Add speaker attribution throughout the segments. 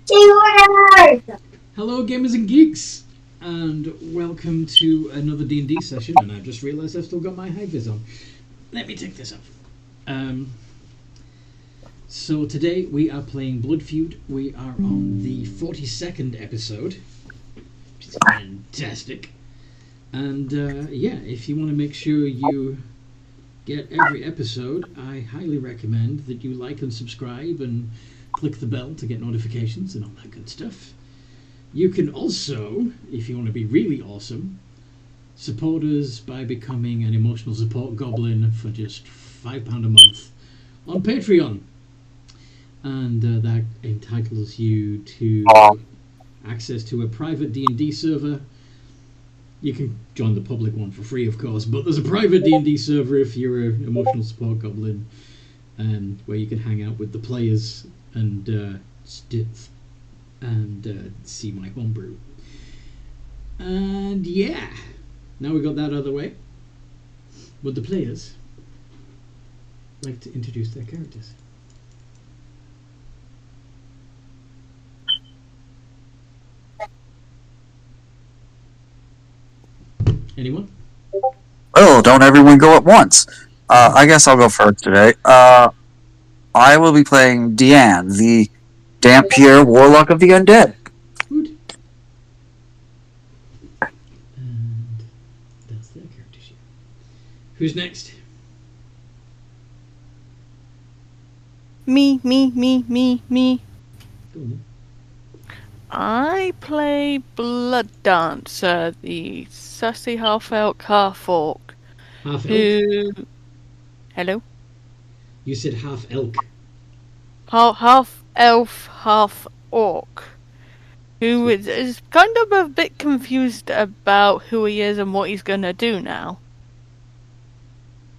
Speaker 1: Hello, gamers and geeks, and welcome to another D&D session. And I've just realised I've still got my high vis on. Let me take this off. So today we are playing Blood Feud. We are on the 42nd episode, which is fantastic. And yeah, if you want to make sure you get every episode, I highly recommend that you like and subscribe and click the bell to get notifications and all that good stuff. You can also, if you want to be really awesome, support us by becoming an emotional support goblin for just £5 a month on Patreon. And that entitles you to access to a private D&D server. You can join the public one for free, of course, but there's a private D&D server if you're an emotional support goblin, where you can hang out with the players and see my homebrew. And yeah, now we got that out of the way, would the players like to introduce their characters? Anyone?
Speaker 2: Oh, don't everyone go at once. I guess I'll go first today. I will be playing Deanne, the Dampier Warlock of the Undead.
Speaker 1: Good. And that's their character sheet. Who's next?
Speaker 3: Me.
Speaker 1: Go on then.
Speaker 3: I play Blood Dancer, the sassy half-elk, half-orc.
Speaker 1: Half elk?
Speaker 3: Who... Hello?
Speaker 1: You said half elk.
Speaker 3: Half-elf, half-orc. Who is kind of a bit confused about who he is and what he's gonna do now.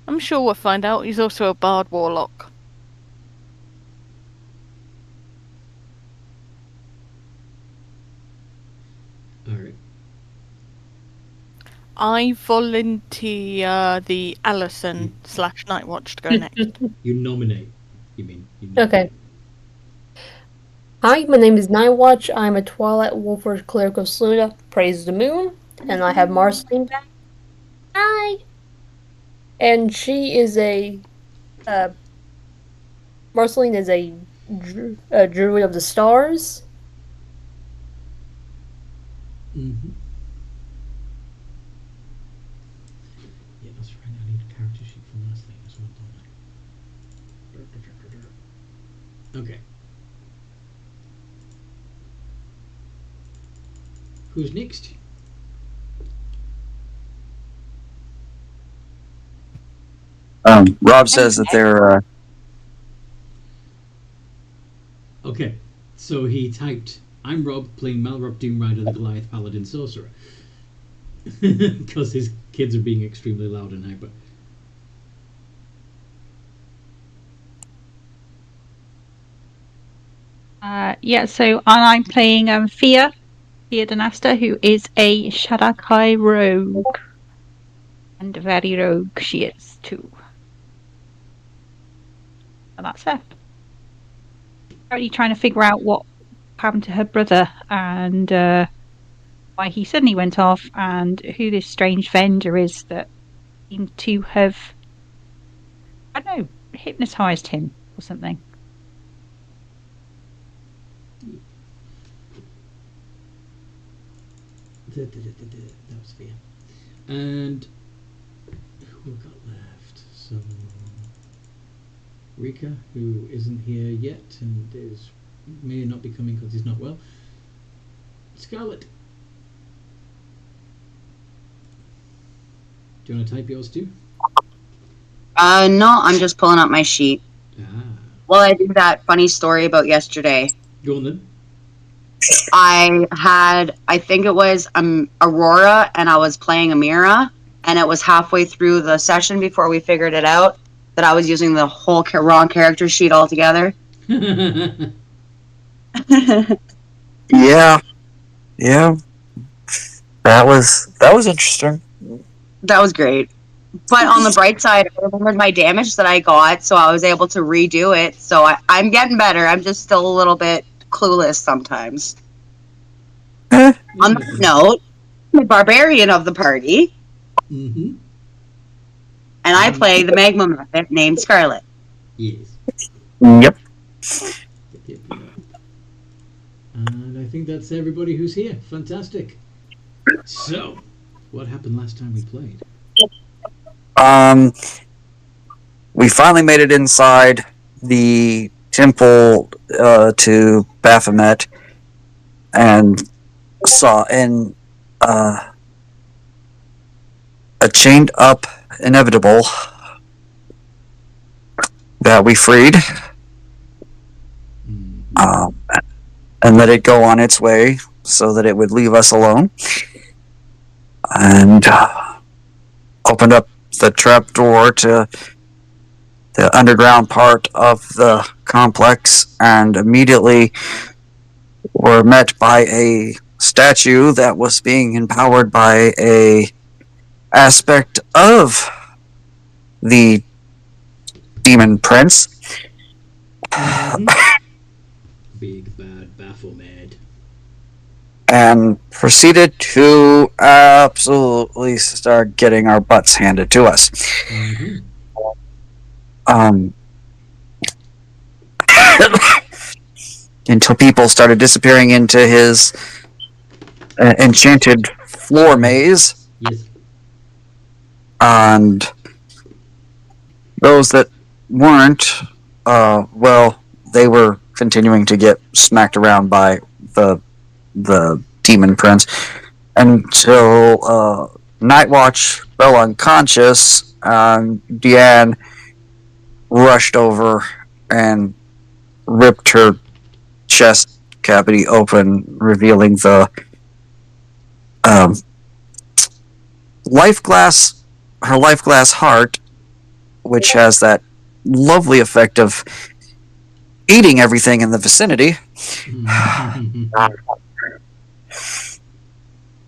Speaker 3: I'm sure we'll find out. He's also a bard warlock.
Speaker 1: Alright.
Speaker 3: I volunteer the Allison / Nightwatch to go next.
Speaker 1: You nominate. You mean.
Speaker 4: Okay. Hi, my name is Nightwatch. I'm a Twilight Wolfer Cleric of Sluna, praise the moon, and I have Marceline back. Hi! And she is Marceline is a druid of the stars.
Speaker 1: Mm-hmm. Yeah, that's right. I need a character sheet from last thing as well, don't I? Okay. Who's next?
Speaker 2: Rob says that they're...
Speaker 1: Okay, so he typed, I'm Rob, playing Malrob Doomrider, the Goliath Paladin Sorcerer. Because his kids are being extremely loud and hyper.
Speaker 5: Yeah, so I'm playing Fia Dynasta, who is a Shadakai rogue. And a very rogue she is, too. And that's her. Currently trying to figure out what happened to her brother and why he suddenly went off and who this strange vendor is that seemed to have, I don't know, hypnotised him or something.
Speaker 1: That was fair. And who got left? So Rika, who isn't here yet and may not be coming because he's not well. Scarlet. Do you want to type yours too?
Speaker 6: No, I'm just pulling up my sheet. Well, I do that funny story about yesterday.
Speaker 1: Go on then.
Speaker 6: I think it was Aurora, and I was playing Amira, and it was halfway through the session before we figured it out that I was using the whole wrong character sheet altogether.
Speaker 2: Yeah. That was interesting.
Speaker 6: That was great. But on the bright side, I remembered my damage that I got, so I was able to redo it. So I'm getting better. I'm just still a little bit clueless sometimes.
Speaker 2: Eh,
Speaker 6: On that note, I'm the barbarian of the party,
Speaker 1: Mm-hmm.
Speaker 6: and I play the magma muppet named Scarlet.
Speaker 1: Yes.
Speaker 2: yep.
Speaker 1: Yep. And I think that's everybody who's here. Fantastic. So, what happened last time we played?
Speaker 2: We finally made it inside the temple to Baphomet and saw a chained up inevitable that we freed
Speaker 1: Mm-hmm.
Speaker 2: and let it go on its way so that it would leave us alone, and opened up the trapdoor to the underground part of the complex, and immediately were met by a statue that was being empowered by a aspect of the demon prince.
Speaker 1: Mm-hmm. Big bad Baphomet.
Speaker 2: And proceeded to absolutely start getting our butts handed to us.
Speaker 1: Mm-hmm.
Speaker 2: Until people started disappearing into his enchanted floor maze,
Speaker 1: Yes.
Speaker 2: and those that weren't, well, they were continuing to get smacked around by the demon prince until Nightwatch fell unconscious, and Deanne rushed over and ripped her chest cavity open, revealing the life glass, her life glass heart, which has that lovely effect of eating everything in the vicinity,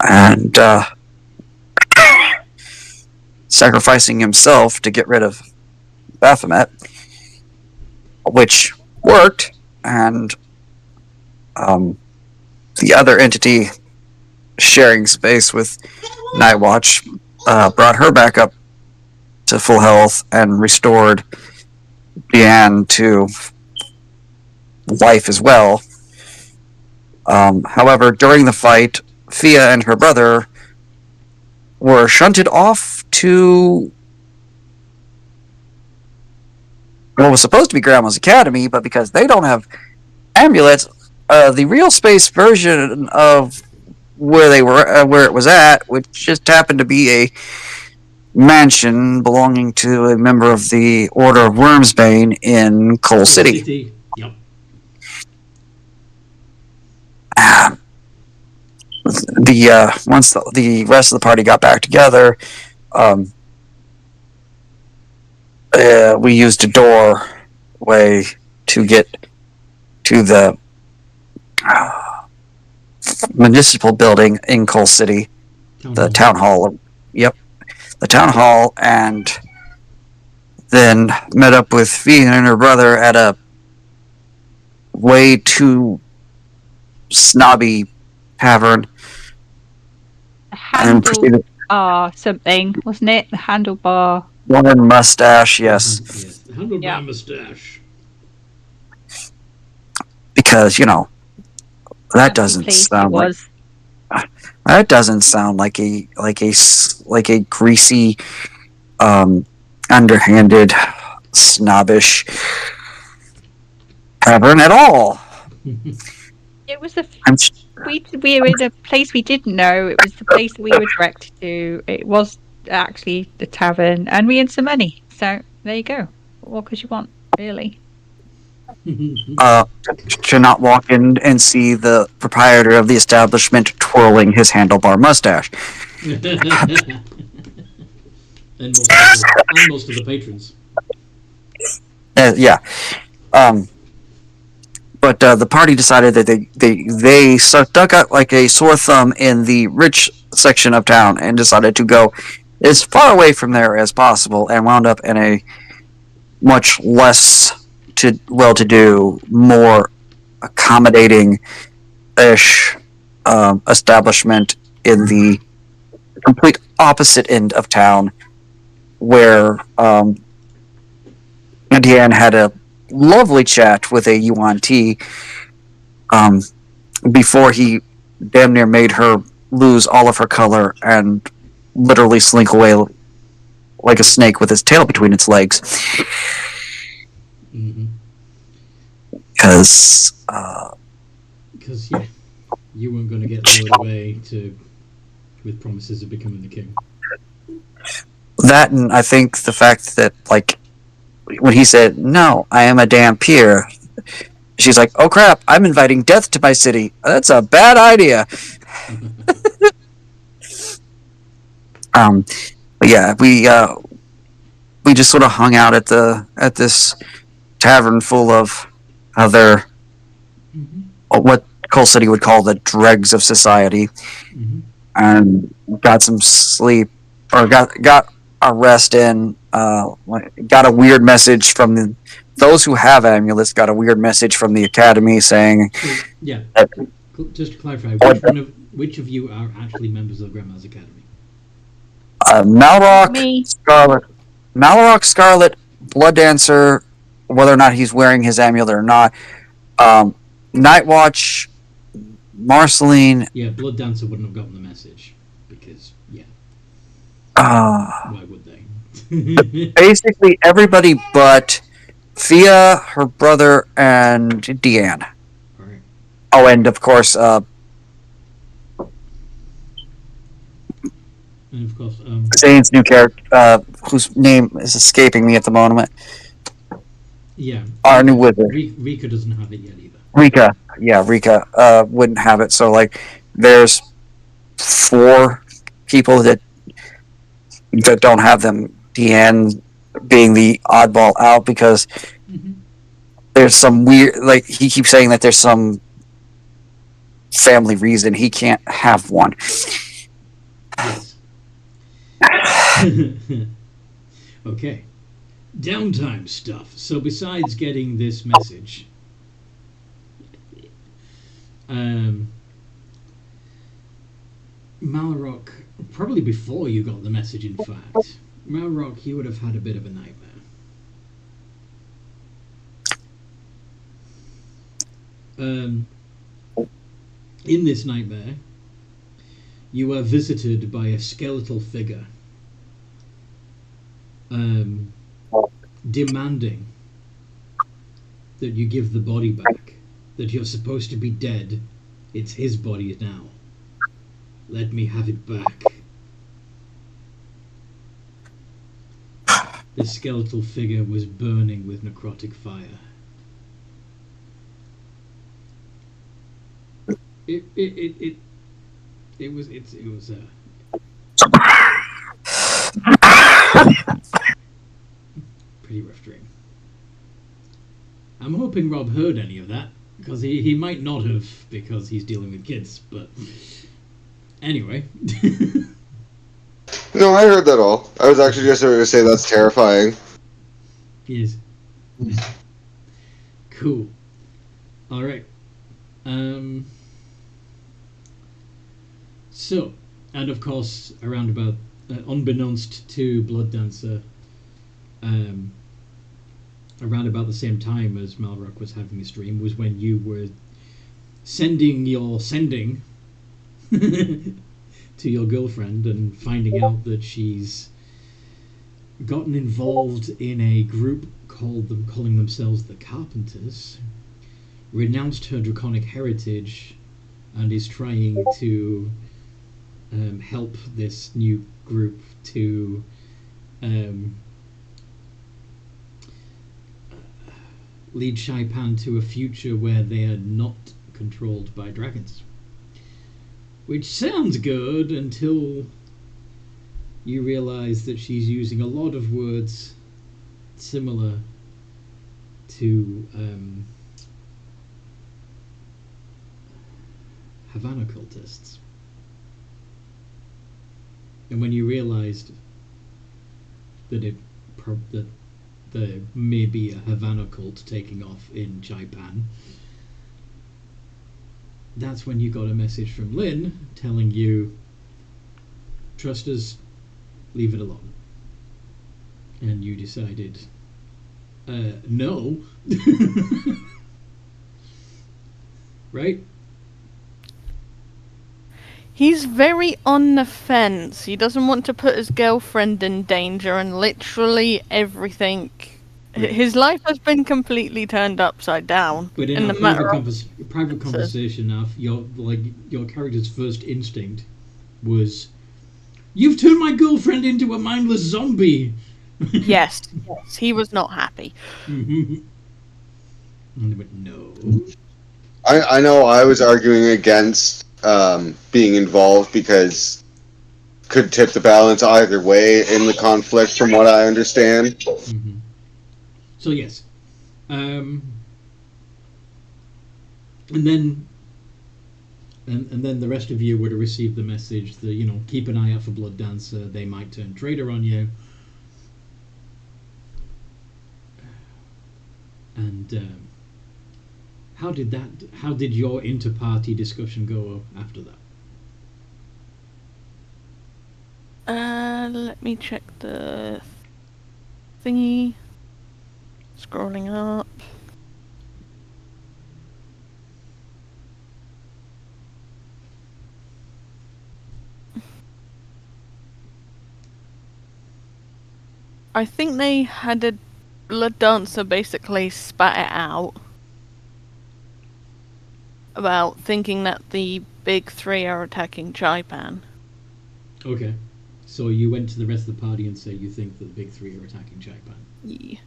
Speaker 2: and sacrificing himself to get rid of Baphomet, which worked, and the other entity sharing space with Nightwatch brought her back up to full health and restored Deanne to life as well. However, during the fight, Fia and her brother were shunted off to what was supposed to be Grandma's Academy, but because they don't have amulets, the real space version of where they were, where it was at, which just happened to be a mansion belonging to a member of the Order of Wormsbane in Coal City.
Speaker 1: Yep.
Speaker 2: Once the rest of the party got back together, we used a doorway to get to the municipal building in Coal City, the town hall. Yep, the town hall, and then met up with Fee and her brother at a way too snobby tavern. And proceeded.
Speaker 5: Something, wasn't it? The handlebar.
Speaker 2: One mustache, yes.
Speaker 1: Yes. The handlebar mustache.
Speaker 2: Because, you know, that doesn't sound like that doesn't sound like a greasy, underhanded, snobbish tavern at all.
Speaker 5: It was we were in a place we didn't know. It was the place we were directed to. It was actually the tavern, and we had some money. So there you go. What could you want, really?
Speaker 2: To not walk in and see the proprietor of the establishment twirling his handlebar mustache.
Speaker 1: and most of the patrons.
Speaker 2: Yeah. But the party decided that they stuck out like a sore thumb in the rich section of town and decided to go as far away from there as possible, and wound up in a much less well-to-do, more accommodating-ish establishment in the complete opposite end of town, where Deanne had a lovely chat with a yuan tea before he damn near made her lose all of her color and literally slink away like a snake with his tail between its legs. Because
Speaker 1: yeah, you weren't going to get lured away with promises of becoming the king.
Speaker 2: that, and I think the fact that, like, when he said, "No, I am a damn peer," she's like, "Oh crap, I'm inviting death to my city. That's a bad idea." But yeah, we just sort of hung out at this tavern full of other what Coal City would call the dregs of society, and got some sleep, or got a rest in. Got a weird message from those who have amulets. Got a weird message from the academy saying,
Speaker 1: "Yeah, just to clarify, which of you are actually members of Grandma's Academy?"
Speaker 2: Malrock, Scarlet, Blood Dancer, whether or not he's wearing his amulet or not. Nightwatch, Marceline.
Speaker 1: Yeah, Blood Dancer wouldn't have gotten the message because, why would they?
Speaker 2: Basically, everybody but Fia, her brother, and Deanne.
Speaker 1: All right.
Speaker 2: Oh, and of course, Zane's new character, whose name is escaping me at the moment.
Speaker 1: Yeah.
Speaker 2: Our new wizard.
Speaker 1: Rika doesn't have it yet either.
Speaker 2: Rika wouldn't have it. So, like, there's 4 people that don't have them. Deanne being the oddball out because there's some weird, like, he keeps saying that there's some family reason he can't have one.
Speaker 1: Yes. Okay. Downtime stuff. So besides getting this message, Malrock, probably before you got the message, in fact, Malrock, you would have had a bit of a nightmare. In this nightmare, you are visited by a skeletal figure, demanding that you give the body back, that you're supposed to be dead. It's his body now. Let me have it back. The skeletal figure was burning with necrotic fire. It was pretty rough dream. I'm hoping Rob heard any of that, because he might not have, because he's dealing with kids, but anyway.
Speaker 7: No, I heard that all. I was actually just going to say that's terrifying.
Speaker 1: Yes. Cool. Alright. So, and of course, around about, unbeknownst to Blood Dancer, around about the same time as Malrock was having this dream was when you were sending to your girlfriend and finding out that she's gotten involved in a group calling themselves the Carpenters, renounced her draconic heritage, and is trying to help this new group to lead Shaipan to a future where they are not controlled by dragons. Which sounds good until you realize that she's using a lot of words similar to Havana cultists. And when you realized that there may be a Havana cult taking off in Chaipan, that's when you got a message from Lynn telling you, trust us, leave it alone. And you decided, no. Right?
Speaker 3: He's very on the fence. He doesn't want to put his girlfriend in danger, and literally everything.
Speaker 1: Right.
Speaker 3: His life has been completely turned upside down.
Speaker 1: But in
Speaker 3: the
Speaker 1: a
Speaker 3: matter
Speaker 1: private conversation, your character's first instinct was, "You've turned my girlfriend into a mindless zombie."
Speaker 3: Yes, he was not happy.
Speaker 1: And they went, no.
Speaker 7: I know I was arguing against being involved because could tip the balance either way in the conflict, from what I understand.
Speaker 1: Mm-hmm. So yes, and then the rest of you would have received the message that keep an eye out for Blood Dancer. They might turn traitor on you. And how did your inter-party discussion go after that?
Speaker 3: Let me check the thingy. Scrolling up. I think they had a Blood Dancer basically spat it out about thinking that the big three are attacking Chaipan.
Speaker 1: Okay. So you went to the rest of the party and said you think that the big three are attacking Chaipan.
Speaker 3: Yeah.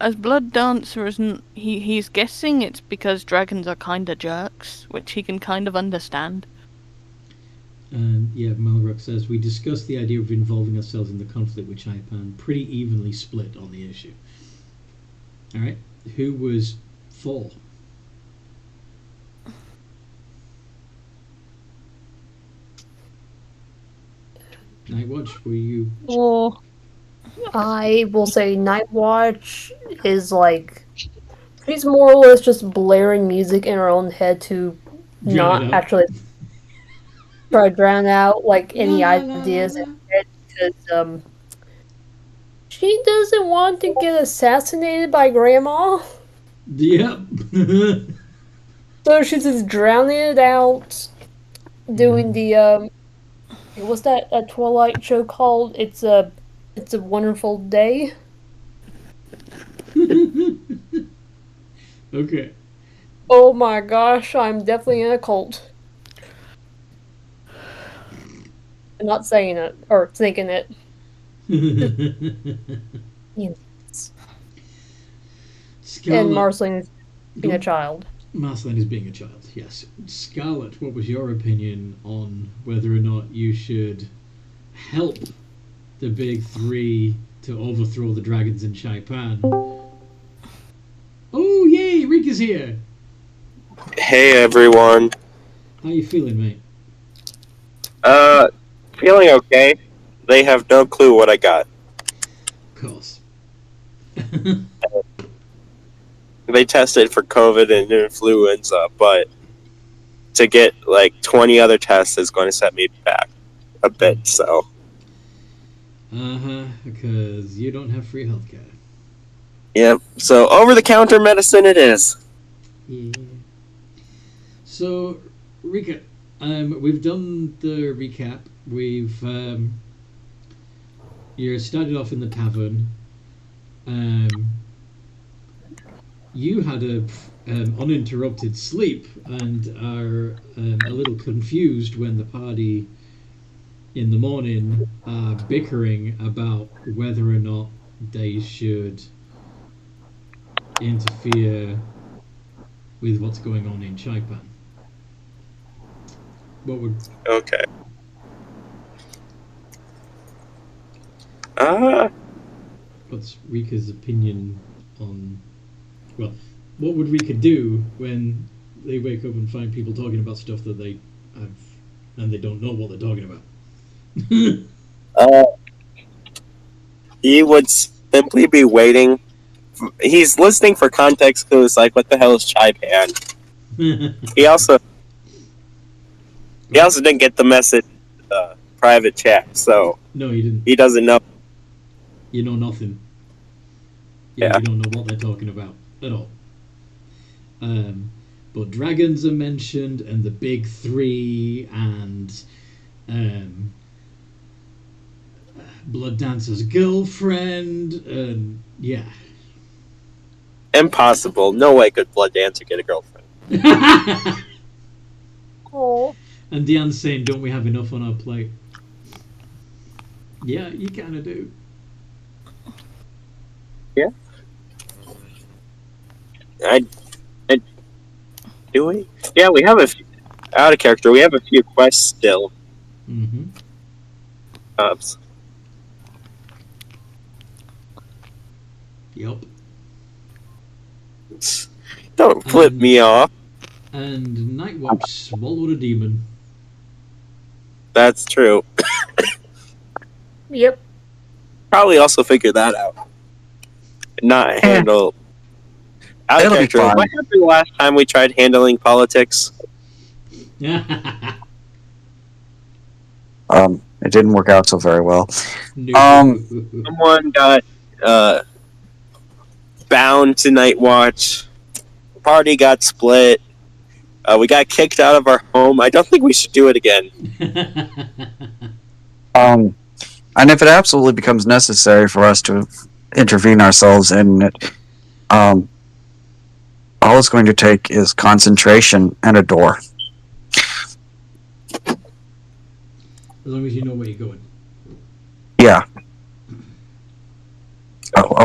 Speaker 3: As Blood Dancer isn't, he's guessing it's because dragons are kinda jerks, which he can kind of understand.
Speaker 1: And yeah, Malrock says, we discussed the idea of involving ourselves in the conflict with Chaipan, pretty evenly split on the issue. Alright, who was for? Nightwatch, were you?
Speaker 5: Or
Speaker 4: I will say Nightwatch is like, she's more or less just blaring music in her own head to
Speaker 1: Drown
Speaker 4: not
Speaker 1: it out.
Speaker 4: actually try to drown out like any
Speaker 1: La, la,
Speaker 4: ideas
Speaker 1: la,
Speaker 4: in her head, because she doesn't want to get assassinated by Grandma,
Speaker 1: Yep.
Speaker 4: so she's just drowning it out, doing the what's that a Twilight show called? It's a Wonderful Day.
Speaker 1: Okay.
Speaker 4: Oh my gosh, I'm definitely in a cult. I'm not saying it or thinking it. And Marceline is being a child.
Speaker 1: Marceline is being a child, yes. Scarlet, what was your opinion on whether or not you should help the big three to overthrow the dragons in Chaipan? Oh, yay! Rika's here!
Speaker 8: Hey everyone.
Speaker 1: How you feeling, mate?
Speaker 8: Feeling okay. They have no clue what I got.
Speaker 1: Of course.
Speaker 8: They tested for COVID and influenza, but to get like 20 other tests is going to set me back a bit, so.
Speaker 1: Because you don't have free healthcare.
Speaker 8: Yep, so over-the-counter medicine it is.
Speaker 1: Yeah. So, Rika, we've done the recap. We've you started off in the tavern. You had a uninterrupted sleep and are a little confused when the party in the morning are bickering about whether or not they should interfere with what's going on in Chaipan. What would...
Speaker 8: Okay.
Speaker 1: What's Rika's opinion on... Well, what would Rika do when they wake up and find people talking about stuff that they have and they don't know what they're talking about?
Speaker 8: He would simply be waiting. He's listening for context clues like, what the hell is Chaipan? He also didn't get the message private chat, so
Speaker 1: No, you didn't.
Speaker 8: he doesn't know.
Speaker 1: You know nothing.
Speaker 8: Yeah.
Speaker 1: You don't know what they're talking about at all. But dragons are mentioned, and the big three, and Blood Dancer's girlfriend, and yeah.
Speaker 8: Impossible. No way could Blood Dancer get a girlfriend.
Speaker 4: Oh,
Speaker 1: And Deanne's saying, don't we have enough on our plate? Yeah, you kind of do.
Speaker 8: Yeah. I do we? Yeah, we have a few, out of character. We have a few quests still.
Speaker 1: Mm-hmm. Yup.
Speaker 8: Don't flip me off.
Speaker 1: And Nightwatch swallowed a demon.
Speaker 8: That's true.
Speaker 4: yep.
Speaker 8: Probably also figure that out. Not handle. Out of
Speaker 2: It'll be
Speaker 8: character.
Speaker 2: fine.
Speaker 8: What happened the last time we tried handling politics?
Speaker 2: It didn't work out so very well.
Speaker 1: No.
Speaker 8: Someone got bound to Nightwatch. The party got split. We got kicked out of our home. I don't think we should do it again.
Speaker 2: And if it absolutely becomes necessary for us to intervene ourselves in it, all it's going to take is concentration and a door.
Speaker 1: As long as you know where you're going.
Speaker 2: Yeah.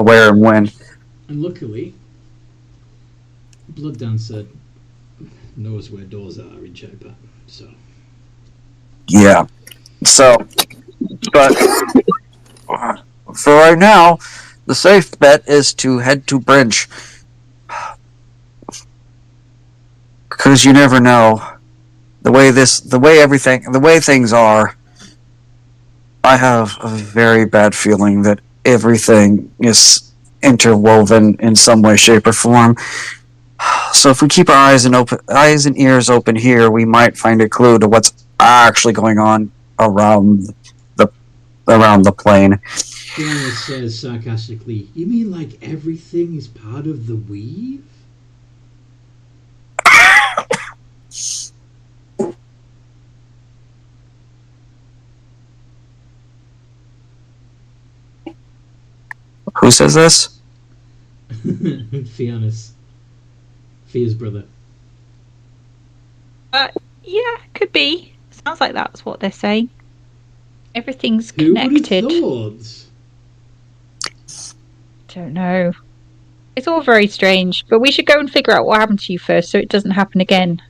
Speaker 2: Where and when.
Speaker 1: And luckily, Blood Dancer knows where doors are in Japan, so.
Speaker 2: Yeah. So, but for right now, the safe bet is to head to Bridge. Because you never know. The way things are, I have a very bad feeling that everything is interwoven in some way, shape, or form. So if we keep our eyes and ears open here, we might find a clue to what's actually going on around the plane.
Speaker 1: Fiona says sarcastically, "You mean like everything is part of the weave?"
Speaker 2: Who says this?
Speaker 1: Fiona's brother.
Speaker 5: Yeah, could be. Sounds like that's what they're saying. Everything's
Speaker 1: Who would have
Speaker 5: connected.
Speaker 1: thought?
Speaker 5: Don't know. It's all very strange, but we should go and figure out what happened to you first so it doesn't happen again.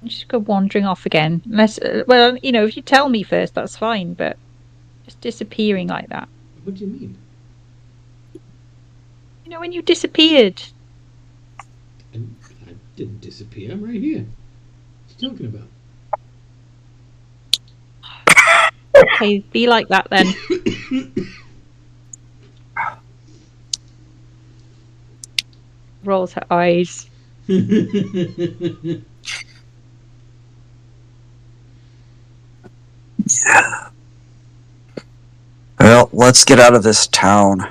Speaker 5: Just go wandering off again. Unless, well, if you tell me first, that's fine, but just disappearing like that.
Speaker 1: What do you mean?
Speaker 5: When you disappeared.
Speaker 1: I didn't disappear. I'm right here. What are you talking about?
Speaker 5: Okay, be like that then. Rolls her eyes.
Speaker 2: Well, let's get out of this town.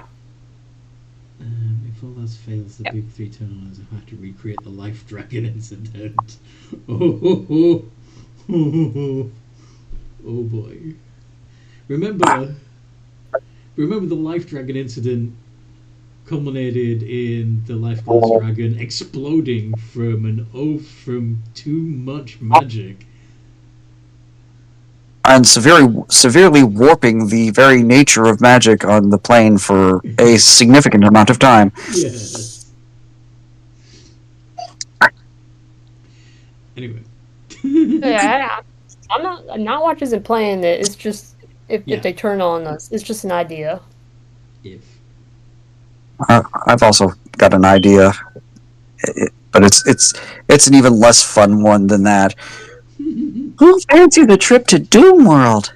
Speaker 1: If all else fails, the big three tunnelers will have to recreate the life dragon incident. Oh boy. Remember the life dragon incident culminated in the life glass dragon exploding from an oath from too much magic.
Speaker 2: And severely warping the very nature of magic on the plane for a significant amount of time.
Speaker 1: Yeah. Anyway.
Speaker 4: Yeah, I'm not watching and playing it. It's just if they turn on us, it's just an idea.
Speaker 1: If.
Speaker 2: I've also got an idea, but it's an even less fun one than that. Who fancy the trip to Doom World?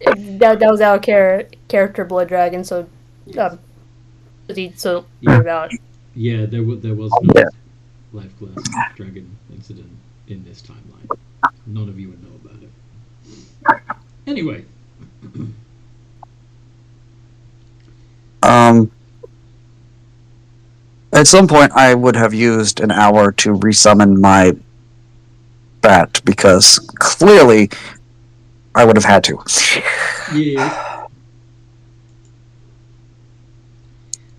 Speaker 4: That was our character Blood Dragon, so So
Speaker 1: Yeah.
Speaker 4: about it.
Speaker 1: Yeah, there was no
Speaker 2: Yeah.
Speaker 1: life class dragon incident in this timeline. None of you would know about it. Anyway,
Speaker 2: At some point, I would have used an hour to resummon my bat because clearly I would have had to.
Speaker 1: yes.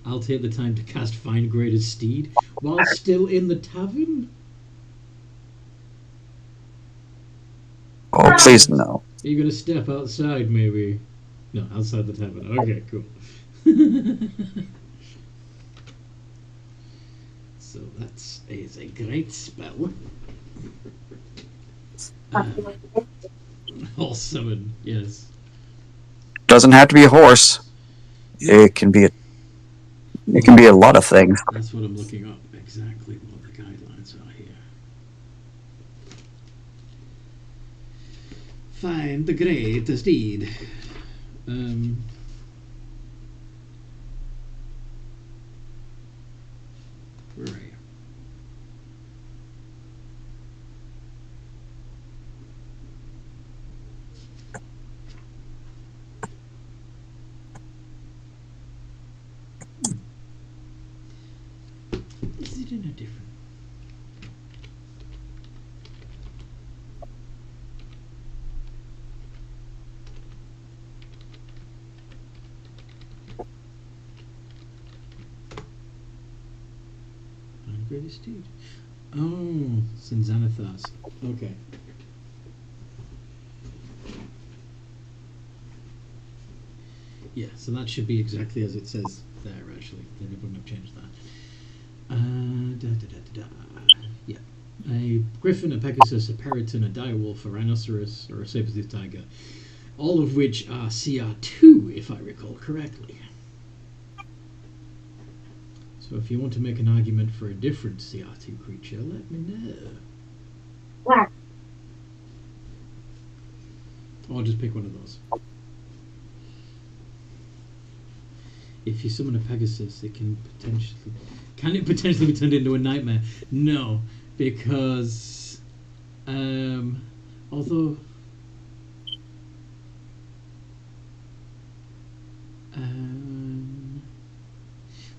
Speaker 1: I'll take the time to cast Find Greatest Steed while still in the tavern.
Speaker 2: Oh, please no.
Speaker 1: Are you gonna step outside, maybe? No, outside the tavern. Okay, cool. So that is a great spell. All summon, yes.
Speaker 2: Doesn't have to be a horse. It can be a lot of things.
Speaker 1: That's what I'm looking up. Exactly what the guidelines are here. Find the greatest deed. Where are you? Is it in a different? Find greatest deed. Oh, it's in Xanathos. Okay. Yeah, so that should be exactly as it says there, actually. They wouldn't have changed that. Yeah. A griffin, a pegasus, a periton, a direwolf, a rhinoceros, or a saber-toothed tiger. All of which are CR2, if I recall correctly. So if you want to make an argument for a different CR2 creature, let me know. Or just pick one of those. If you summon a Pegasus, it can it potentially be turned into a nightmare? No, because although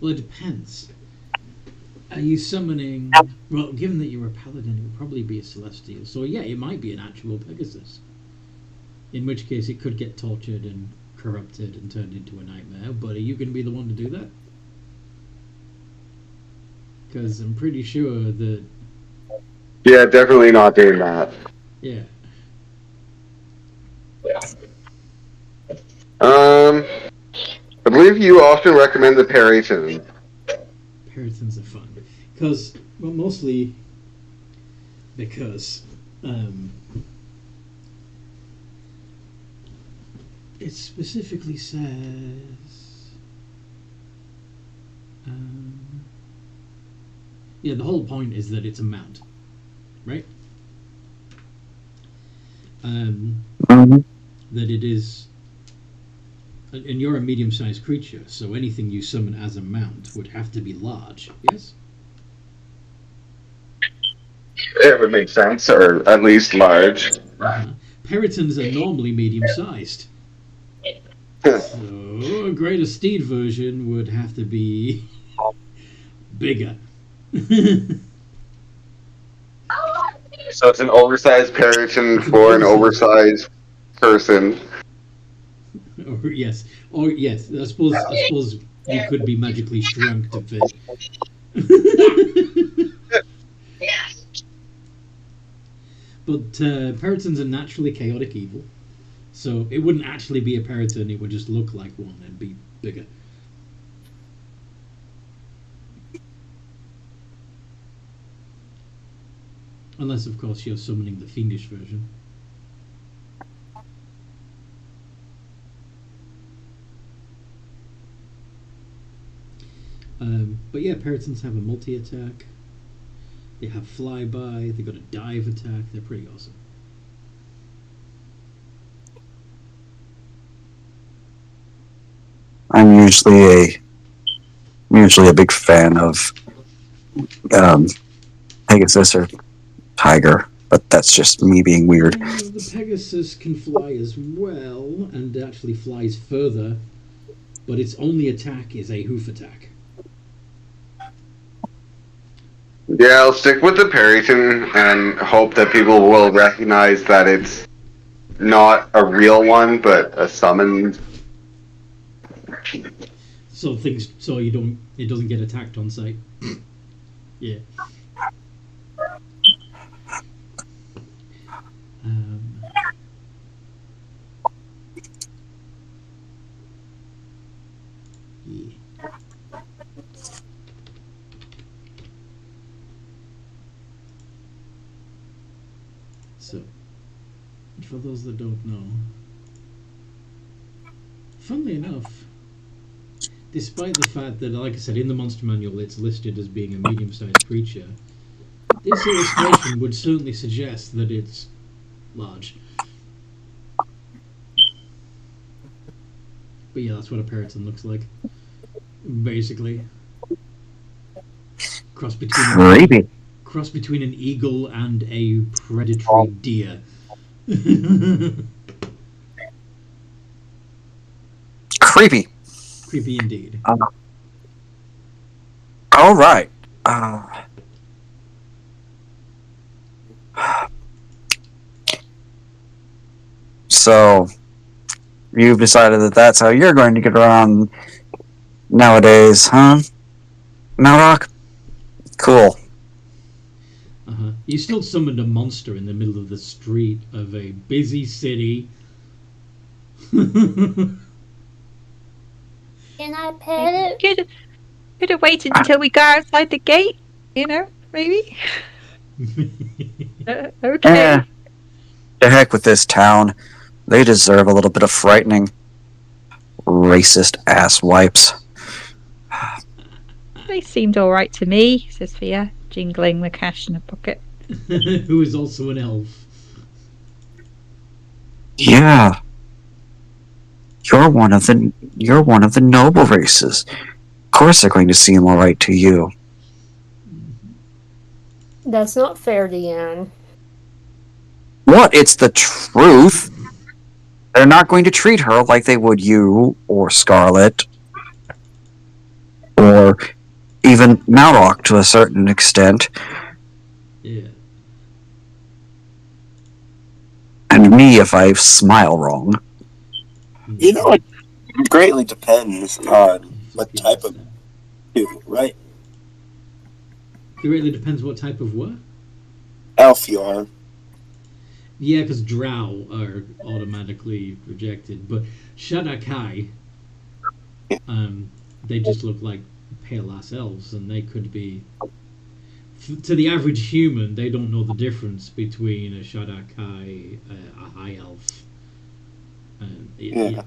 Speaker 1: well, it depends. Are you summoning? Well, given that you're a paladin, it would probably be a celestial. So yeah, it might be an actual Pegasus. In which case, it could get tortured and corrupted and turned into a nightmare. But are you going to be the one to do that? Because I'm pretty sure that.
Speaker 7: Yeah, definitely not doing that.
Speaker 1: Yeah.
Speaker 7: I believe you often recommend the Periton.
Speaker 1: Peritons are fun. Because, well, mostly because it specifically says. Yeah, the whole point is that it's a mount, right? That it is. And you're a medium-sized creature, so anything you summon as a mount would have to be large, yes?
Speaker 7: It would make sense, or at least large.
Speaker 1: Peritons are normally medium-sized. So a greater steed version would have to be bigger.
Speaker 7: So it's an oversized Periton for an oversized person.
Speaker 1: Or yes, I suppose you could be magically shrunk to fit. But Peritons are naturally chaotic evil, so it wouldn't actually be a Periton. It would just look like one and be bigger. Unless, of course, you're summoning the fiendish version. But yeah, Peritons have a multi-attack. They have flyby. They got a dive attack. They're pretty awesome.
Speaker 2: I'm usually a I'm usually a big fan of Pegasus or Tiger, but that's just me being weird.
Speaker 1: The Pegasus can fly as well, and actually flies further, but its only attack is a hoof attack.
Speaker 7: Yeah, I'll stick with the Parrington and hope that people will recognize that it's not a real one, but a summoned.
Speaker 1: So it doesn't get attacked on sight. Yeah. Yeah. So, for those that don't know, funnily enough, despite the fact that, like I said, in the monster manual it's listed as being a medium-sized creature, this illustration would certainly suggest that it's large. But yeah, that's what a Periton looks like. Basically. Cross between an eagle and a predatory deer.
Speaker 2: Creepy.
Speaker 1: Creepy indeed.
Speaker 2: All right. So, you've decided that that's how you're going to get around nowadays, huh? Malrock? Cool.
Speaker 1: You still summoned a monster in the middle of the street of a busy city.
Speaker 4: Can I pet it?
Speaker 5: Could have waited until we got outside the gate, maybe? Okay.
Speaker 2: The heck with this town. They deserve a little bit of frightening. Racist ass wipes.
Speaker 5: They seemed alright to me, says Fia, jingling the cash in her pocket.
Speaker 1: Who is also an elf.
Speaker 2: Yeah. You're one of the noble races. Of course they're going to seem alright to you.
Speaker 4: That's not fair, Deanne.
Speaker 2: What? It's the truth. They're not going to treat her like they would you, or Scarlet, or even Malrock to a certain extent.
Speaker 1: Yeah.
Speaker 2: And me if I smile wrong.
Speaker 8: It greatly depends on what type of dude, right?
Speaker 1: It greatly depends what type of what?
Speaker 8: Elf you are.
Speaker 1: Yeah, because drow are automatically rejected, but Shadakai, they just look like pale ass elves, and they could be. To the average human, they don't know the difference between a Shadakai, a high elf. Yeah.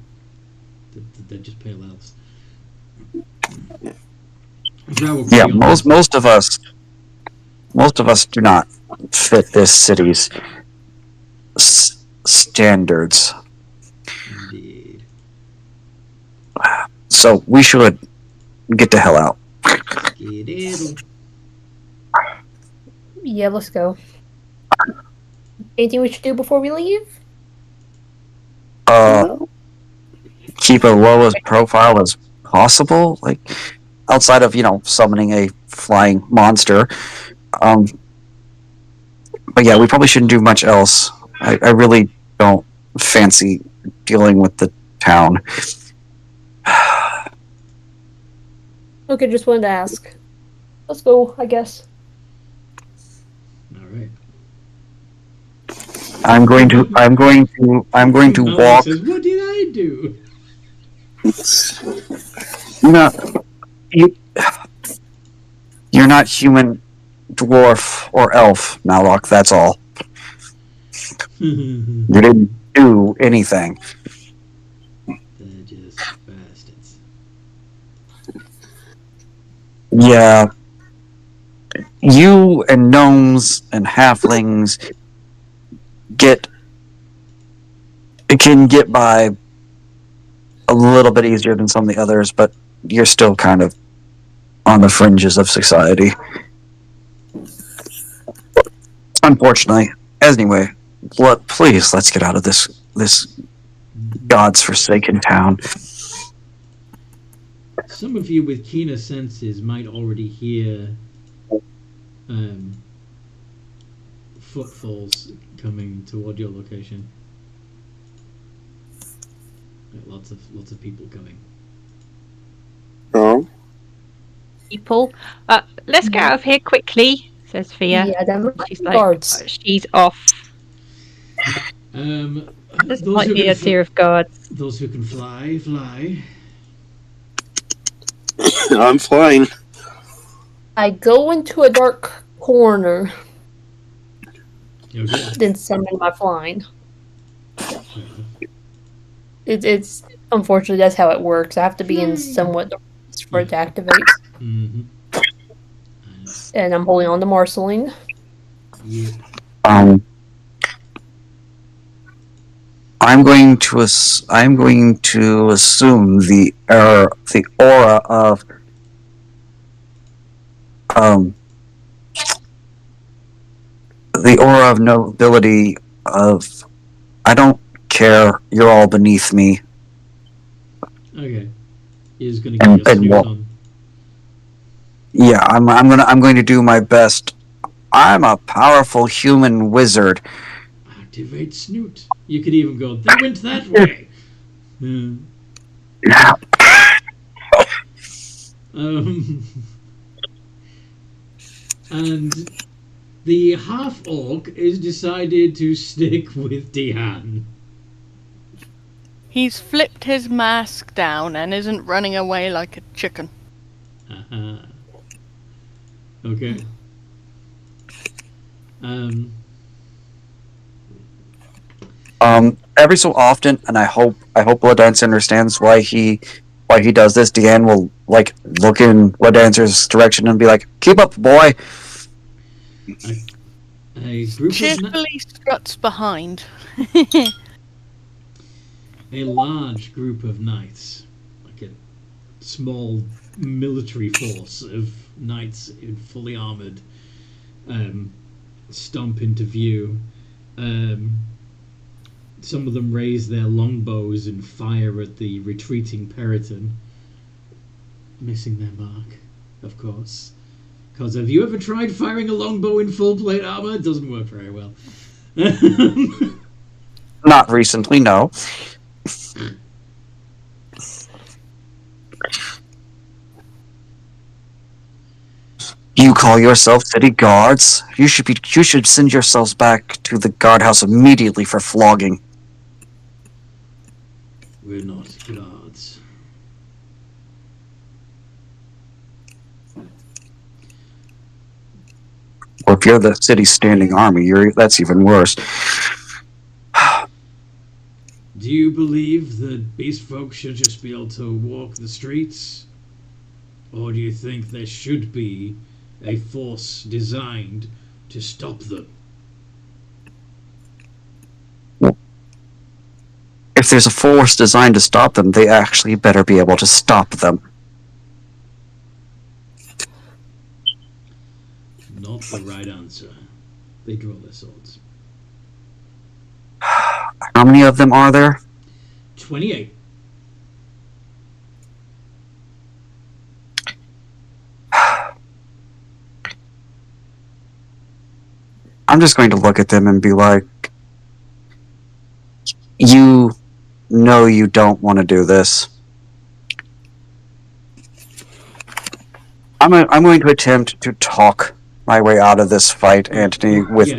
Speaker 1: They're just pale elves.
Speaker 2: Yeah, most of us do not fit this city's standards.
Speaker 1: Indeed.
Speaker 2: So we should get the hell out.
Speaker 4: Yeah, let's go. Anything we should do before we leave?
Speaker 2: Keep a low as profile as possible, like outside of summoning a flying monster. But yeah, we probably shouldn't do much else. I really don't fancy dealing with the town.
Speaker 4: Okay, just wanted to ask. Let's go, I guess.
Speaker 1: All right.
Speaker 2: I'm going to walk.
Speaker 1: Says, what did I do?
Speaker 2: You're not human, dwarf, or elf, Malrock, that's all. You didn't do anything.
Speaker 1: They're just bastards.
Speaker 2: Yeah. You and gnomes and halflings can get by a little bit easier than some of the others, but you're still kind of on the fringes of society. Unfortunately. Anyway, please, let's get out of this God's forsaken town.
Speaker 1: Some of you with keener senses might already hear footfalls coming toward your location. Lots of people coming.
Speaker 8: Oh,
Speaker 5: People, let's get out of here quickly, says Fia.
Speaker 4: Yeah, them
Speaker 5: She's like,
Speaker 4: guards.
Speaker 5: she's off. This
Speaker 1: Those
Speaker 5: might
Speaker 1: who
Speaker 5: be
Speaker 1: can
Speaker 5: a tier of guards.
Speaker 1: those who can fly, fly.
Speaker 8: I'm flying.
Speaker 4: I go into a dark corner,
Speaker 1: Okay.
Speaker 4: then summon my flying. It's unfortunately that's how it works. I have to be in somewhat darkness for it to activate.
Speaker 1: Mm-hmm.
Speaker 4: And I'm holding on to Marceline.
Speaker 1: Yep.
Speaker 2: I'm going to assume the aura of nobility of I don't care, you're all beneath me.
Speaker 1: Okay. He's gonna get your snoot on.
Speaker 2: Yeah, I'm going to do my best. I'm a powerful human wizard.
Speaker 1: Activate snoot. You could even go, they went that way. And the half-orc is decided to stick with Diane.
Speaker 3: He's flipped his mask down and isn't running away like a chicken.
Speaker 1: Uh-huh. Okay.
Speaker 2: Every so often, and I hope Blood Dancer understands why he does this. Deanne will like look in Blood Dancer's direction and be like, "Keep up, boy."
Speaker 1: A group
Speaker 3: Cheerfully struts behind.
Speaker 1: a large group of knights, like a small military force of knights in fully armored, stomp into view. Some of them raise their longbows and fire at the retreating Periton, missing their mark, of course. Because have you ever tried firing a longbow in full plate armor? It doesn't work very well.
Speaker 2: Not recently, no. You call yourself city guards? You should send yourselves back to the guardhouse immediately for flogging.
Speaker 1: We're not guards.
Speaker 2: Or if you're the city's standing army, that's even worse.
Speaker 1: Do you believe that beastfolk should just be able to walk the streets? Or do you think there should be a force designed to stop them?
Speaker 2: If there's a force designed to stop them, they actually better be able to stop them.
Speaker 1: Not the right answer. They draw their swords.
Speaker 2: How many of them are there?
Speaker 1: 28.
Speaker 2: I'm just going to look at them and be like, you know you don't want to do this. I'm going to attempt to talk my way out of this fight, Anthony, with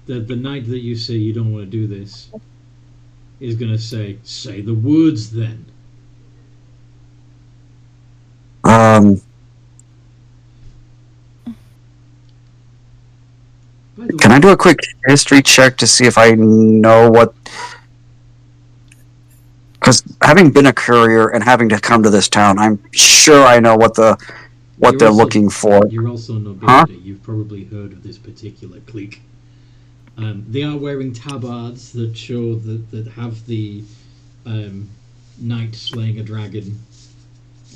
Speaker 1: the knight that you say you don't want to do this is going to say the words then.
Speaker 2: Can I do a quick history check to see if I know what... Because having been a courier and having to come to this town, I'm sure I know what they're looking for.
Speaker 1: You're also nobility. Huh? You've probably heard of this particular clique. They are wearing tabards that show that have the knight slaying a dragon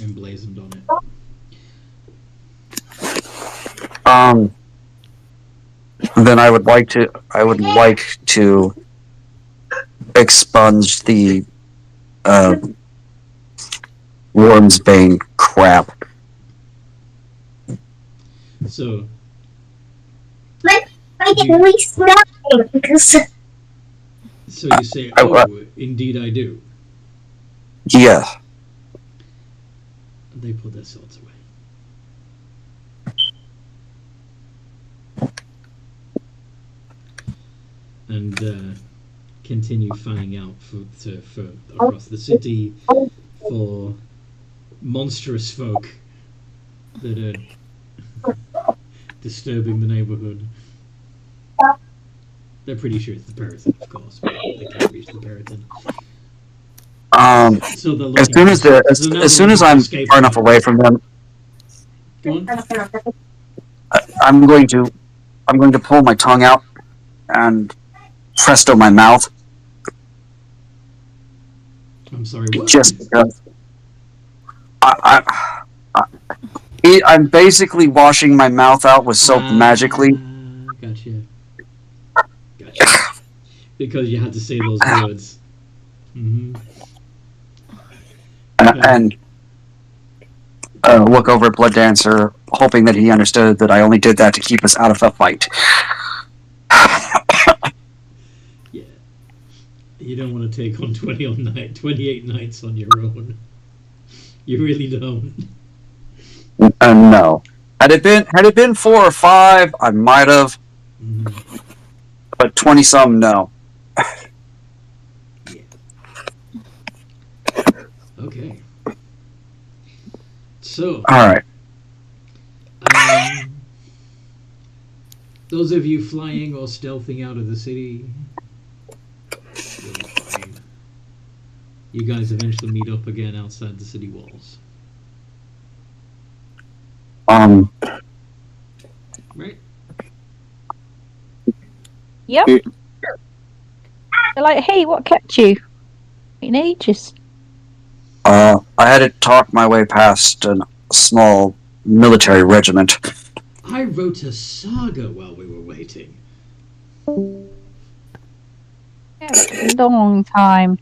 Speaker 1: emblazoned on it.
Speaker 2: Then I would like to expunge the Worm's Bane crap.
Speaker 1: So,
Speaker 9: I can waste nothing because
Speaker 1: so you say, "Oh, indeed I do."
Speaker 2: Yeah.
Speaker 1: They put their swords away. And continue fanning out for across the city for monstrous folk that are disturbing the neighborhood. They're pretty sure it's the Periton, of course, but they can't reach the Periton. So they're
Speaker 2: As soon as I'm far enough away from them,
Speaker 1: Go on.
Speaker 2: I'm going to pull my tongue out and presto my mouth.
Speaker 1: I'm sorry, what?
Speaker 2: Just because I'm basically washing my mouth out with soap magically.
Speaker 1: Gotcha. Because you had to say those words. Mm-hmm.
Speaker 2: And look over at Blood Dancer, hoping that he understood that I only did that to keep us out of the fight.
Speaker 1: Yeah. You don't want to take on 28 nights on your own. You really don't.
Speaker 2: No. Had it been 4 or 5, I might have.
Speaker 1: Mm-hmm.
Speaker 2: But 20-some, no.
Speaker 1: Yeah. Okay. So.
Speaker 2: All right.
Speaker 1: Those of you flying or stealthing out of the city, you'll be fine. You guys eventually meet up again outside the city walls. Right?
Speaker 5: Yep. They're like, hey, what kept you? In ages.
Speaker 2: I had to talk my way past a small military regiment.
Speaker 1: I wrote a saga while we were waiting.
Speaker 5: Yeah, a long time.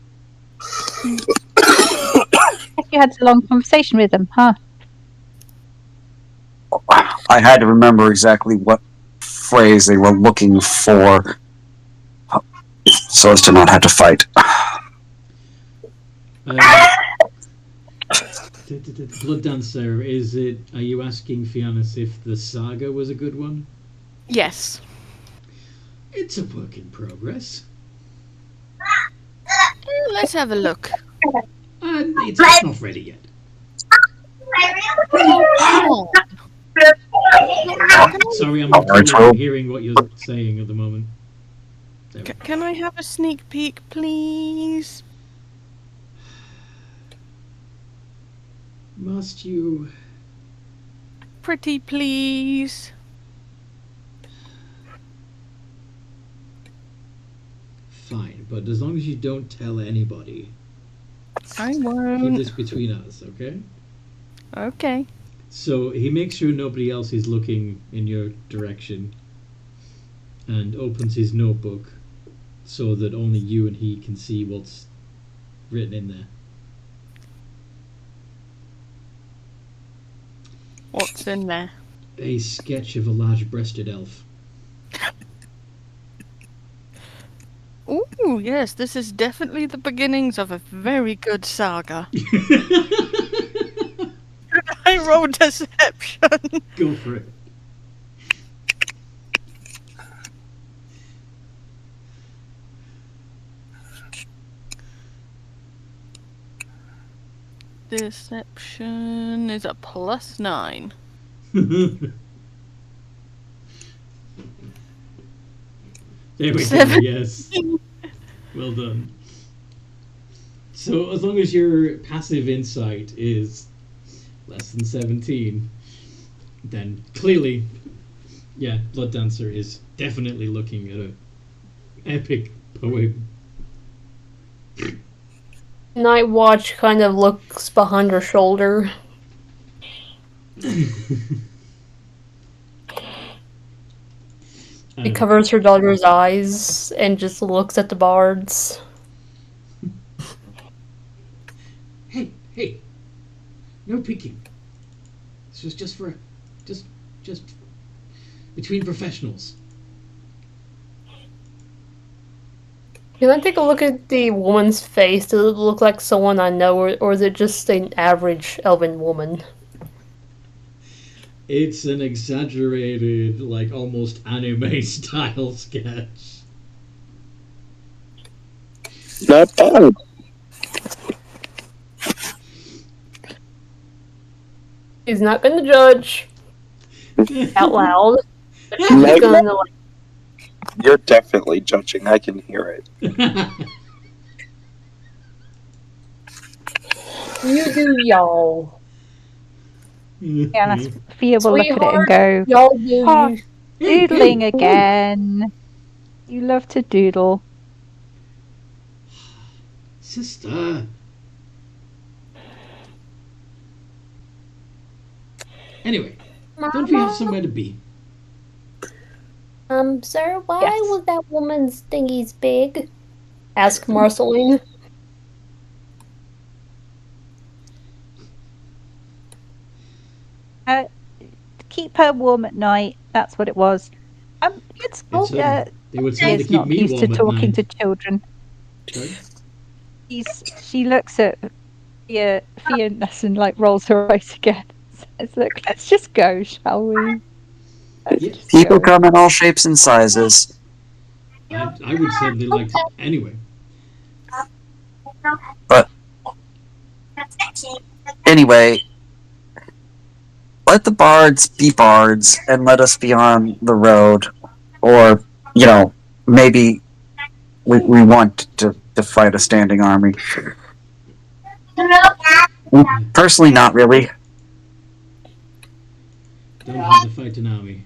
Speaker 5: You had a long conversation with them, huh?
Speaker 2: I had to remember exactly what phrase they were looking for so as to not have to fight.
Speaker 1: Blood Dancer, are you asking Fianus if the saga was a good one?
Speaker 3: Yes.
Speaker 1: It's a work in progress.
Speaker 3: Let's have a look.
Speaker 1: It's not ready yet.
Speaker 3: Oh.
Speaker 1: Sorry, I'm not really hearing what you're saying at the moment.
Speaker 3: Can I have a sneak peek, please?
Speaker 1: Must you?
Speaker 3: Pretty please.
Speaker 1: Fine, but as long as you don't tell anybody.
Speaker 3: I
Speaker 1: Keep
Speaker 3: won't.
Speaker 1: this between us, okay?
Speaker 3: Okay.
Speaker 1: So he makes sure nobody else is looking in your direction and opens his notebook so that only you and he can see what's written in there.
Speaker 3: What's in there?
Speaker 1: A sketch of a large-breasted elf.
Speaker 3: Ooh, yes, this is definitely the beginnings of a very good saga. I roll deception.
Speaker 1: Go for it.
Speaker 3: Deception is a +9.
Speaker 1: There we go,
Speaker 3: 7.
Speaker 1: yes. Well done. So as long as your passive insight is less than 17, then clearly, yeah, Blood Dancer is definitely looking at an epic poem.
Speaker 4: Night Watch kind of looks behind her shoulder. She covers her daughter's eyes and just looks at the bards.
Speaker 1: Hey, no peeking. This was just between professionals.
Speaker 4: Can I take a look at the woman's face? Does it look like someone I know, or is it just an average elven woman?
Speaker 1: It's an exaggerated, like almost anime style sketch.
Speaker 8: Not bad.
Speaker 4: He's not gonna judge out loud. But she's
Speaker 8: Like-
Speaker 4: gonna like.
Speaker 8: You're definitely judging. I can hear it.
Speaker 4: You do y'all.
Speaker 5: Yeah, and Fia will look at it and go,
Speaker 4: Y'all do
Speaker 5: "Oh,
Speaker 4: you.
Speaker 5: doodling again. You love to doodle."
Speaker 1: Sister. Anyway, don't we have somewhere to be?
Speaker 4: Sir, why
Speaker 5: Yes.
Speaker 4: was that woman's thingies big? Asked Marceline.
Speaker 5: Keep her warm at night. That's what it was. It's
Speaker 1: It's, they would say to
Speaker 5: Fia's
Speaker 1: keep
Speaker 5: not
Speaker 1: me
Speaker 5: used to
Speaker 1: warm at
Speaker 5: talking
Speaker 1: night.
Speaker 5: to children.
Speaker 1: Sorry?
Speaker 5: She looks at Fia and like rolls her eyes again. Says, "Look, let's just go, shall we?" Let's
Speaker 1: Yeah.
Speaker 5: just
Speaker 2: People
Speaker 5: go."
Speaker 2: come in all shapes and sizes.
Speaker 1: I would certainly like to. Anyway,
Speaker 2: Anyway, let the bards be bards and let us be on the road. Or, maybe we want to fight a standing army. Personally, not really.
Speaker 1: don't have to fight an army.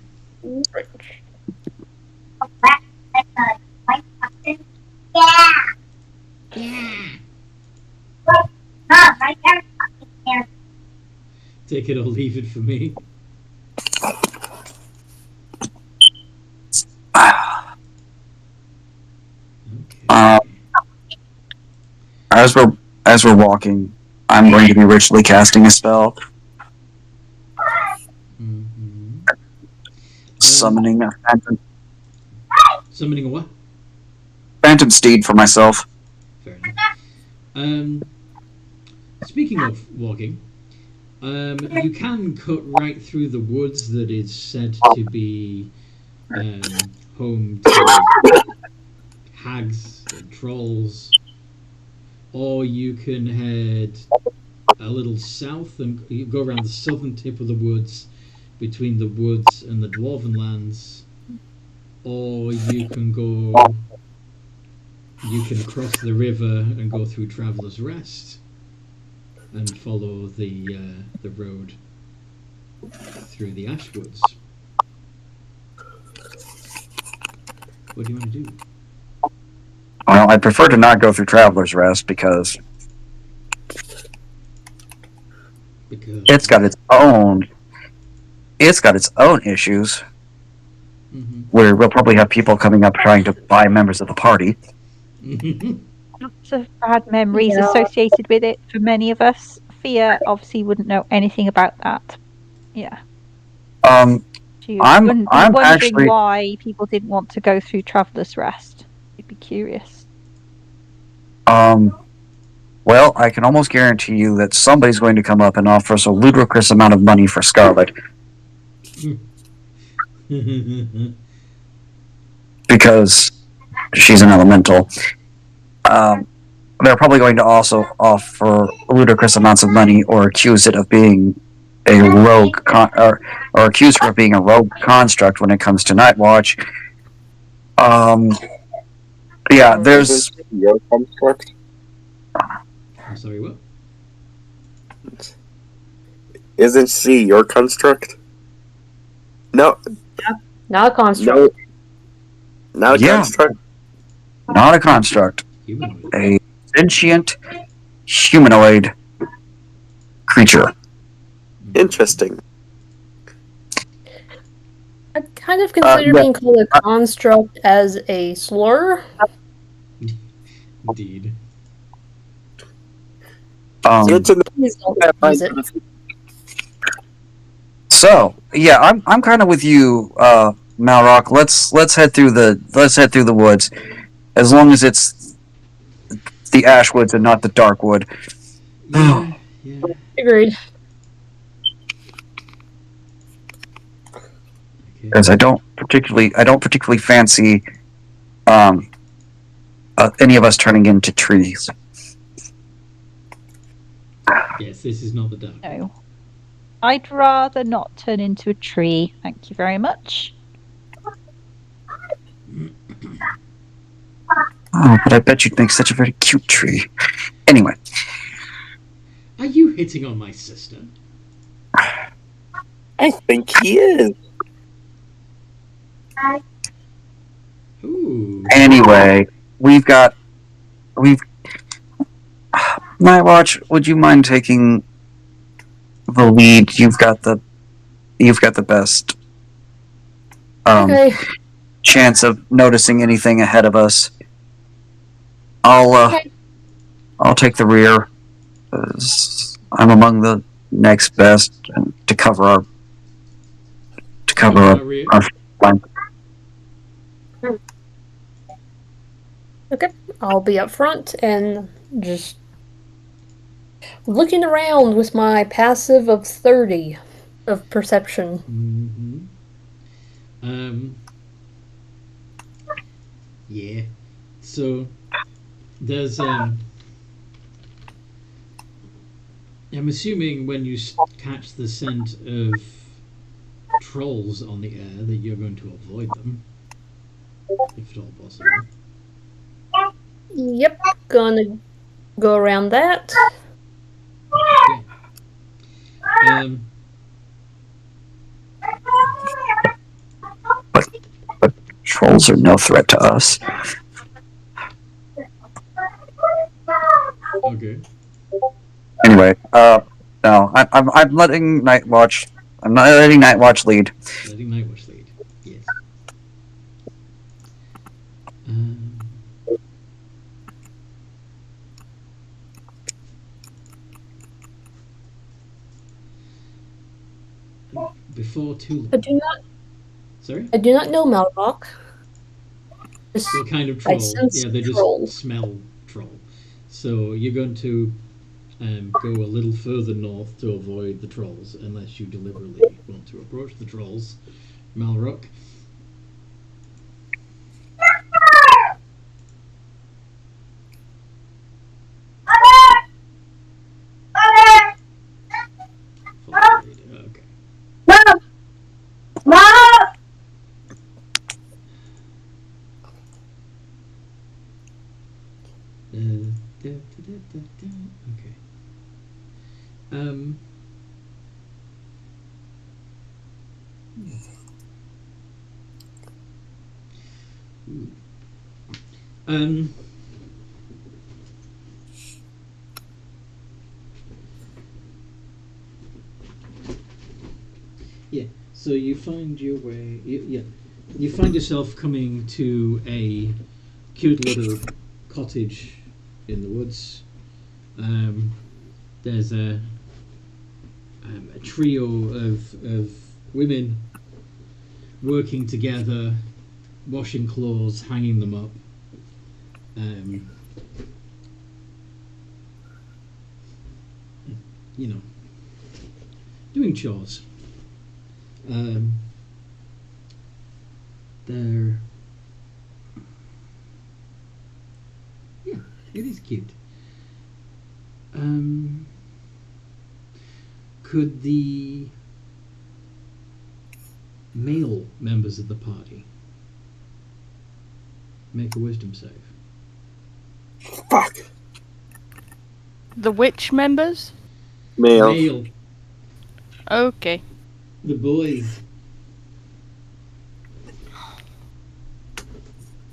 Speaker 1: Take it or leave it for me. Okay.
Speaker 2: As we're walking, I'm going to be ritually casting a spell,
Speaker 1: Mm-hmm.
Speaker 2: summoning a
Speaker 1: Summoning a what?
Speaker 2: phantom steed for myself.
Speaker 1: Fair enough. Speaking of walking, you can cut right through the woods that is said to be home to hags and trolls, or you can head a little south and you go around the southern tip of the woods between the woods and the dwarven lands, or you can cross the river and go through Traveller's Rest and follow the road through the Ashwoods. What do you want to do?
Speaker 2: Well, I'd prefer to not go through Traveler's Rest because it's got its own issues.
Speaker 1: Mm-hmm.
Speaker 2: Where we'll probably have people coming up trying to buy members of the party.
Speaker 5: Lots of bad memories associated with it for many of us. Fia obviously wouldn't know anything about that. Yeah. She
Speaker 2: I'm
Speaker 5: wouldn't be wondering
Speaker 2: actually
Speaker 5: why people didn't want to go through Traveller's Rest. You'd be curious.
Speaker 2: well, I can almost guarantee you that somebody's going to come up and offer us a ludicrous amount of money for Scarlet. Because she's an elemental. They're probably going to also offer ludicrous amounts of money or accuse it of being a rogue or accuse her of being a rogue construct when it comes to Night Watch. Yeah, there's
Speaker 8: Your construct.
Speaker 1: I'm sorry, what?
Speaker 8: Isn't she your construct? No,
Speaker 4: Not a construct.
Speaker 8: not a
Speaker 2: Yeah.
Speaker 8: construct.
Speaker 2: not a construct,
Speaker 1: Humanoid.
Speaker 2: a sentient humanoid creature.
Speaker 8: Interesting.
Speaker 4: kind of consider
Speaker 2: yeah.
Speaker 4: being called a construct as a slur.
Speaker 1: Indeed.
Speaker 8: Good to know.
Speaker 4: Please don't use it.
Speaker 2: So yeah, I'm kind of with you, Malrock. Let's head through the woods, as long as it's the ash woods and not the dark wood.
Speaker 1: Yeah, yeah.
Speaker 4: Agreed.
Speaker 2: Because I don't particularly fancy any of us turning into trees.
Speaker 1: Yes, this is not the dark.
Speaker 5: No. I'd rather not turn into a tree. Thank you very much.
Speaker 2: Oh, but I bet you'd make such a very cute tree. Anyway.
Speaker 1: Are you hitting on my sister?
Speaker 8: I think he is.
Speaker 1: Ooh.
Speaker 2: Anyway, we've Nightwatch, would you mind taking the lead? You've got the best
Speaker 4: Okay.
Speaker 2: chance of noticing anything ahead of us. I'll take the rear. 'Cause I'm among the next best to cover our
Speaker 1: rear.
Speaker 2: flank.
Speaker 4: Okay. I'll be up front and just looking around with my passive of 30 of perception.
Speaker 1: Yeah. So there's I'm assuming when you catch the scent of trolls on the air that you're going to avoid them, if at all possible.
Speaker 4: Yep. Gonna go around that.
Speaker 1: Okay.
Speaker 2: But trolls are no threat to us.
Speaker 1: Okay.
Speaker 2: Anyway, no, I'm letting Nightwatch. I'm not letting Nightwatch lead.
Speaker 1: Letting Nightwatch lead. Yes. Before too long. Sorry?
Speaker 4: I do not know Malrock.
Speaker 1: What kind of
Speaker 4: I
Speaker 1: troll?
Speaker 4: sense
Speaker 1: Yeah, they
Speaker 4: troll.
Speaker 1: just smell troll. So you're going to go a little further north to avoid the trolls, unless you deliberately want to approach the trolls. Malrock. Okay. Okay. Yeah. So you find your way. You find yourself coming to a cute little cottage in the woods. There's a trio of women working together, washing clothes, hanging them up. You know, doing chores. They're yeah, it is cute. Could the male members of the party make a wisdom save?
Speaker 8: Fuck.
Speaker 3: The witch members?
Speaker 1: Male.
Speaker 3: Okay.
Speaker 1: The boys.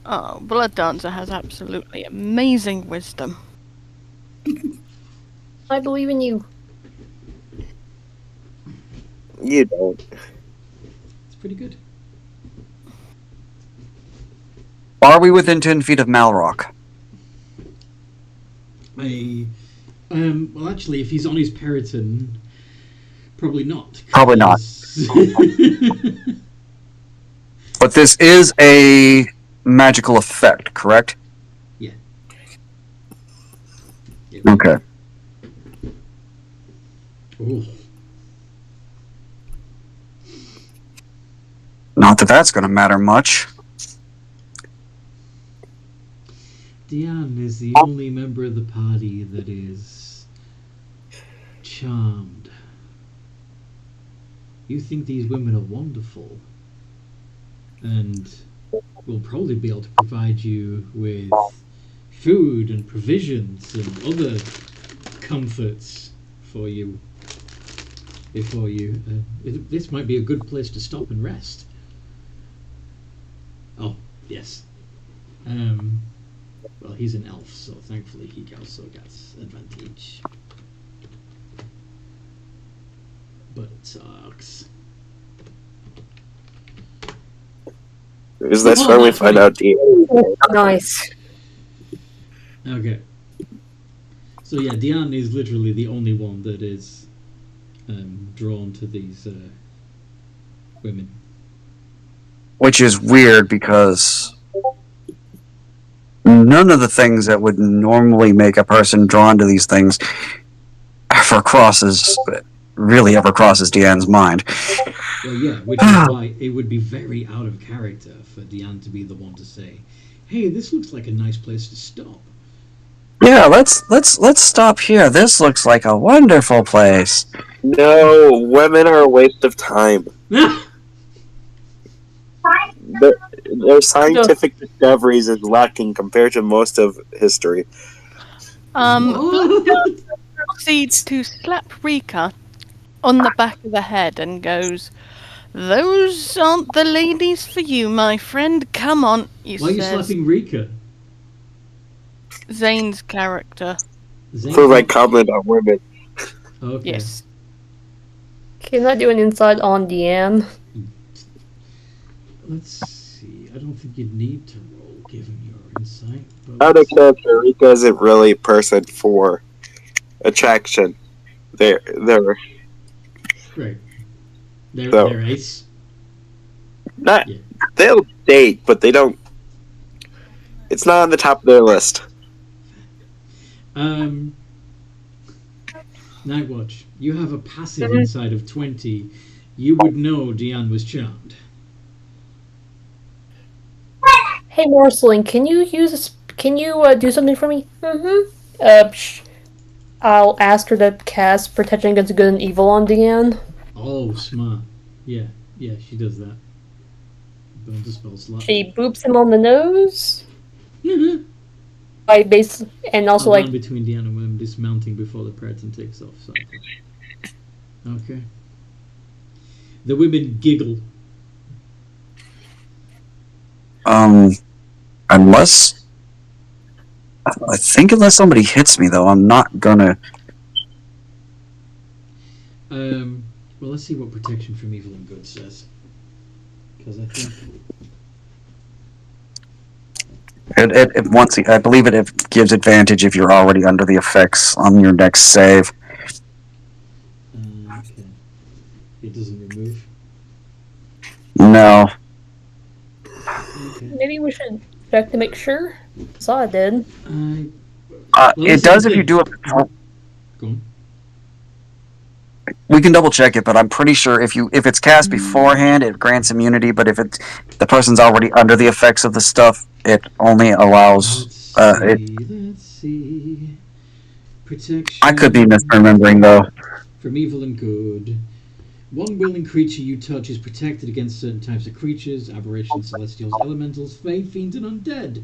Speaker 3: Oh, Blood Dancer has absolutely amazing wisdom.
Speaker 4: I believe in you.
Speaker 8: You don't.
Speaker 1: It's pretty good.
Speaker 2: Are we within 10 feet of Malrock?
Speaker 1: Well, actually, if he's on his Periton, probably not.
Speaker 2: Probably not.
Speaker 1: Because-
Speaker 2: But this is a magical effect, correct?
Speaker 1: Yeah. Yep.
Speaker 2: Okay.
Speaker 1: Ooh.
Speaker 2: Not that that's going to matter much.
Speaker 1: Diane is the only member of the party that is charmed. You think these women are wonderful, and will probably be able to provide you with food and provisions and other comforts for you before you. This might be a good place to stop and rest. Oh, yes. Well, he's an elf, so thankfully he also gets advantage. But it sucks.
Speaker 8: Because that's when we find out
Speaker 4: Nice.
Speaker 1: Okay. So yeah, Diane is literally the only one that is drawn to these women.
Speaker 2: Which is weird because none of the things that would normally make a person drawn to these things really ever crosses Deanne's mind.
Speaker 1: Well, yeah, which is why it would be very out of character for Diane to be the one to say, "Hey, this looks like a nice place to stop."
Speaker 2: Yeah, let's stop here. This looks like a wonderful place.
Speaker 8: No, women are a waste of time. Their scientific discoveries is lacking compared to most of history.
Speaker 1: What?
Speaker 3: Proceeds to slap Rika on the back of the head and goes, "Those aren't the ladies for you, my friend. Come on,"
Speaker 1: Why are you
Speaker 3: says
Speaker 1: slapping Rika?
Speaker 3: Zane's character.
Speaker 1: Zane?
Speaker 8: For my comment on women.
Speaker 1: Okay.
Speaker 3: Yes.
Speaker 4: Can I do an insight on Deanne?
Speaker 1: Let's see. I don't think you'd need to roll, given your insight. But
Speaker 8: Out of character, Rika isn't really a person for attraction. They're
Speaker 1: Right. They're
Speaker 8: So-
Speaker 1: ace.
Speaker 8: not.
Speaker 1: Yeah.
Speaker 8: They'll date, but they don't. It's not on the top of their list.
Speaker 1: Nightwatch, you have a passive insight of 20. You would know Diane was charmed.
Speaker 4: Hey, Marceline, can you do something for me? I'll ask her to cast Protection Against Good and Evil on Deanne.
Speaker 1: Oh, smart. Yeah, she does that. Burn the spell slot.
Speaker 4: She boops him on the nose.
Speaker 1: Mhm.
Speaker 4: And also
Speaker 1: I'll
Speaker 4: like
Speaker 1: run between Diane and Wim, dismounting before the Predator takes off. So. Okay. The women giggle.
Speaker 2: Unless somebody hits me, though, I'm not gonna.
Speaker 1: Well, let's see what protection from evil and good says. Because I think
Speaker 2: I believe it gives advantage if you're already under the effects on your next save.
Speaker 1: okay. It doesn't remove.
Speaker 2: No.
Speaker 1: Okay.
Speaker 4: maybe we should check to make sure. Saw it did.
Speaker 1: Well,
Speaker 2: It does if you do it.
Speaker 1: Go on.
Speaker 2: We can double check it, but I'm pretty sure if it's cast beforehand, it grants immunity. But if the person's already under the effects of the stuff, it only allows.
Speaker 1: Let's see. Protection.
Speaker 2: I could be misremembering though.
Speaker 1: From evil and good. One willing creature you touch is protected against certain types of creatures, aberrations, celestials, elementals, fae, fiends, and undead.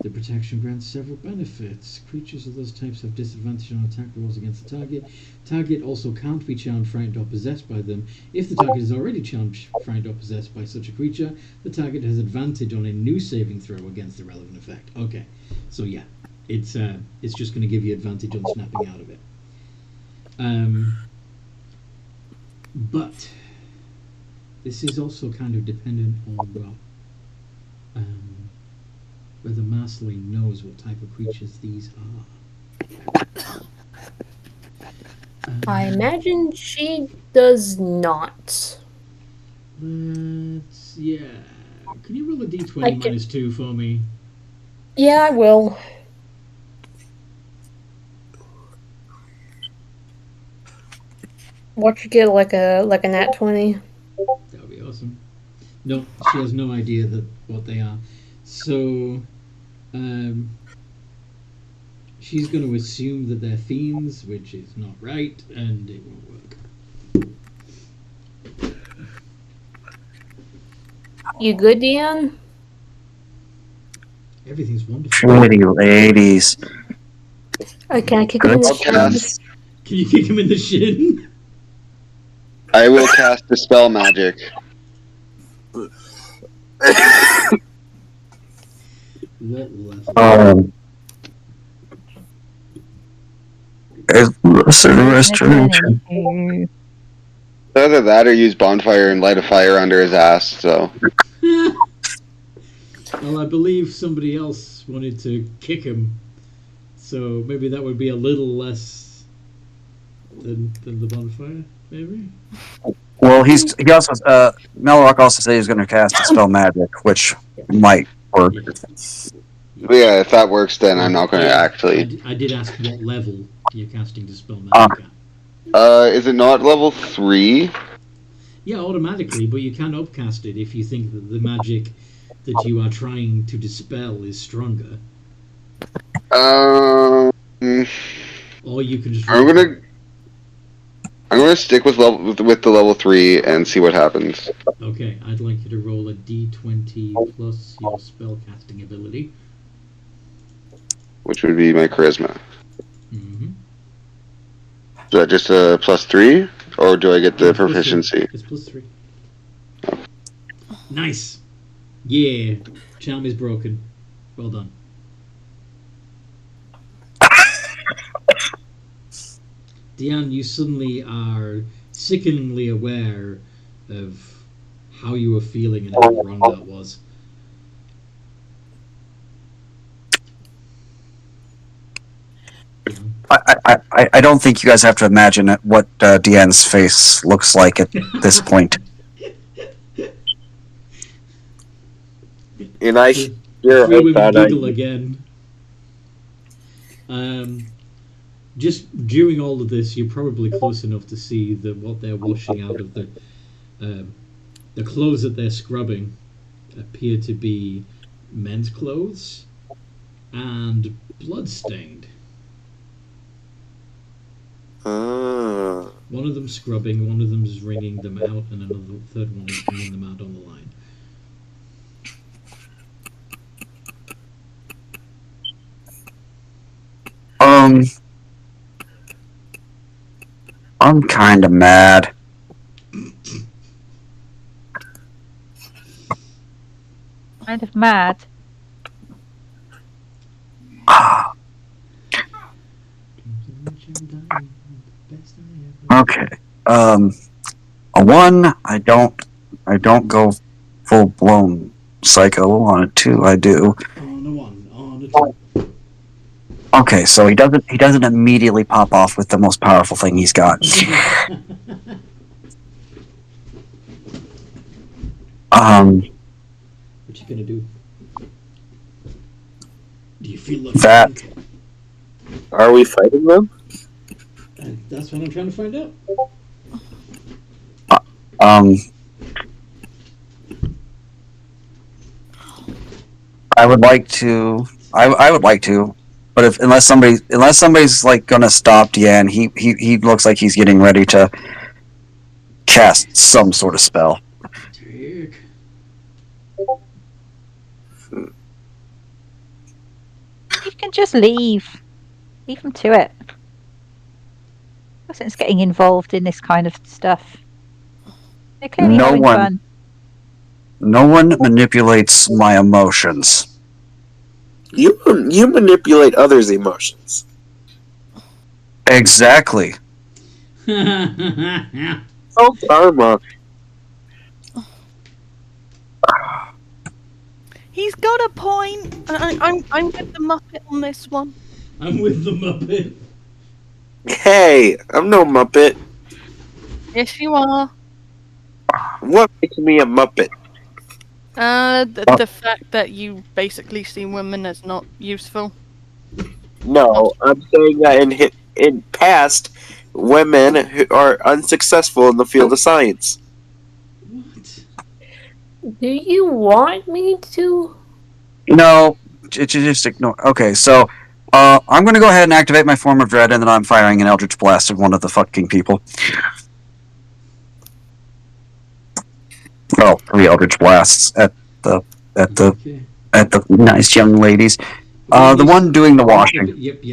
Speaker 1: The protection grants several benefits. Creatures of those types have disadvantage on attack rolls against the target. Target also can't be charmed, frightened, or possessed by them. If the target is already charmed, frightened, or possessed by such a creature, the target has advantage on a new saving throw against the relevant effect. Okay, so yeah, it's just going to give you advantage on snapping out of it. But this is also kind of dependent on what whether Marceline knows what type of creatures these are.
Speaker 4: I imagine she does not.
Speaker 1: Yeah. Can you roll a d20
Speaker 4: I can-
Speaker 1: minus 2 for me?
Speaker 4: Yeah, I will. Watch you get like a nat 20.
Speaker 1: That would be awesome. No, she has no idea that what they are. So, she's going to assume that they're fiends, which is not right, and it won't work.
Speaker 4: You good, Deanne?
Speaker 1: Everything's wonderful.
Speaker 2: Pretty ladies.
Speaker 4: Can I kick him in the
Speaker 7: I'll
Speaker 4: shin?
Speaker 7: cast.
Speaker 1: Can you kick him in the shin?
Speaker 7: I will cast Dispel Magic.
Speaker 1: What level?
Speaker 2: Restoration.
Speaker 7: Either that or use Bonfire and light a fire under his ass, so.
Speaker 1: Well, I believe somebody else wanted to kick him, so maybe that would be a little less than the bonfire, maybe?
Speaker 2: Well, he also Melrock also said he was going to cast Dispel Magic, which might work.
Speaker 7: But yeah, if that works, then I'm not going to actually.
Speaker 1: I did ask what level you're casting Dispel Magic at.
Speaker 7: Is it not level 3?
Speaker 1: Yeah, automatically, but you can upcast it if you think that the magic that you are trying to dispel is stronger. Or you can just.
Speaker 7: I'm gonna stick with the level 3 and see what happens.
Speaker 1: Okay, I'd like you to roll a d20 plus your spellcasting ability.
Speaker 7: Which would be my charisma.
Speaker 1: Mm-hmm.
Speaker 7: Is that just a plus 3? Or do I get the
Speaker 1: It's plus
Speaker 7: proficiency?
Speaker 1: 3. It's plus 3. Nice! Yeah! Charm is broken. Well done. Deanne, you suddenly are sickeningly aware of how you were feeling and how wrong that was.
Speaker 2: I don't think you guys have to imagine what Deanne's face looks like at this point.
Speaker 8: And I
Speaker 1: Three
Speaker 8: hear
Speaker 1: women
Speaker 8: that
Speaker 1: giggle again. Just during all of this, you're probably close enough to see that what they're washing out of the clothes that they're scrubbing appear to be men's clothes and blood-stained. One of them's scrubbing, one of them's wringing them out, and another third one is wringing them out on the line.
Speaker 2: I'm kind of mad.
Speaker 5: Kind of mad.
Speaker 2: Okay. A 1, I don't go full blown psycho. On a 2, I do.
Speaker 1: On a 1, on a 2.
Speaker 2: Okay, so he doesn't immediately pop off with the most powerful thing he's got.
Speaker 1: What you gonna do? Do you feel like
Speaker 2: that?
Speaker 8: Are we fighting them?
Speaker 1: That's what I'm trying to find out.
Speaker 2: I would like to. I would like to, but unless somebody's like gonna stop Deanne, he looks like he's getting ready to cast some sort of spell.
Speaker 1: Dick.
Speaker 5: You can just leave. Leave them to it. No sense getting involved in this kind of stuff. They're clearly having fun.
Speaker 2: No one manipulates my emotions.
Speaker 8: You manipulate others' emotions.
Speaker 2: Exactly.
Speaker 8: Oh, karma.
Speaker 3: He's got a point. I'm with the Muppet on this one.
Speaker 1: I'm with the Muppet.
Speaker 8: Hey, I'm no Muppet.
Speaker 3: Yes, you are.
Speaker 8: What makes me a Muppet?
Speaker 3: The fact that you basically see women as not useful.
Speaker 8: No, I'm saying that in past, women who are unsuccessful in the field of science.
Speaker 1: What?
Speaker 4: Do you want me to?
Speaker 2: No, just ignore. Okay, so I'm going to go ahead and activate my form of dread, and then I'm firing an eldritch blast at one of the fucking people. Well, 3 eldritch blasts at the
Speaker 1: Okay.
Speaker 2: nice young ladies. The one doing the washing.
Speaker 1: Yep.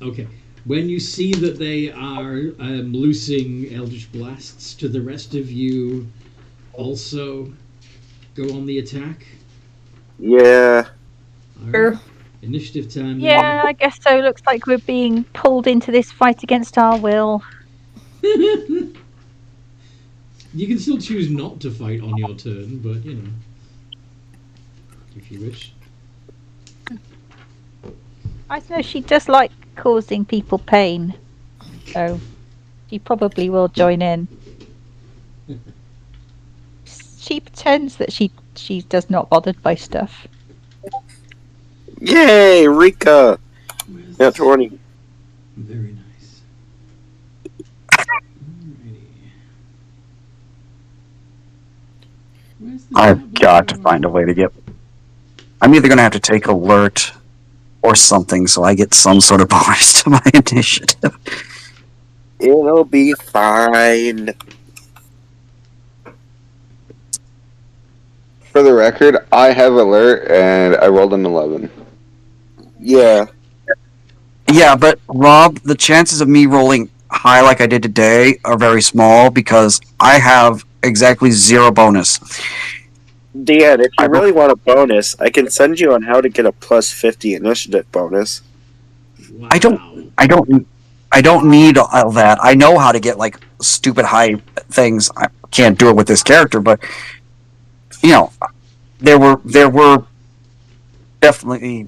Speaker 1: Okay. When you see that they are loosing Eldritch Blasts, to the rest of you also go on the attack?
Speaker 8: Yeah.
Speaker 1: All right.
Speaker 4: Sure.
Speaker 1: Initiative time.
Speaker 5: Yeah, I guess so. Looks like we're being pulled into this fight against our will.
Speaker 1: You can still choose not to fight on your turn, but you know, if you wish.
Speaker 5: I know she does like causing people pain, so she probably will join in. She pretends that she does not bothered by stuff.
Speaker 8: Yay, Rika!
Speaker 1: Where's
Speaker 8: Not 20.
Speaker 1: Very nice. Alrighty. Where's the
Speaker 2: I've
Speaker 1: stat
Speaker 2: got to
Speaker 1: block?
Speaker 2: find a way to get. I'm either going to have to take alert or something, so I get some sort of bonus to my initiative.
Speaker 8: It'll be fine.
Speaker 7: For the record, I have alert and I rolled an 11.
Speaker 8: Yeah.
Speaker 2: Yeah, but Rob, the chances of me rolling high like I did today are very small because I have exactly 0 bonus.
Speaker 8: Dan, if you really want a bonus, I can send you on how to get a plus 50 initiative bonus.
Speaker 1: Wow.
Speaker 2: I don't need all that. I know how to get like stupid high things. I can't do it with this character, but you know, there were definitely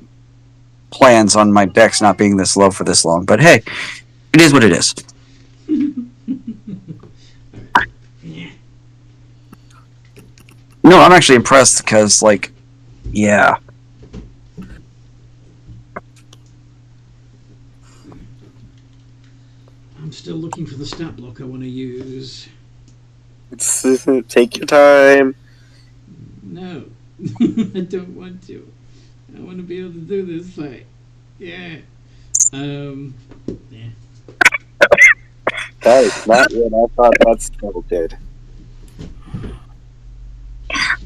Speaker 2: plans on my dex not being this low for this long. But hey, it is what it is. No, I'm actually impressed because, like, yeah.
Speaker 1: I'm still looking for the stat block I want to use.
Speaker 8: Take your time.
Speaker 1: No, I don't want to. I want to be able to do this fight. Yeah. Yeah.
Speaker 8: That is not what I thought that spell did.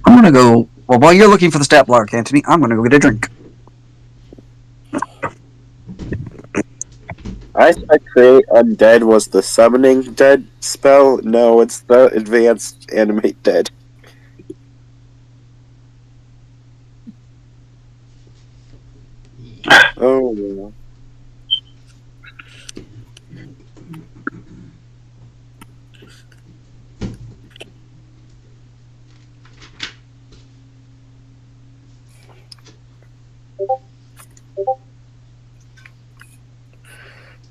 Speaker 2: I'm gonna go. Well, while you're looking for the stat block, Anthony, I'm gonna go get a drink.
Speaker 8: I said create undead was the summoning dead spell. No, it's the advanced animate dead. Oh, yeah.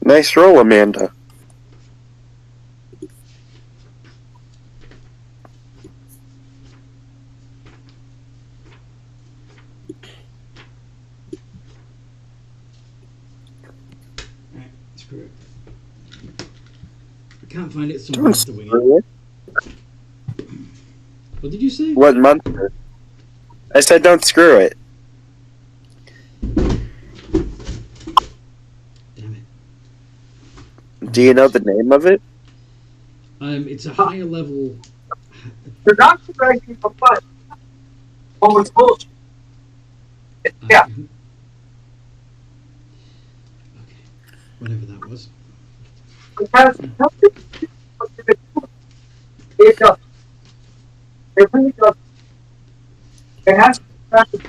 Speaker 8: Nice roll, Amanda.
Speaker 1: Alright, screw it. I can't find it, so I'm going to have to wing it. What did you say?
Speaker 8: What month? I said don't screw it.
Speaker 1: Damn it.
Speaker 8: Do you know the name of it?
Speaker 1: It's a higher level.
Speaker 9: They're not correcting the butt. Oh, it's bullshit. Yeah.
Speaker 1: Okay. Whatever that was.
Speaker 9: It has nothing to do with it. It does. It really does. It has nothing.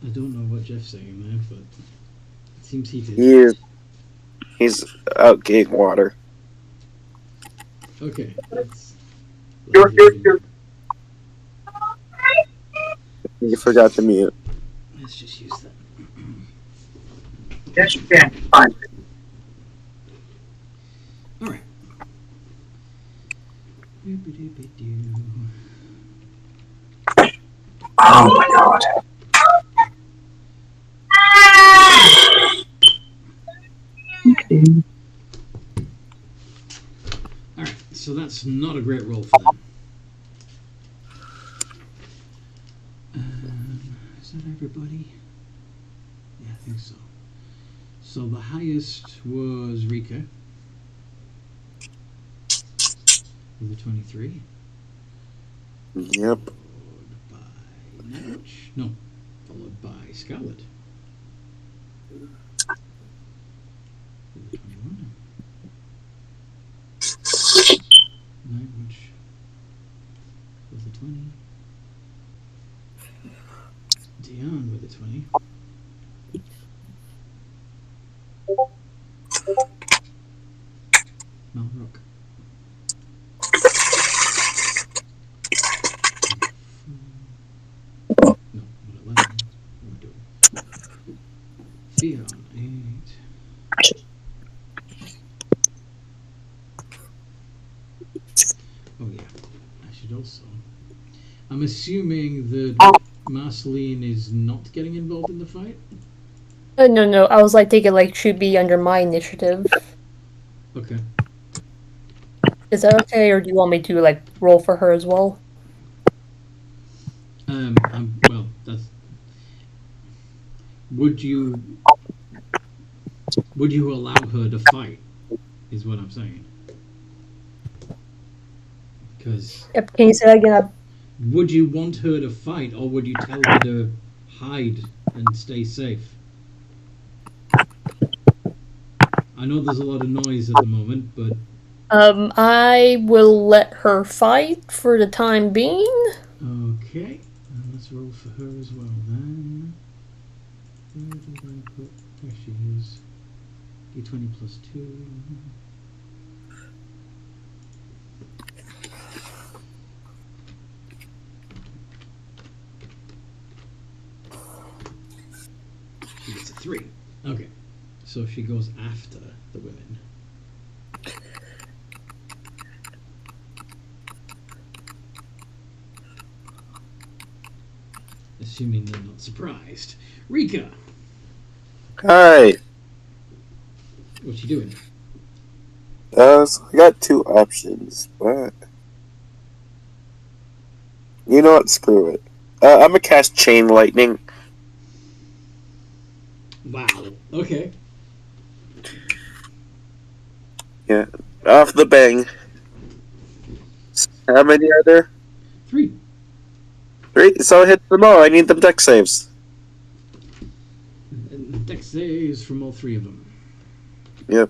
Speaker 1: I don't know what Jeff's saying there, but it seems he did.
Speaker 8: He's out getting water.
Speaker 1: Okay.
Speaker 9: You're
Speaker 8: You forgot to mute.
Speaker 1: let's just use that.
Speaker 9: Yes, you can. Fine.
Speaker 1: All right.
Speaker 9: Oh my god. Okay.
Speaker 1: All right. So that's not a great roll for them. Is that everybody? Yeah, I think so. So the highest was Rika with a 23.
Speaker 8: Yep.
Speaker 1: Followed by Nightwitch. No, followed by Scarlet. With a 21. Nightwitch with a 20. Dion with a 20. Malrock. No, not 11. What am I doing? Theon, 8. Oh yeah, I should also. I'm assuming that Marceline is not getting involved in the fight?
Speaker 4: No. I was like thinking like should be under my initiative.
Speaker 1: Okay.
Speaker 4: Is that okay, or do you want me to like roll for her as well?
Speaker 1: Well, that's. Would you allow her to fight? Is what I'm saying. Because
Speaker 4: Yep. Can you say that again?
Speaker 1: would you want her to fight, or would you tell her to hide and stay safe? I know there's a lot of noise at the moment, but
Speaker 4: I will let her fight for the time being.
Speaker 1: okay. Let's roll for her as well then. Where did I put? There she is. D20 plus 2. She gets a 3. Okay. So she goes after the women. Assuming they're not surprised. Rika!
Speaker 8: Hi.
Speaker 1: What you doing?
Speaker 8: So I got two options, but you know what? Screw it. I'm gonna cast Chain Lightning.
Speaker 1: Wow. Okay.
Speaker 8: Yeah, off the bang. How many are there?
Speaker 1: 3.
Speaker 8: 3. So hit them all. I need them deck saves.
Speaker 1: And dex saves from all 3 of them.
Speaker 8: Yep.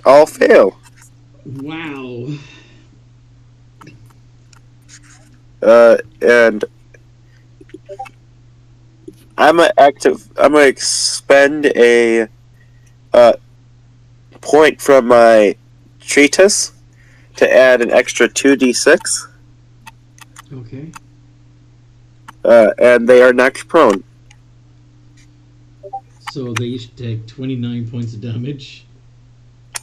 Speaker 8: All fail.
Speaker 1: Wow.
Speaker 8: And I'm gonna expend a point from my treatise to add an extra 2d6.
Speaker 1: Okay.
Speaker 8: And they are knocked prone.
Speaker 1: So they each take 29 points of damage.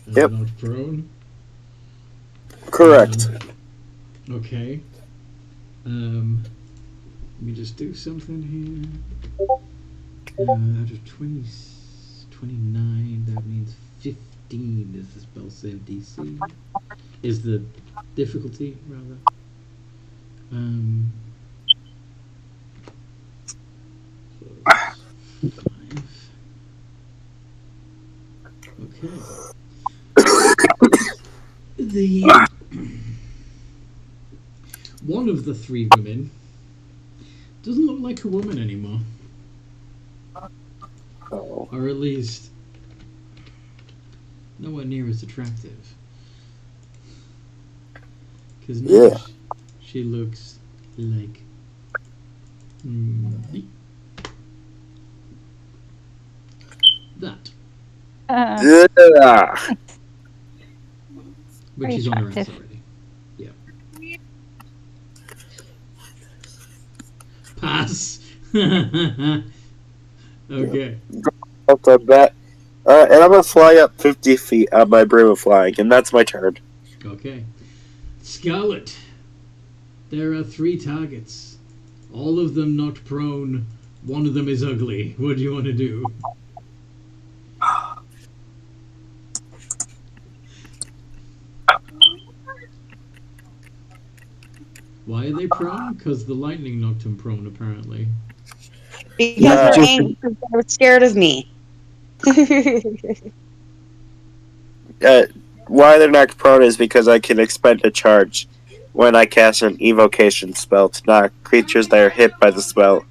Speaker 8: Yep.
Speaker 1: Not prone.
Speaker 8: Correct.
Speaker 1: Okay. Let me just do something here. Out of 20, 29, that means 15 is the spell save DC. Is the difficulty, rather. So 5. Okay. The one of the 3 women doesn't look like a woman anymore.
Speaker 8: Oh.
Speaker 1: Or at least nowhere near as attractive. Because now
Speaker 8: Yeah.
Speaker 1: she looks like that.
Speaker 8: Yeah.
Speaker 1: Which
Speaker 5: Very
Speaker 1: is on her ass
Speaker 5: attractive.
Speaker 1: already. Yeah. Pass. Okay.
Speaker 8: I've done that. And I'm gonna fly up 50 feet on my broom of flying, and that's my turn.
Speaker 1: Okay. Scarlet. There are 3 targets. All of them knocked prone. One of them is ugly. What do you want to do? Why are they prone? Because the lightning knocked them prone, apparently.
Speaker 6: Because
Speaker 8: Yeah.
Speaker 6: they're angry. Because they're scared of me.
Speaker 8: Why they're knocked prone is because I can expend a charge when I cast an evocation spell to knock creatures that are hit by the spell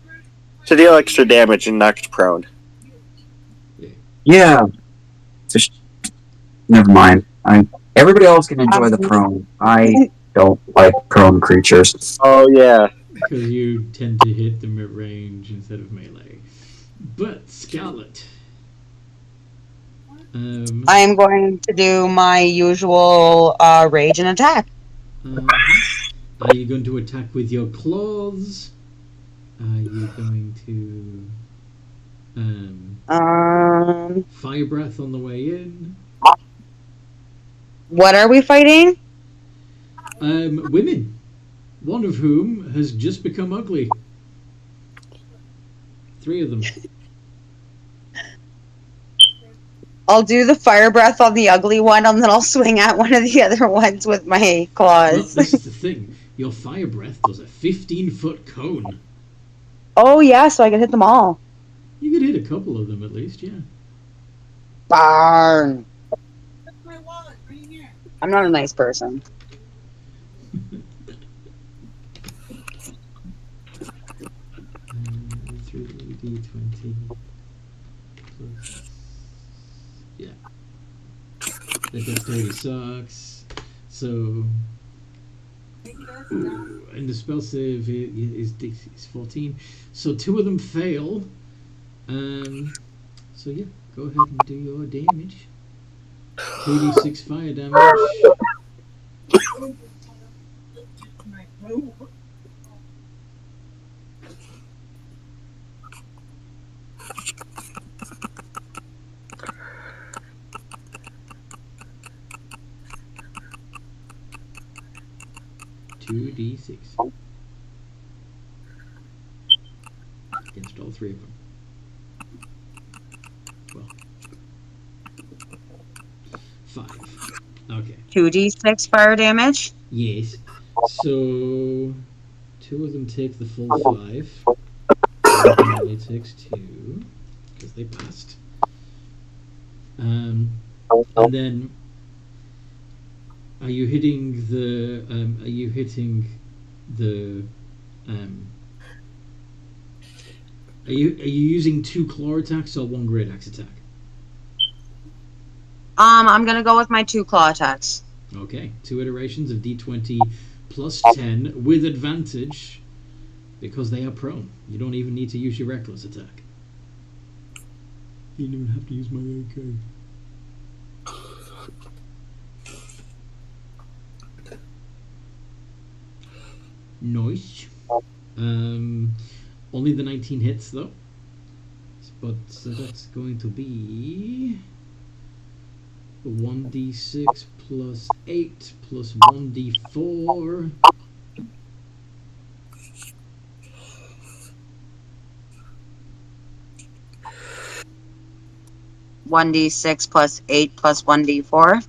Speaker 8: to deal extra damage and knocked prone.
Speaker 2: Yeah. Never mind. Everybody else can enjoy the prone. I don't like prone creatures.
Speaker 8: Oh yeah.
Speaker 1: Because you tend to hit them at range instead of melee. But, Scarlet.
Speaker 6: I am going to do my usual rage and attack.
Speaker 1: Are you going to attack with your claws? Are you going to fire breath on the way in?
Speaker 6: What are we fighting?
Speaker 1: Women. One of whom has just become ugly. 3 of them.
Speaker 6: I'll do the fire breath on the ugly one, and then I'll swing at one of the other ones with my
Speaker 1: Well,
Speaker 6: claws.
Speaker 1: this is the thing. Your fire breath does a 15-foot cone.
Speaker 6: Oh yeah, so I can hit them all.
Speaker 1: You could hit a couple of them at least, yeah.
Speaker 6: Barn. I'm not a nice person.
Speaker 1: Through D20 plus, yeah. The dexterity sucks. So, and the spell save is 14. So 2 of them fail. So yeah, go ahead and do your damage. 2d6 fire damage. $2d6 against all 3 of them. Well, 5. Okay.
Speaker 6: 2d6 fire damage.
Speaker 1: Yes. So 2 of them take the full 5. One only takes 2 because they passed. And then, are you hitting the? Are you using 2 claw attacks or 1 great axe attack?
Speaker 6: I'm gonna go with my 2 claw attacks.
Speaker 1: Okay, 2 iterations of D20 plus 10 with advantage because they are prone. You don't even need to use your reckless attack. You don't even have to use my AK. Nice. Only the 19 hits though. But so that's going to be 1d6 plus 8 plus 1d4.
Speaker 6: One d6 plus 8 plus 1d4.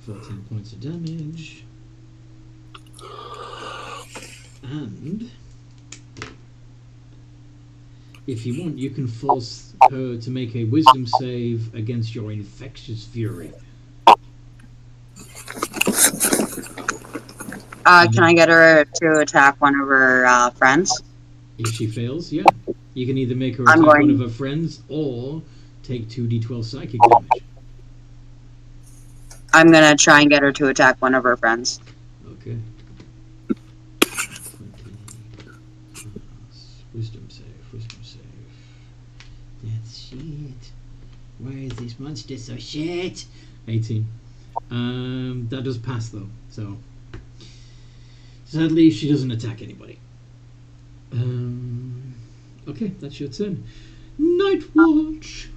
Speaker 1: 14 points of damage. And if you want, you can force her to make a wisdom save against your infectious fury.
Speaker 6: Can I get her to attack one of her friends?
Speaker 1: If she fails, yeah. You can either make her attack one of her friends or take 2d12 psychic damage.
Speaker 6: I'm gonna try and get her to attack one of her friends.
Speaker 1: Okay. 20 wisdom save. That's shit. Why is this monster so shit? 18. That does pass though, so sadly she doesn't attack anybody. Okay, that's your turn. Night Watch.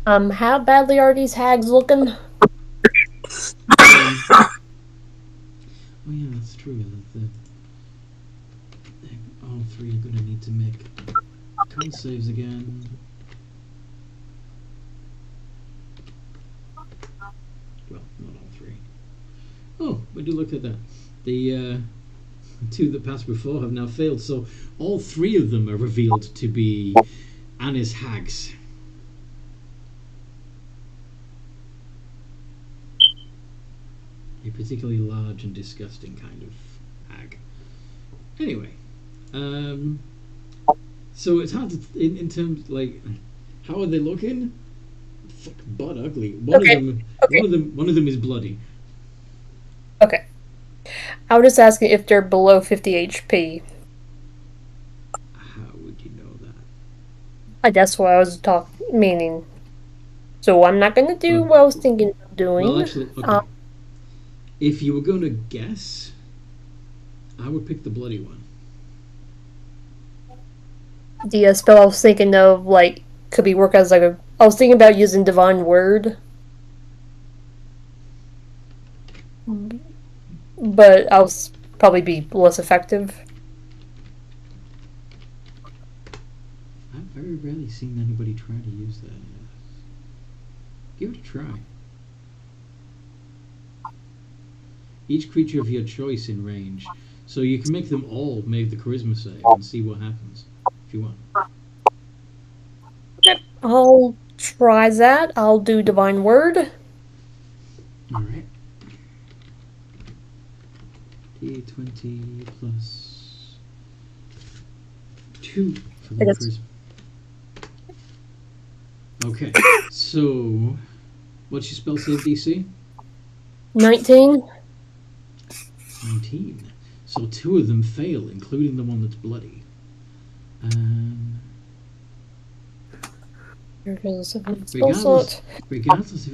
Speaker 4: How badly are these hags looking?
Speaker 1: Oh yeah, that's true. All three are gonna need to make con saves again. Well, not all three. Oh, would you look at that? The two that passed before have now failed, so all three of them are revealed to be Anna's hags. A particularly large and disgusting kind of hag. Anyway, so it's hard to, in terms, like, how are they looking? Fuck, butt ugly. One of them is bloody.
Speaker 4: Okay. I was just asking if they're below 50 HP.
Speaker 1: How would you know that?
Speaker 4: That's what I was meaning. So I'm not gonna do what I was thinking of doing.
Speaker 1: Well, actually, okay. If you were going to guess, I would pick the bloody one.
Speaker 4: The spell I was thinking of, like, could be work as like a. I was thinking about using Divine Word, but I'll probably be less effective.
Speaker 1: I've very rarely seen anybody try to use that. Give it a try. Each creature of your choice in range, so you can make them all make the charisma save and see what happens if you want.
Speaker 4: I'll try that. I'll do Divine Word.
Speaker 1: Alright. D20 plus 2 for the charisma. Okay, so what's your spell save DC?
Speaker 4: 19.
Speaker 1: 19. So 2 of them fail, including the one that's bloody. Regardless of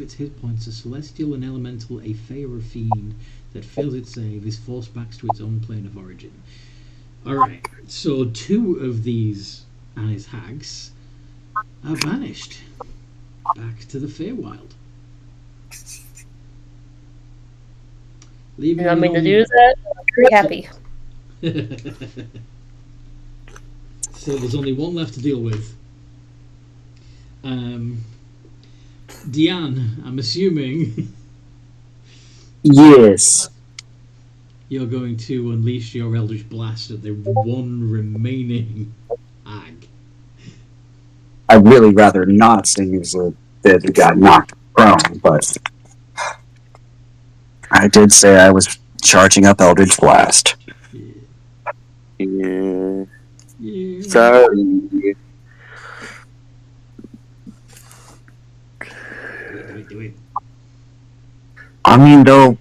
Speaker 1: its hit points, a celestial, an elemental, a fae, or a fiend that fails its save is forced back to its own plane of origin. Alright, so 2 of these Anna's hags are banished back to the Feywild.
Speaker 4: You want me to do that? I'm pretty happy.
Speaker 1: So there's only one left to deal with. Diane, I'm assuming
Speaker 2: Yes.
Speaker 1: you're going to unleash your Eldritch Blast at the one remaining hag.
Speaker 2: I'd really rather not, seeing as that it got knocked prone, but I did say I was charging up Eldritch Blast.
Speaker 8: Yeah.
Speaker 1: Sorry. Do it.
Speaker 2: I mean, though,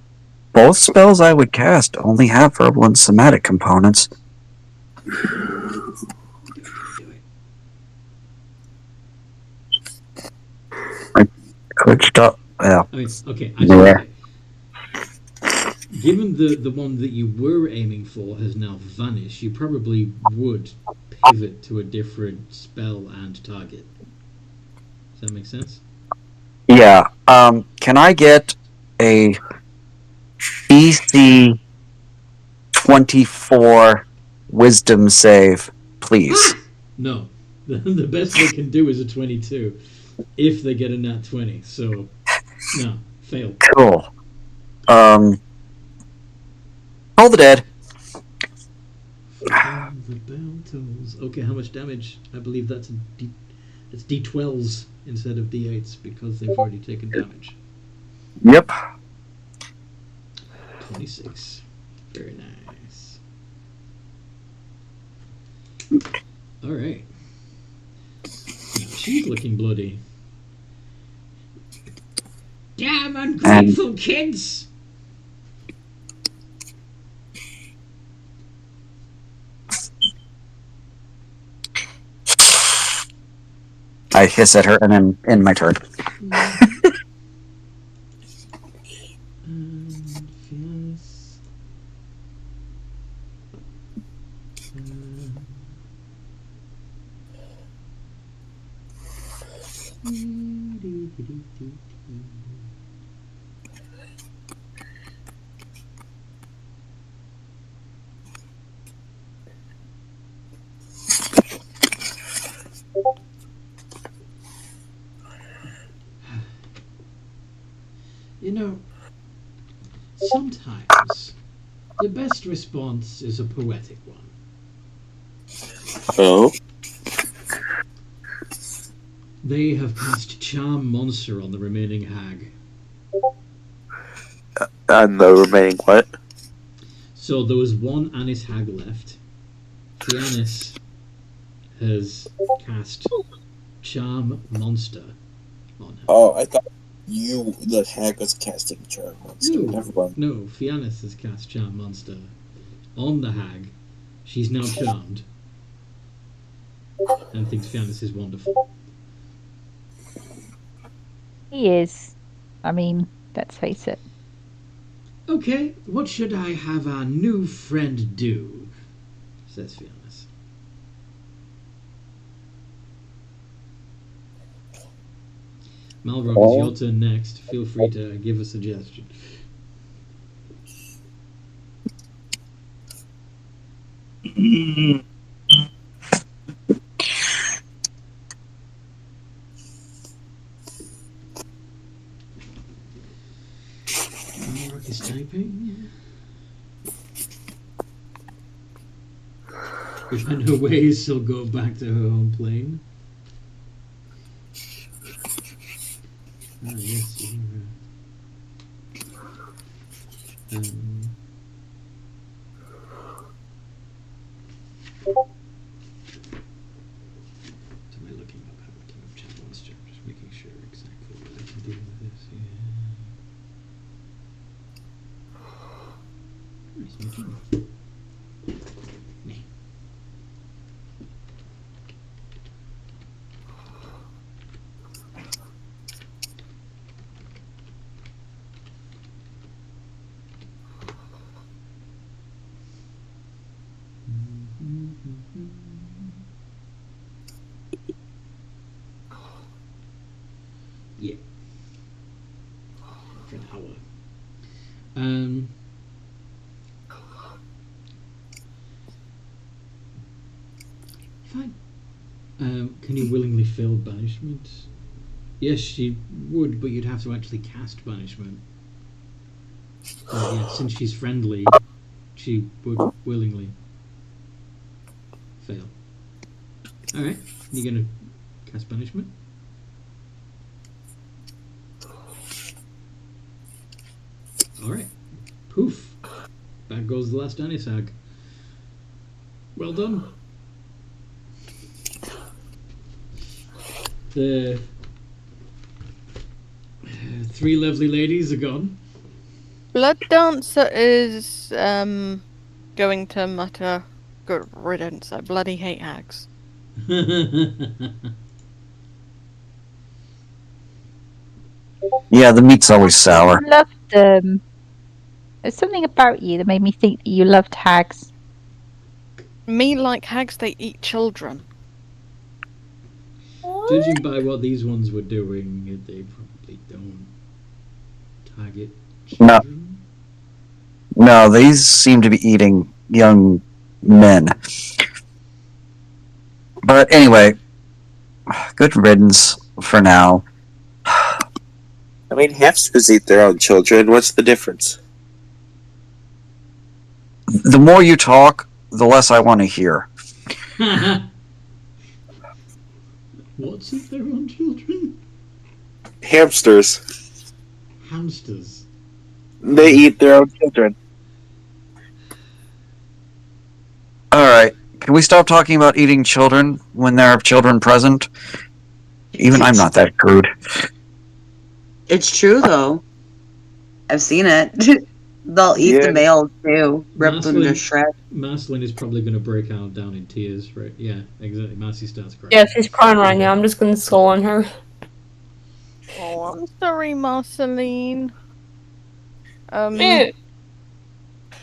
Speaker 2: both spells I would cast only have verbal and somatic components.
Speaker 1: Do it.
Speaker 2: I could stop. Yeah.
Speaker 1: I mean, okay. Given the one that you were aiming for has now vanished, you probably would pivot to a different spell and target. Does that make sense?
Speaker 2: Yeah. Can I get a DC 24 Wisdom save, please?
Speaker 1: No. The best they can do is a 22 if they get a nat 20. So, no. Fail.
Speaker 2: Cool. All the dead.
Speaker 1: The bell tolls. Okay, how much damage? I believe that's it's D12s instead of D8s because they've already taken damage.
Speaker 2: Yep.
Speaker 1: 26. Very nice. Alright. She's looking bloody. Damn ungrateful kids!
Speaker 2: I hiss at her and then end my turn.
Speaker 1: Fianis. You know, sometimes the best response is a poetic one.
Speaker 8: Oh?
Speaker 1: They have cast Charm Monster on the remaining hag.
Speaker 8: And the remaining what?
Speaker 1: So there was one Anis hag left. Fianis has cast Charm Monster on her.
Speaker 10: Oh, I thought the hag was casting Charm Monster.
Speaker 1: No,
Speaker 10: Never mind.
Speaker 1: no, Fianis has cast Charm Monster on the hag. She's now charmed and thinks Fianis is wonderful.
Speaker 5: He is. I mean, let's face it.
Speaker 1: Okay, what should I have our new friend do? Says Fianis. Malrock, it's your turn next. Feel free to give a suggestion. Malrock is typing. Within her ways, she'll go back to her home plane. Ah, yes, you're what am I looking up? I'm looking up Chat Monster. Just making sure exactly what I can do with this. Yeah. Where's my game? Nee. Yeah. For an hour. Fine. Can you willingly fill banishment? Yes, she would, but you'd have to actually cast banishment. Yeah, since she's friendly, she would willingly fail. Alright, you gonna cast banishment? Alright. Poof. Back goes the last Anisag. Well done. The three lovely ladies are gone.
Speaker 3: Blood Dancer is going to mutter good riddance. I bloody hate hags.
Speaker 2: Yeah, the meat's always sour.
Speaker 5: You loved them. There's something about you that made me think that you loved hags.
Speaker 3: Me like hags, they eat children.
Speaker 1: Judging by what these ones were doing, they probably don't target children.
Speaker 2: No, these seem to be eating young men. But anyway, good riddance for now.
Speaker 8: I mean, hamsters eat their own children. What's the difference?
Speaker 2: The more you talk, the less I want to hear.
Speaker 1: What's it their own children?
Speaker 8: Hamsters.
Speaker 1: Hamsters.
Speaker 8: They eat their own children.
Speaker 2: Alright, can we stop talking about eating children when there are children present? Even I'm not that crude.
Speaker 6: It's true, though. I've seen it. They'll eat
Speaker 8: Yeah.
Speaker 6: the male too, rip them to
Speaker 1: Marceline,
Speaker 6: shreds.
Speaker 1: Marceline is probably going to break out down in tears, right? Yeah, exactly. Marcy starts crying.
Speaker 4: Yeah, she's crying right now. I'm just gonna skull on her.
Speaker 3: Oh, I'm sorry, Marceline.
Speaker 4: Eh.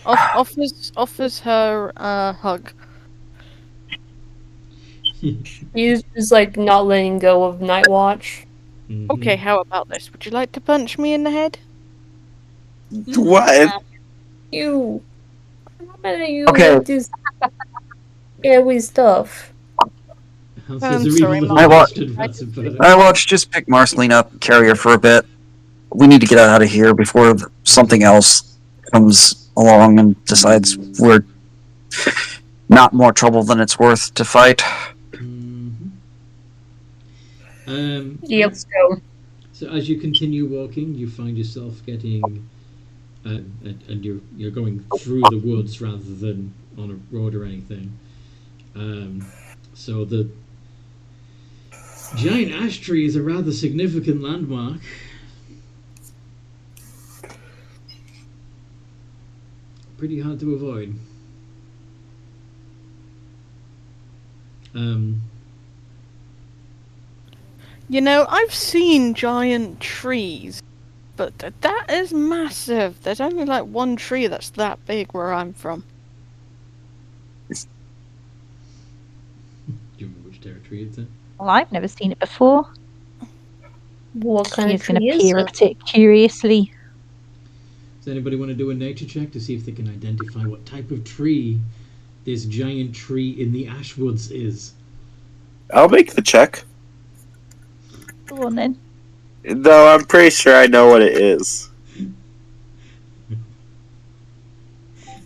Speaker 3: Offers her a hug.
Speaker 4: He's just like not letting go of Night Watch.
Speaker 1: Mhm.
Speaker 3: Okay, how about this? Would you like to punch me in the head?
Speaker 8: What?
Speaker 4: You. How many of you
Speaker 2: Okay.
Speaker 4: like this scary stuff?
Speaker 1: Hans
Speaker 3: I'm
Speaker 1: has a
Speaker 3: sorry,
Speaker 1: real
Speaker 2: I wa-
Speaker 1: bastard that's about it.
Speaker 2: I watch. Just pick Marceline up, carry her for a bit. We need to get out of here before something else comes along and decides we're not more trouble than it's worth to fight.
Speaker 1: Mhm.
Speaker 4: Yep, let's go.
Speaker 1: So as you continue walking, you find yourself getting, and you're going through the woods rather than on a road or anything. So the giant ash tree is a rather significant landmark. Pretty hard to avoid.
Speaker 3: You know, I've seen giant trees, but that is massive. There's only like one tree that's that big where I'm from.
Speaker 1: Do you remember which territory it's in?
Speaker 5: Well, I've never seen it before.
Speaker 4: What kind
Speaker 5: He's
Speaker 4: of
Speaker 5: going
Speaker 4: tree
Speaker 5: to
Speaker 4: is
Speaker 5: peer
Speaker 4: it?
Speaker 5: at it curiously.
Speaker 1: Does anybody want to do a nature check to see if they can identify what type of tree this giant tree in the ash woods is?
Speaker 8: I'll make the check.
Speaker 5: Go on then.
Speaker 8: Though I'm pretty sure I know what it is.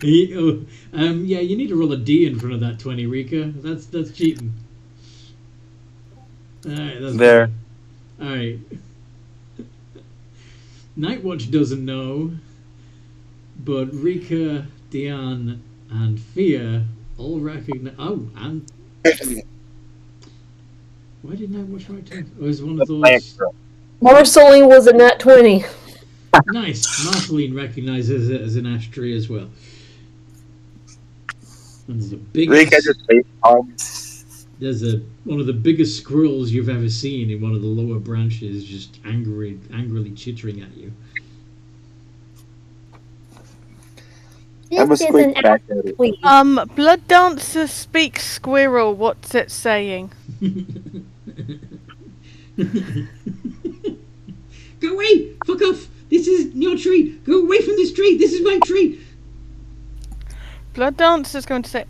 Speaker 1: Yeah, you need to roll a D in front of that 20, Rika. That's cheating. Alright, that's
Speaker 8: There.
Speaker 1: Alright. Nightwatch doesn't know, but Rika, Diane, and Fia all recognize. Oh, and why didn't Nightwatch write down? Oh, it was one of those.
Speaker 4: Marceline was a nat 20.
Speaker 1: Nice. Marceline recognizes it as an ash tree as well. And there's a big.
Speaker 8: Rick, I just face palm.
Speaker 1: There's one of the biggest squirrels you've ever seen in one of the lower branches, just angrily chittering at you.
Speaker 8: I'm a
Speaker 4: This is
Speaker 8: squeak
Speaker 4: an
Speaker 8: back at it.
Speaker 4: athlete.
Speaker 3: Blood Dancer speaks squirrel. What's it saying?
Speaker 1: Go away! Fuck off! This is your tree! Go away from this tree! This is my tree!
Speaker 3: Blood Dancer's going to say,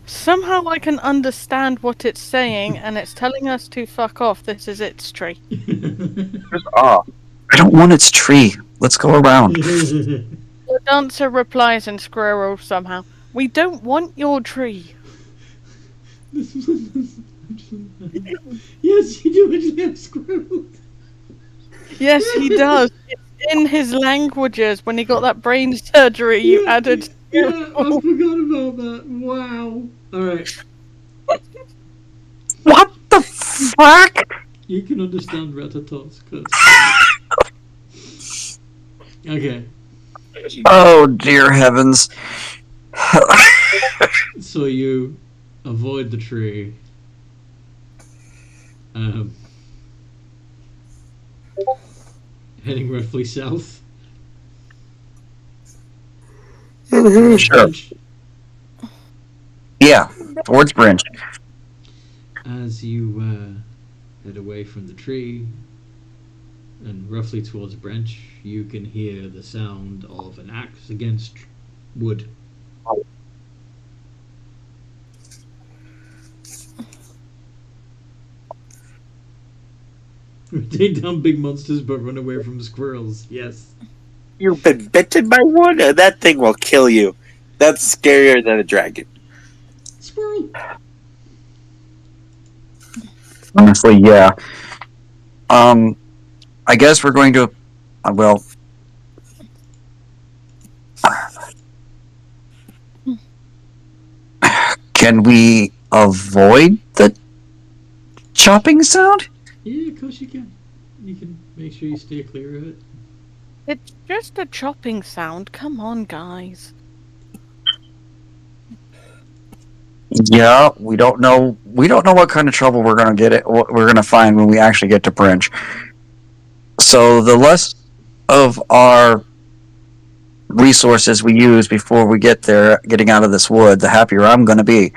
Speaker 3: somehow I can understand what it's saying, and it's telling us to fuck off. This is its tree.
Speaker 8: Just off.
Speaker 2: I don't want its tree. Let's go around.
Speaker 3: Blood Dancer replies in squirrel somehow. We don't want your tree.
Speaker 1: Yes, you do actually have squirrels.
Speaker 3: Yes, he does. It's in his languages. When he got that brain surgery, you added.
Speaker 1: Yeah, I forgot about that. Wow. Alright.
Speaker 2: What the fuck?
Speaker 1: You can understand Ratatouille's curse. Okay.
Speaker 2: Oh dear heavens.
Speaker 1: So you avoid the tree. Heading roughly south.
Speaker 2: Sure. Yeah, towards Branch.
Speaker 1: As you head away from the tree and roughly towards Branch, you can hear the sound of an axe against wood. Take down big monsters but run away from squirrels. Yes.
Speaker 8: You've been bitten by one, and that thing will kill you. That's scarier than a dragon.
Speaker 1: Squirrel.
Speaker 2: Honestly, yeah. I guess we're going to. Well. Can we avoid the chopping sound?
Speaker 1: Yeah, of course you can. You can make sure you stay clear of it.
Speaker 3: It's just a chopping sound. Come on, guys.
Speaker 2: Yeah, we don't know. We don't know what kind of trouble we're gonna get. What we're gonna find when we actually get to Brinch. So the less of our resources we use before we get there, getting out of this wood, the happier I'm gonna be.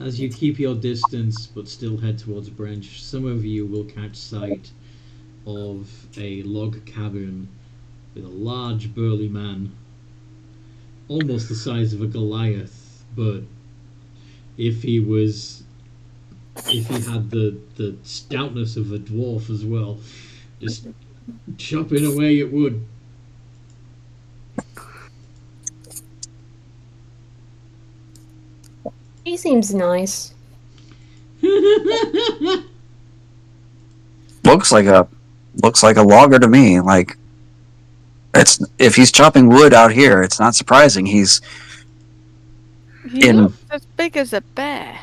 Speaker 1: As you keep your distance but still head towards Brench, some of you will catch sight of a log cabin with a large burly man, almost the size of a Goliath, but if he had the stoutness of a dwarf as well, just chopping away at wood.
Speaker 4: He seems nice.
Speaker 2: Looks like a logger to me. Like, it's if he's chopping wood out here, it's not surprising he's
Speaker 3: He
Speaker 2: in.
Speaker 3: looks as big as a bear.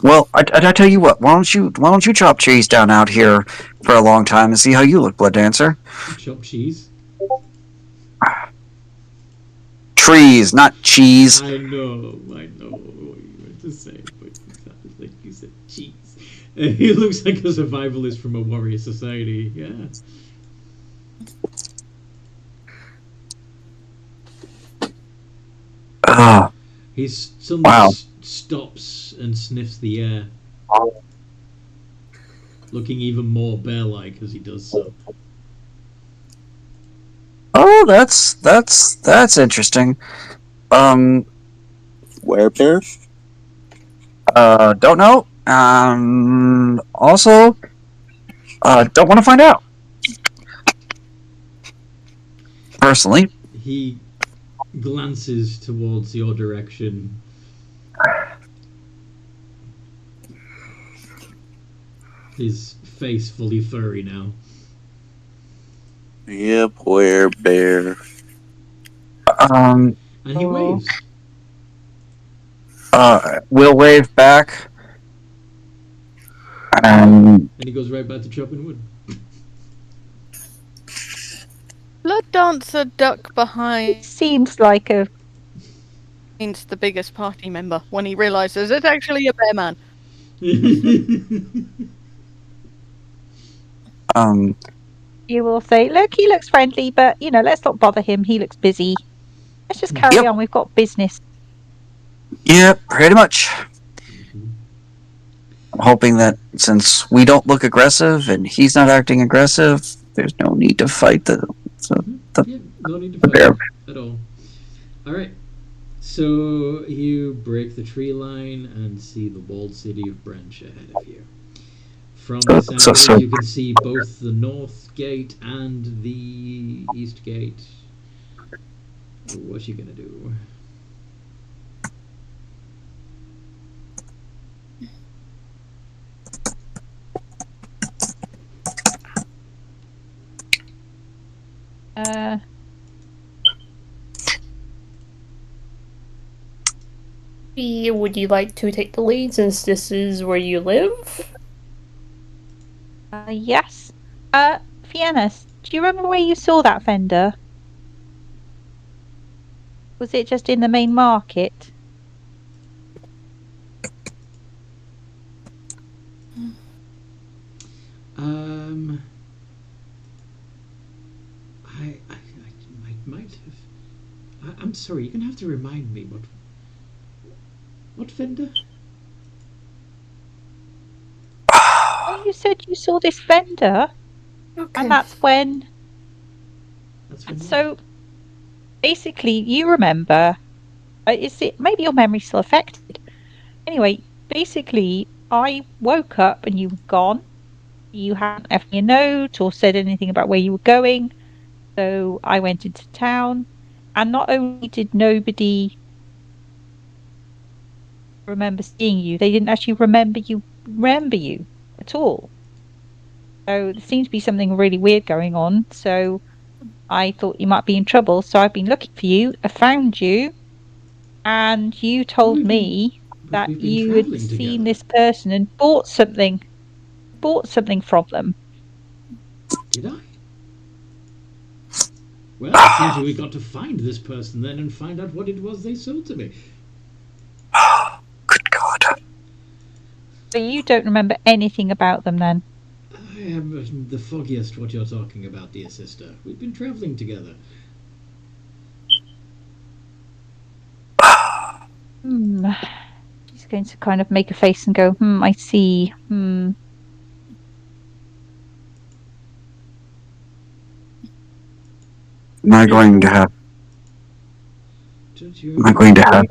Speaker 2: Well, I tell you what. Why don't you chop trees down out here for a long time and see how you look, Blood Dancer?
Speaker 1: Chop cheese?
Speaker 2: Trees, not cheese.
Speaker 1: I know what you meant to say, but it sounded like you said cheese. He looks like a survivalist from a warrior society, yeah. He suddenly
Speaker 2: Wow.
Speaker 1: stops and sniffs the air, looking even more bear-like as he does so.
Speaker 2: Oh, that's interesting.
Speaker 8: Werebear?
Speaker 2: Don't know. Also, don't want to find out. Personally,
Speaker 1: He glances towards your direction. His face fully furry now.
Speaker 8: Yep, werebear.
Speaker 1: And he
Speaker 2: Oh.
Speaker 1: waves.
Speaker 2: we'll wave back.
Speaker 1: And he goes right back to chopping wood.
Speaker 3: Blood Dancer duck behind
Speaker 5: Seems like a
Speaker 3: the biggest party member when he realizes it's actually a bear man.
Speaker 5: you will say, look, he looks friendly, but let's not bother him. He looks busy. Let's just carry
Speaker 2: Yep.
Speaker 5: on. We've got business.
Speaker 2: Yeah, pretty much. I'm hoping that since we don't look aggressive and he's not acting aggressive, there's no need to fight the
Speaker 1: Yeah, no need to fight
Speaker 2: bear.
Speaker 1: at all. Alright. So you break the tree line and see the walled city of Branch ahead of you. From this angle, you can see both the north gate and the east gate. What's you gonna do?
Speaker 4: Would you like to take the lead since this is where you live?
Speaker 5: Yes. Fiona, do you remember where you saw that vendor? Was it just in the main market?
Speaker 1: I might have. I'm sorry. You're gonna have to remind me what vendor?
Speaker 5: Oh, you said you saw this vendor, and that's when.
Speaker 1: That's when.
Speaker 5: So, basically, you remember. Is it maybe your memory's still affected? Anyway, basically, I woke up and you were gone. You hadn't left me a note or said anything about where you were going. So I went into town, and not only did nobody remember seeing you, they didn't actually remember you at all. So there seems to be something really weird going on. So I thought you might be in trouble. So I've been looking for you. I found you, and you told me that
Speaker 1: we've been
Speaker 5: you had
Speaker 1: travelling
Speaker 5: seen
Speaker 1: together.
Speaker 5: this person and bought something. bought something from them.
Speaker 1: Did I? Well, it seems that we got to find this person then and find out what it was they sold to me.
Speaker 2: Good God.
Speaker 5: So you don't remember anything about them then?
Speaker 1: I am the foggiest what you're talking about, dear sister. We've been travelling together.
Speaker 5: She's going to kind of make a face and go, I see.
Speaker 2: Am I going to have?
Speaker 1: Don't you?
Speaker 2: Am I going to have?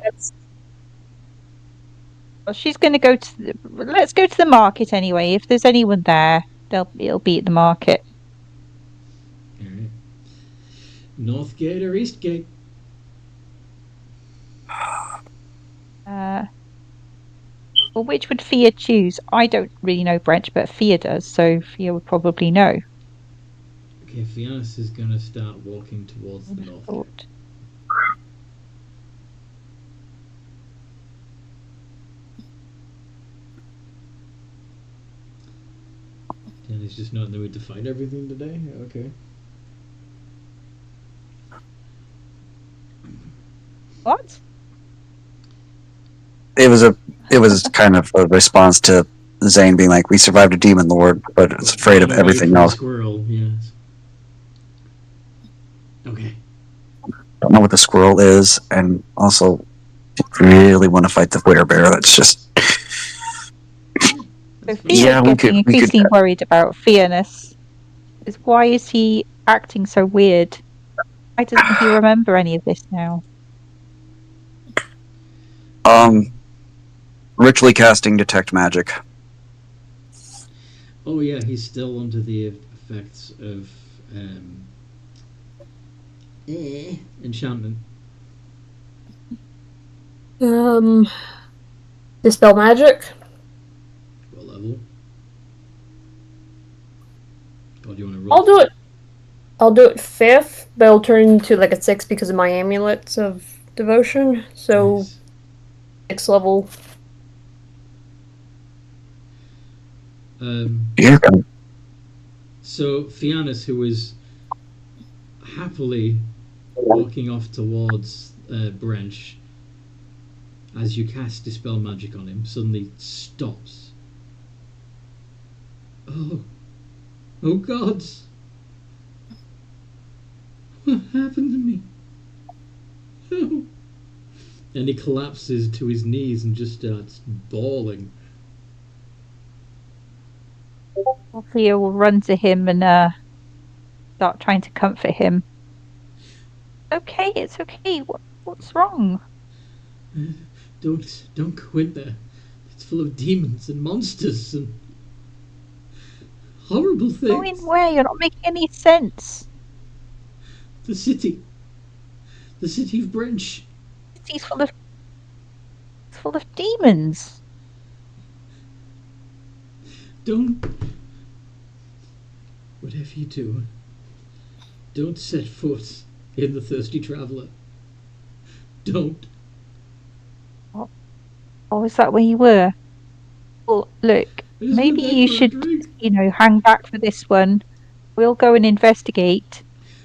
Speaker 5: Well, she's going to go to. Let's go to the market anyway. If there's anyone there, it'll be at the market.
Speaker 1: All right. North Gate or East Gate?
Speaker 5: Well, which would Fia choose? I don't really know French, but Fia does, so Fia would probably know.
Speaker 1: Okay, Fianus is going to start walking towards the North Gate. And he's just not in the mood to fight everything today? Okay.
Speaker 5: What?
Speaker 2: It was kind of a response to Zane being like, "We survived a demon lord, but it's afraid of everything else."
Speaker 1: Squirrel, yes. Okay.
Speaker 2: Don't know what the squirrel is, and also really want to fight the werebear. That's just.
Speaker 5: So Fia's getting increasingly worried about Fianus. Why is he acting so weird? Why doesn't he remember any of this now?
Speaker 2: Ritually casting detect magic.
Speaker 1: Oh yeah, he's still under the effects of enchantment.
Speaker 4: Dispel magic.
Speaker 1: What level? Or do you want to roll?
Speaker 4: I'll do it 5th, but it'll turn into like a 6 because of my amulets of devotion. So
Speaker 1: Nice.
Speaker 4: 6th level.
Speaker 1: So Fianus, who is happily walking off towards Brench, as you cast Dispel Magic on him, suddenly stops. Oh gods! What happened to me? Oh. And he collapses to his knees and just starts bawling.
Speaker 5: Fia will run to him and start trying to comfort him. It's okay. What's wrong?
Speaker 1: Don't go in there. It's full of demons and monsters and horrible things.
Speaker 5: Go in where? You're not making any sense.
Speaker 1: The city of Brench.
Speaker 5: The city's full of demons.
Speaker 1: Don't. Whatever you do, don't set foot in the Thirsty Traveller. Don't.
Speaker 5: Oh, is that where you were? Well, look, maybe you should, hang back for this one. We'll go and investigate.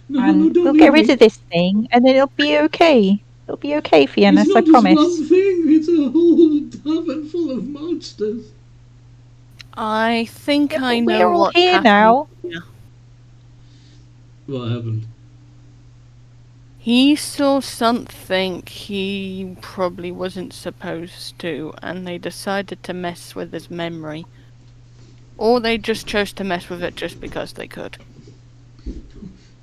Speaker 1: No, don't
Speaker 5: we'll
Speaker 1: leave
Speaker 5: get rid
Speaker 1: me.
Speaker 5: of this thing, and then it'll be okay. It'll be okay, Fianus,
Speaker 1: It's
Speaker 5: I
Speaker 1: not just
Speaker 5: promise.
Speaker 1: one thing. It's a whole tavern full of monsters.
Speaker 3: I think I know
Speaker 5: We're all
Speaker 3: what's
Speaker 5: here
Speaker 3: happened.
Speaker 5: now.
Speaker 3: Yeah.
Speaker 1: What happened?
Speaker 3: He saw something he probably wasn't supposed to, and they decided to mess with his memory. Or they just chose to mess with it just because they could.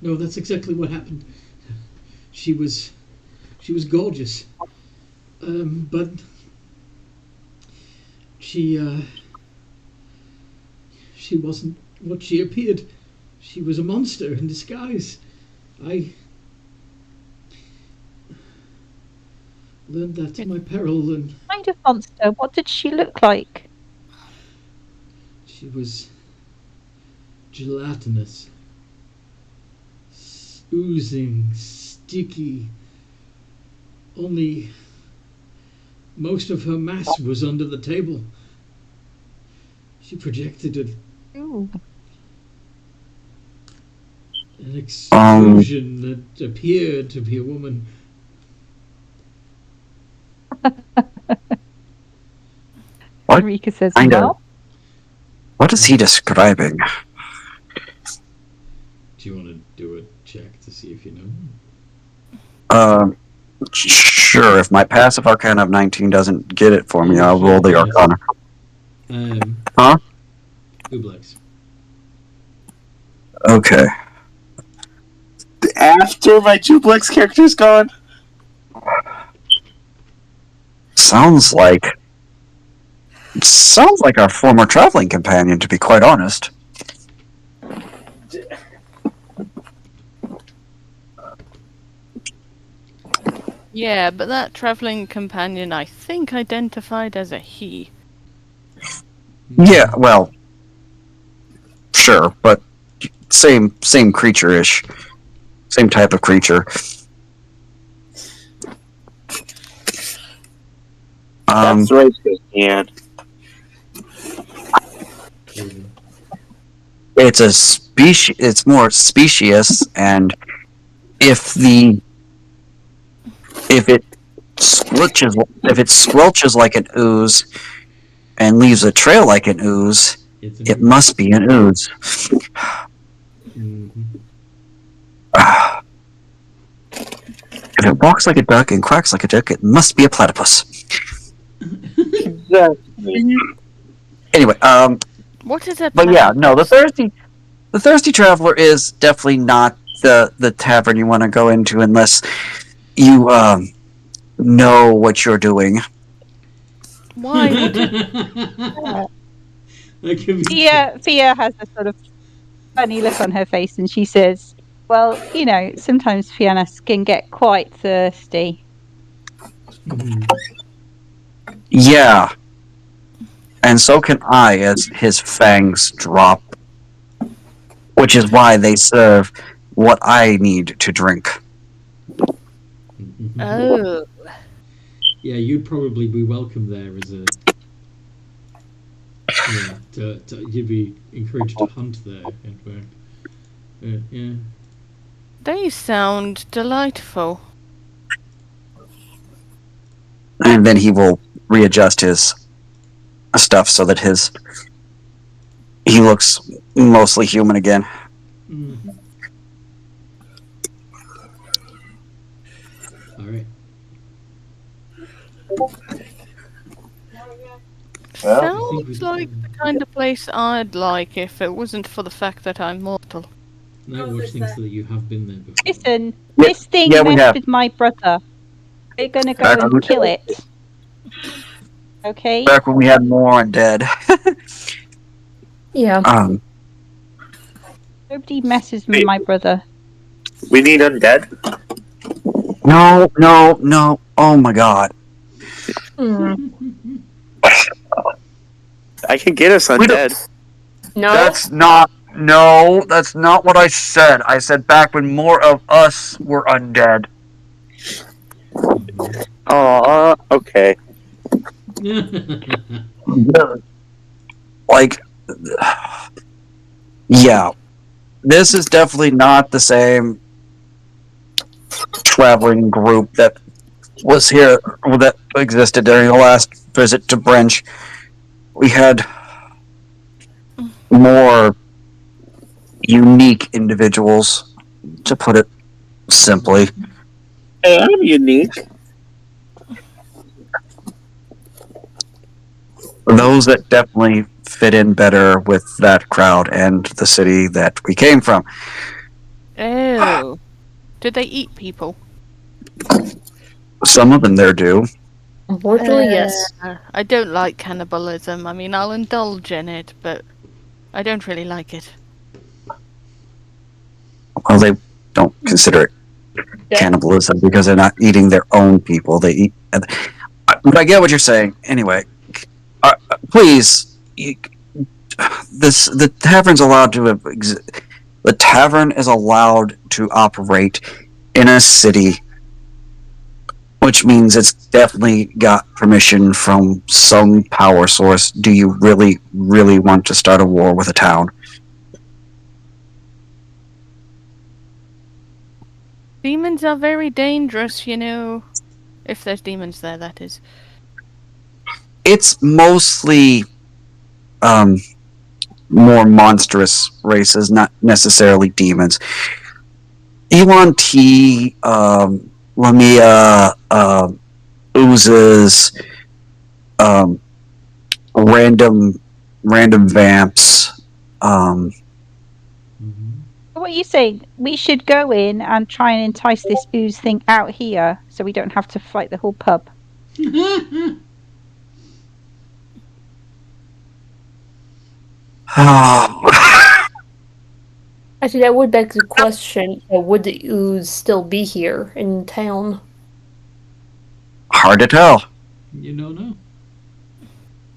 Speaker 1: No, that's exactly what happened. She was gorgeous, but she wasn't what she appeared. She was a monster in disguise. I learned that to my peril, and
Speaker 5: What kind of monster? What did she look like?
Speaker 1: she was gelatinous, oozing, sticky. Only most of her mass was under the table. She projected
Speaker 5: Ooh.
Speaker 1: An explosion that appeared to be a woman.
Speaker 2: What
Speaker 5: Rika says,
Speaker 2: kind of-
Speaker 5: well,
Speaker 2: What is he describing?
Speaker 1: Do you want to do a check to see if you know?
Speaker 2: Sure. If my passive Arcana of 19 doesn't get it for me, I'll roll the
Speaker 1: Yes.
Speaker 2: Arcana. Huh?
Speaker 1: Ublex.
Speaker 2: Okay.
Speaker 8: After my duplex character's gone?
Speaker 2: Sounds like our former traveling companion, to be quite honest.
Speaker 3: Yeah, but that traveling companion, I think, identified as a he.
Speaker 2: Yeah, well, sure, but same creature-ish. Same type of creature.
Speaker 8: That's racist, Ian.
Speaker 2: It's a species. It's more specious, and if it squelches like an ooze and leaves a trail like an ooze, it must be an ooze. If it walks like a duck and quacks like a duck, it must be a platypus. Anyway,
Speaker 3: What is a
Speaker 2: but yeah, no, the thirsty traveler is definitely not the tavern you want to go into unless you know what you're doing.
Speaker 3: Why?
Speaker 5: Fia has a sort of funny look on her face, and she says, well, sometimes Fiannas can get quite thirsty.
Speaker 2: Yeah. And so can I as his fangs drop. Which is why they serve what I need to drink.
Speaker 3: Oh.
Speaker 1: Yeah, you'd probably be welcome there as a... you'd be encouraged to hunt there, in fact. Yeah.
Speaker 3: They sound delightful.
Speaker 2: And then he will readjust his stuff so that he looks mostly human again.
Speaker 1: Mm-hmm. All right.
Speaker 3: Sounds like the kind of place I'd like if it wasn't for the fact that I'm mortal.
Speaker 1: Now watch things so that you have been there before.
Speaker 5: Listen, this thing messed with my brother. We're gonna go and kill it. Okay?
Speaker 2: Back when we had more undead.
Speaker 4: Yeah.
Speaker 5: Nobody messes with my brother.
Speaker 8: We need undead?
Speaker 2: No. Oh my god.
Speaker 8: I can get us undead.
Speaker 4: No.
Speaker 2: That's not what I said. I said back when more of us were undead.
Speaker 8: Aw, okay.
Speaker 2: Like, yeah. This is definitely not the same traveling group that was here, that existed during the last visit to Brench. We had more unique individuals, to put it simply.
Speaker 8: Hey, I'm unique.
Speaker 2: Those that definitely fit in better with that crowd and the city that we came from.
Speaker 3: Oh. Did they eat people?
Speaker 2: Some of them there do.
Speaker 4: Unfortunately, yes.
Speaker 3: I don't like cannibalism. I mean, I'll indulge in it, but I don't really like it.
Speaker 2: Well, they don't consider it cannibalism because they're not eating their own people. They eat. But I get what you're saying. Anyway, please, the tavern's allowed to. The tavern is allowed to operate in a city Which means it's definitely got permission from some power source. Do you really, really want to start a war with a town?
Speaker 3: Demons are very dangerous, you know. If there's demons there, that is.
Speaker 2: It's mostly more monstrous races, not necessarily demons. Elon T, Lamia, oozes, random vamps.
Speaker 5: What are you saying? We should go in and try and entice this ooze thing out here so we don't have to fight the whole pub.
Speaker 4: Actually, that would beg the question: would the ooze still be here in town?
Speaker 2: Hard to tell.
Speaker 1: You don't know.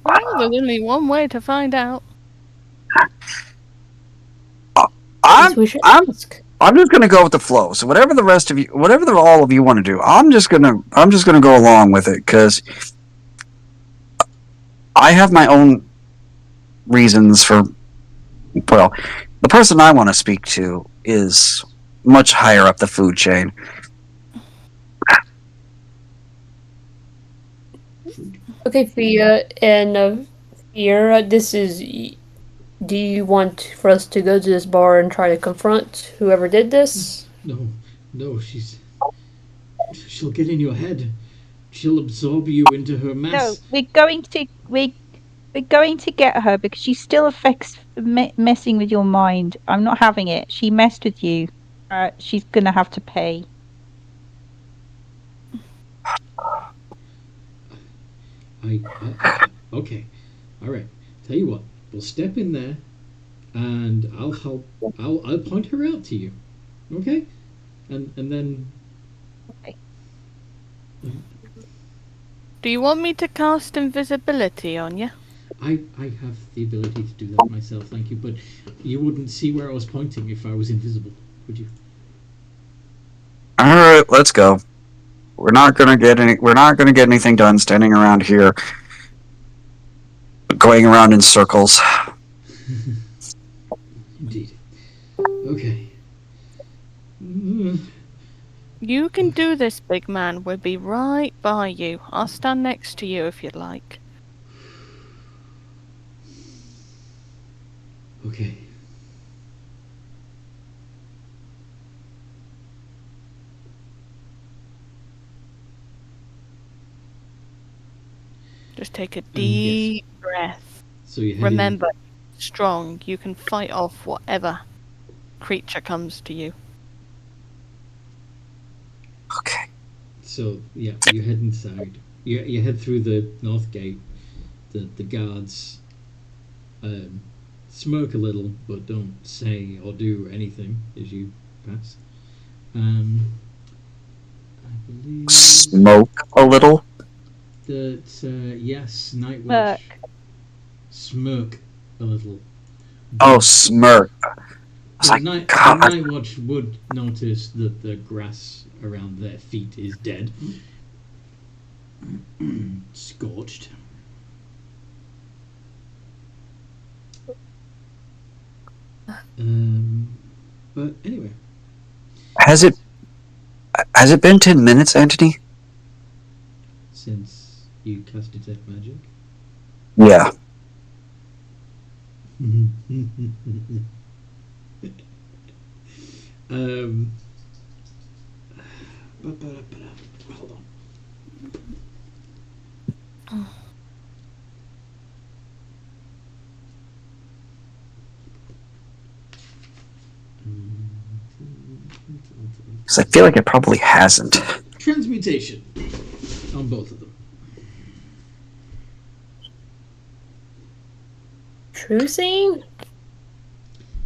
Speaker 3: Well, there's only one way to find out.
Speaker 4: Yes, we should ask.
Speaker 2: I'm just gonna go with the flow. So whatever all of you want to do, I'm just gonna go along with it because I have my own reasons for. Well, the person I want to speak to is much higher up the food chain.
Speaker 4: Okay, Fia and Fiera, this is. Do you want for us to go to this bar and try to confront whoever did this?
Speaker 1: No, she'll get in your head. She'll absorb you into her mess.
Speaker 5: No, we're going to get her because she still affects messing with your mind. I'm not having it. She messed with you. She's gonna have to pay.
Speaker 1: Okay, all right. Tell you what, we'll step in there, and I'll help. I'll point her out to you, okay? And then.
Speaker 5: Okay.
Speaker 3: Do you want me to cast invisibility on you?
Speaker 1: I have the ability to do that myself, thank you. But you wouldn't see where I was pointing if I was invisible, would you?
Speaker 2: All right, let's go. We're not gonna get anything done standing around here, going around in circles.
Speaker 1: Indeed. Okay.
Speaker 3: You can do this, big man. We'll be right by you. I'll stand next to you if you'd like.
Speaker 1: Okay.
Speaker 3: Just take a deep breath.
Speaker 1: So you
Speaker 3: Remember, strong. You can fight off whatever creature comes to you.
Speaker 2: Okay.
Speaker 1: So yeah, you head inside. You head through the north gate. The guards smirk a little, but don't say or do anything as you pass. I believe
Speaker 2: Smoke a little.
Speaker 1: that yes, Nightwatch smirk a little.
Speaker 2: Oh, smirk. I was like, God.
Speaker 1: Nightwatch would notice that the grass around their feet is dead, scorched. But anyway,
Speaker 2: Has it been 10 minutes, Anthony?
Speaker 1: since you cast detect magic.
Speaker 2: Yeah.
Speaker 1: Hold on.
Speaker 2: Because I feel like it probably hasn't.
Speaker 1: Transmutation on both of them.
Speaker 4: True seeing?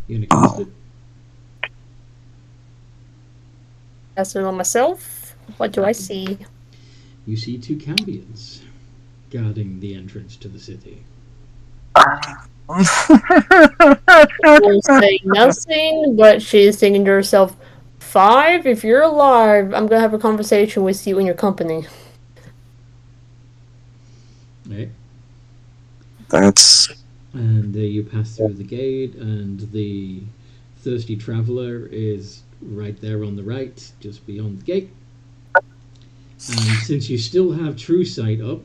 Speaker 1: You're gonna cast it.
Speaker 4: Cast it on myself? What do I see?
Speaker 1: You see two Cambions guarding the entrance to the city.
Speaker 4: Will say nothing, but she is thinking to herself, 5, if you're alive, I'm gonna have a conversation with you in your company.
Speaker 1: Right.
Speaker 2: That's
Speaker 1: And you pass through the gate, and the thirsty traveler is right there on the right, just beyond the gate. And since you still have true sight up,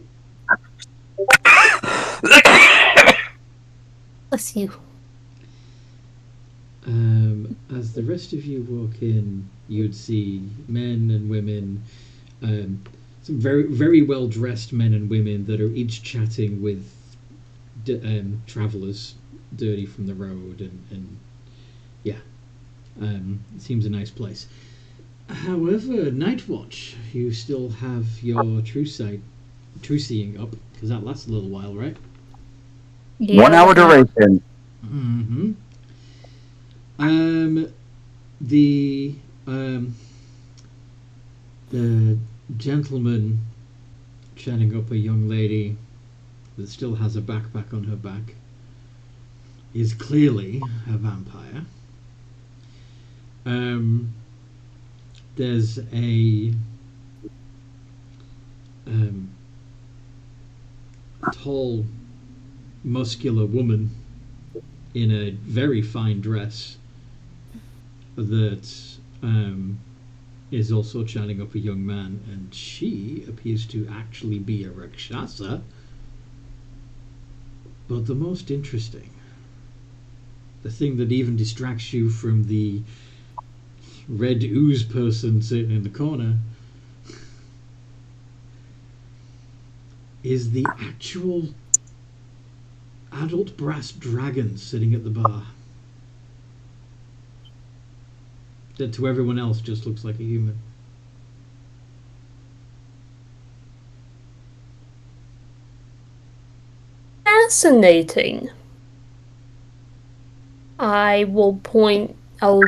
Speaker 4: Bless you.
Speaker 1: as the rest of you walk in, you'd see men and women, some very, very well dressed men and women that are each chatting with travelers dirty from the road, and yeah, it seems a nice place. However, Night Watch, you still have your true seeing up, because that lasts a little while, right?
Speaker 4: Yeah.
Speaker 2: 1 hour duration.
Speaker 1: Mm-hmm. The gentleman chatting up a young lady that still has a backpack on her back is clearly a vampire. There's a tall, muscular woman in a very fine dress that is also chatting up a young man, and she appears to actually be a Rakshasa. But the most interesting, the thing that even distracts you from the red ooze person sitting in the corner, is the actual adult brass dragon sitting at the bar. That to everyone else just looks like a human.
Speaker 4: Fascinating. I will point. I'll.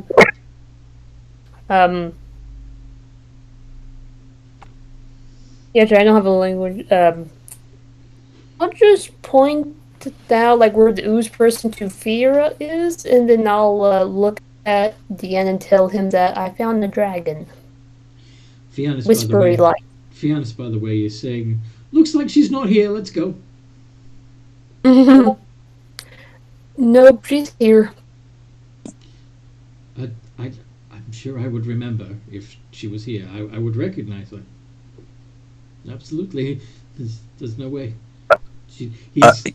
Speaker 4: Yeah, I don't have a language. I'll just point out like where the ooze person to Fira is, and then I'll look at Deanne and tell him that I found the dragon.
Speaker 1: Fianna's,
Speaker 4: Whispery like.
Speaker 1: Fianna's, by the way, is saying, "Looks like she's not here. Let's go."
Speaker 4: Nope, she's here.
Speaker 1: I'm sure I would remember if she was here. I would recognize her. Absolutely. There's no way. He's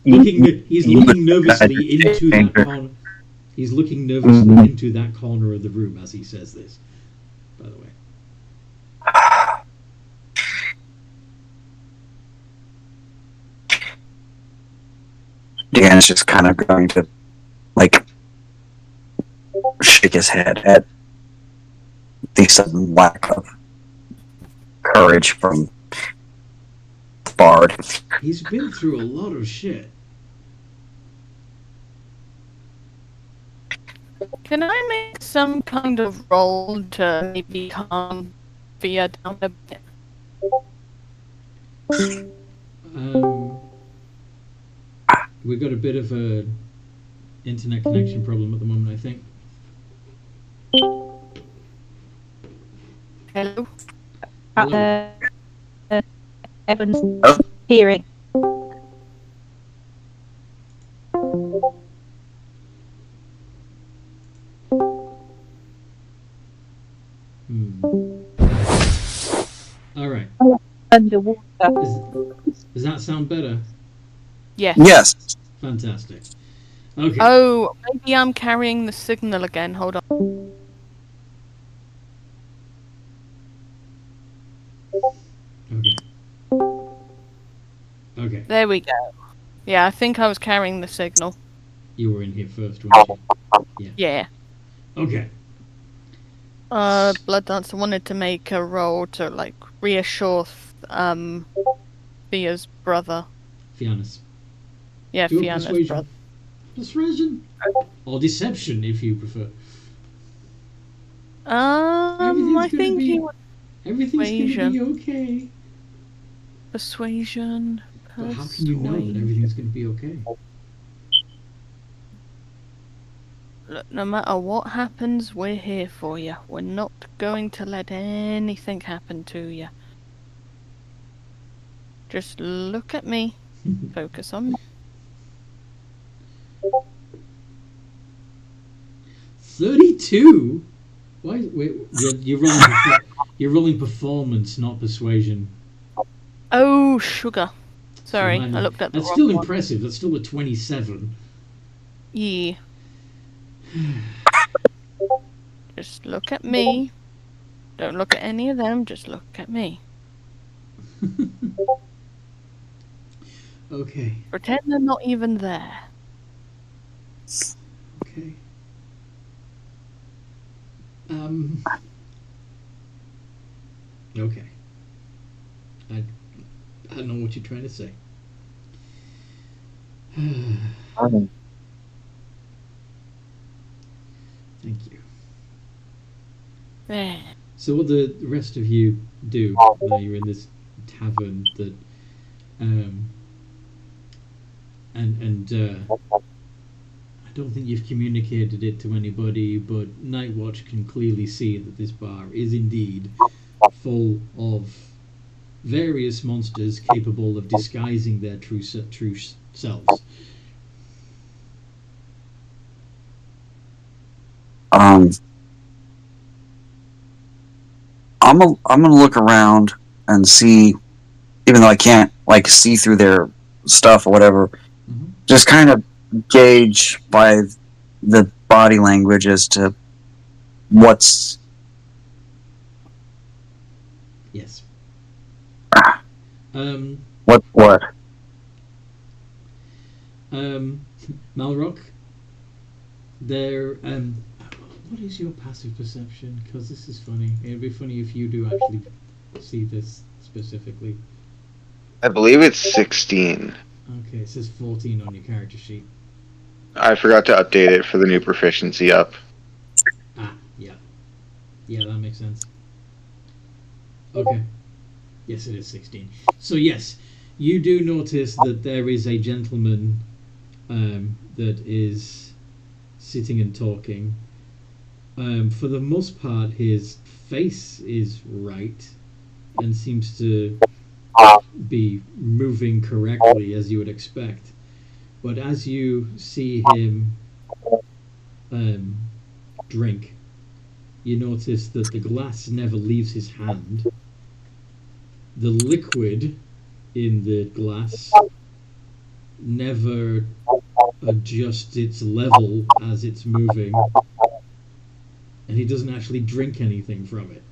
Speaker 1: looking nervously into that corner. He's looking nervously into that corner of the room as he says this, by the way.
Speaker 2: Dan's just kind of going to, like, shake his head at the sudden lack of courage from the bard.
Speaker 1: He's been through a lot of shit.
Speaker 3: Can I make some kind of roll to maybe calm Fia down a bit?
Speaker 1: We've got a bit of a internet connection problem at the moment, I think.
Speaker 3: Hello?
Speaker 5: Evan's hearing.
Speaker 1: All right.
Speaker 5: Underwater.
Speaker 1: Does that sound better?
Speaker 3: Yes.
Speaker 2: Yes.
Speaker 1: Fantastic. Okay.
Speaker 3: Oh, maybe I'm carrying the signal again. Hold on.
Speaker 1: Okay.
Speaker 3: There we go. Yeah, I think I was carrying the signal.
Speaker 1: You were in here first, weren't you?
Speaker 3: Yeah.
Speaker 1: Okay.
Speaker 3: Blood Dancer wanted to make a roll to, like, reassure, Fia's brother.
Speaker 1: Fianna's.
Speaker 3: Yeah,
Speaker 1: Do
Speaker 3: Fianna's
Speaker 1: persuasion.
Speaker 3: brother.
Speaker 1: Persuasion. Or deception, if you prefer.
Speaker 3: I think he would.
Speaker 1: Everything's gonna be okay.
Speaker 3: Persuasion.
Speaker 1: But how can you know that everything's gonna be okay?
Speaker 3: Look, no matter what happens, we're here for you. We're not going to let anything happen to you. Just look at me. Focus on me.
Speaker 1: 32? Why? Wait, you're rolling performance, not persuasion.
Speaker 3: Oh, sugar. Sorry,
Speaker 1: So
Speaker 3: I looked at the
Speaker 1: That's
Speaker 3: wrong
Speaker 1: still
Speaker 3: one.
Speaker 1: impressive. That's still a 27.
Speaker 3: Yeah. Just look at me. Don't look at any of them. Just look at me.
Speaker 1: Okay.
Speaker 3: Pretend they're not even there.
Speaker 1: Okay. Okay. I don't know what you're trying to say. Thank you.
Speaker 3: There.
Speaker 1: So what the rest of you do now you're in this tavern that I don't think you've communicated it to anybody, but Nightwatch can clearly see that this bar is indeed full of various monsters capable of disguising their true selves.
Speaker 2: I'm gonna look around and see, even though I can't like see through their stuff or whatever,
Speaker 1: Mhm.
Speaker 2: just kind of gauge by the body language as to what's
Speaker 1: Yes.
Speaker 2: what.
Speaker 1: Malrock, there. What is your passive perception? Because this is funny. It'd be funny if you do actually see this specifically.
Speaker 7: I believe it's 16.
Speaker 1: Okay, it says 14 on your character sheet.
Speaker 7: I forgot to update it for the new proficiency up.
Speaker 1: Ah, yeah. Yeah, that makes sense. Okay. Yes, it is 16. So, yes, you do notice that there is a gentleman that is sitting and talking. For the most part, his face is right and seems to be moving correctly as you would expect. But as you see him drink, you notice that the glass never leaves his hand. The liquid in the glass never adjusts its level as it's moving, and he doesn't actually drink anything from it.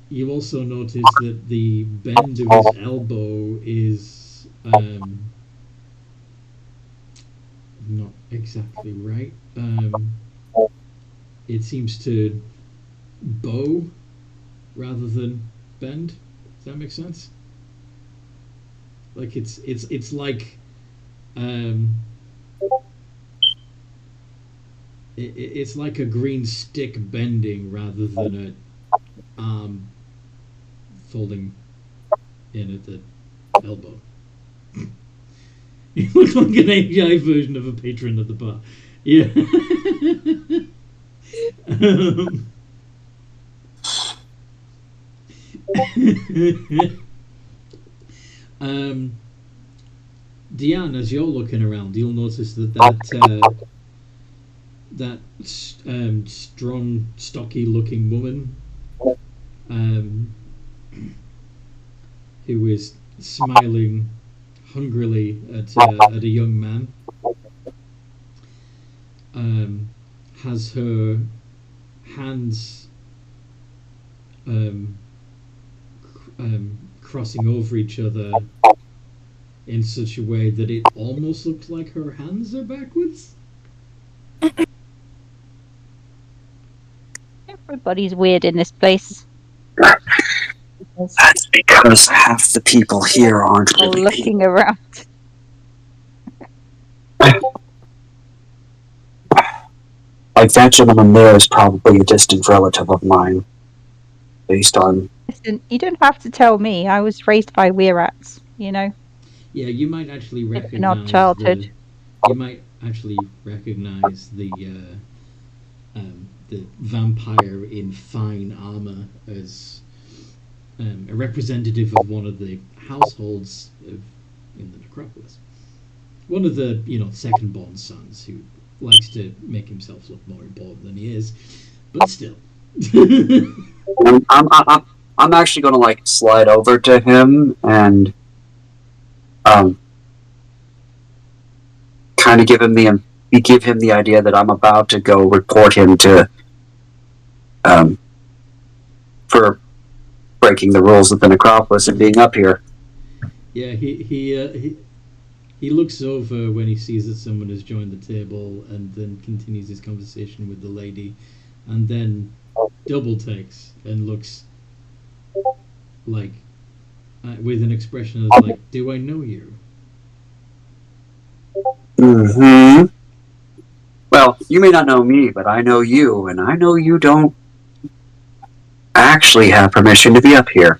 Speaker 1: You also notice that the bend of his elbow is not exactly right. It seems to bow rather than bend. Does that make sense? Like it's like it's like a green stick bending rather than a arm folding in at the elbow. You look like an AGI version of a patron at the bar. Yeah. Deanne, as you're looking around, you'll notice that strong, stocky-looking woman who is smiling hungrily at a young man has her hands crossing over each other in such a way that it almost looks like her hands are backwards.
Speaker 5: Everybody's weird in this place.
Speaker 2: That's because half the people here aren't
Speaker 5: All
Speaker 2: really
Speaker 5: looking around.
Speaker 2: like that gentleman there is probably a distant relative of mine, based on.
Speaker 5: Listen, you don't have to tell me. I was raised by weirats, you know.
Speaker 1: Yeah, you might actually
Speaker 5: In our
Speaker 1: recognize
Speaker 5: childhood.
Speaker 1: you might actually recognize the vampire in fine armor as a representative of one of the households in the necropolis. One of the second-born sons who likes to make himself look more important than he is, but still.
Speaker 2: I'm actually going to like slide over to him and kind of give him the idea that I'm about to go report him to for breaking the rules of the necropolis and being up here.
Speaker 1: Yeah, he looks over when he sees that someone has joined the table, and then continues his conversation with the lady, and then double takes and looks like with an expression of like, "Do I know you?"
Speaker 2: Mm-hmm. Well, you may not know me, but I know you, and I know you don't actually have permission to be up here.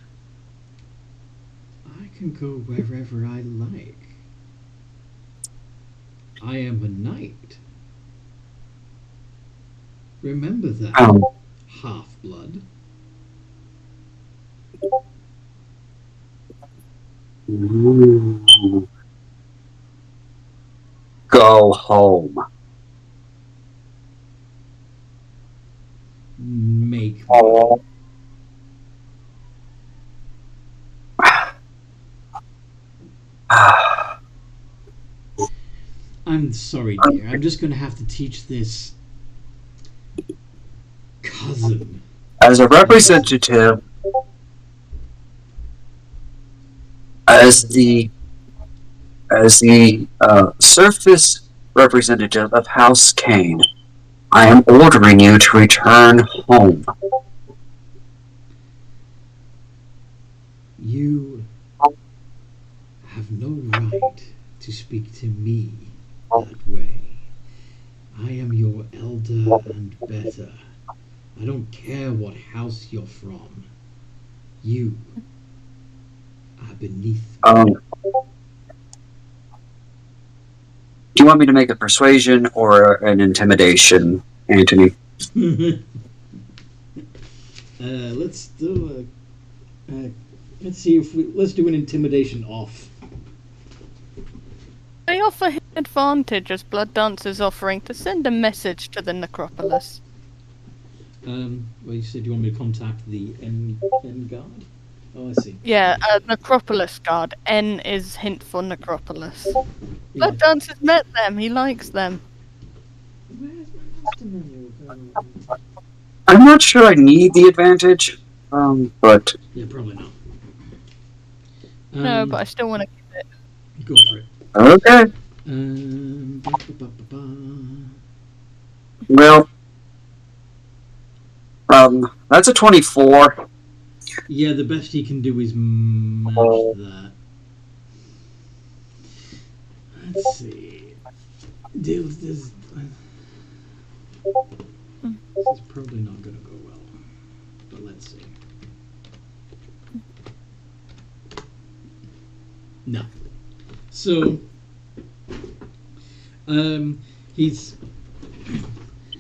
Speaker 1: I can go wherever I like. I am a knight. Remember that, half-blood.
Speaker 2: Ooh. Go home.
Speaker 1: Make me.
Speaker 2: Oh.
Speaker 1: I'm sorry, dear. I'm just going to have to teach this cousin.
Speaker 2: As a representative, as the surface representative of House Kane, I am ordering you to return home.
Speaker 1: You have no right to speak to me that way. I am your elder and better. I don't care what house you're from. You are beneath me.
Speaker 2: Do you want me to make a persuasion or an intimidation, Anthony?
Speaker 1: Let's do let's do an intimidation off.
Speaker 3: They offer him advantage as Blood Dance is offering to send a message to the necropolis.
Speaker 1: Well, you said you want me to contact the N guard? Oh, I see.
Speaker 3: Yeah, necropolis guard. N is hint for necropolis.
Speaker 1: Yeah.
Speaker 3: Blood Dance has met them. He likes them.
Speaker 1: Where's my master manual?
Speaker 2: I'm not sure I need the advantage, but...
Speaker 1: Yeah, probably not.
Speaker 3: No, but I still want to give it.
Speaker 1: Go for it.
Speaker 2: Okay. Well, that's a 24.
Speaker 1: Yeah, the best he can do is match that. Let's see. This is probably not going to go well, but let's see. No. So, he's...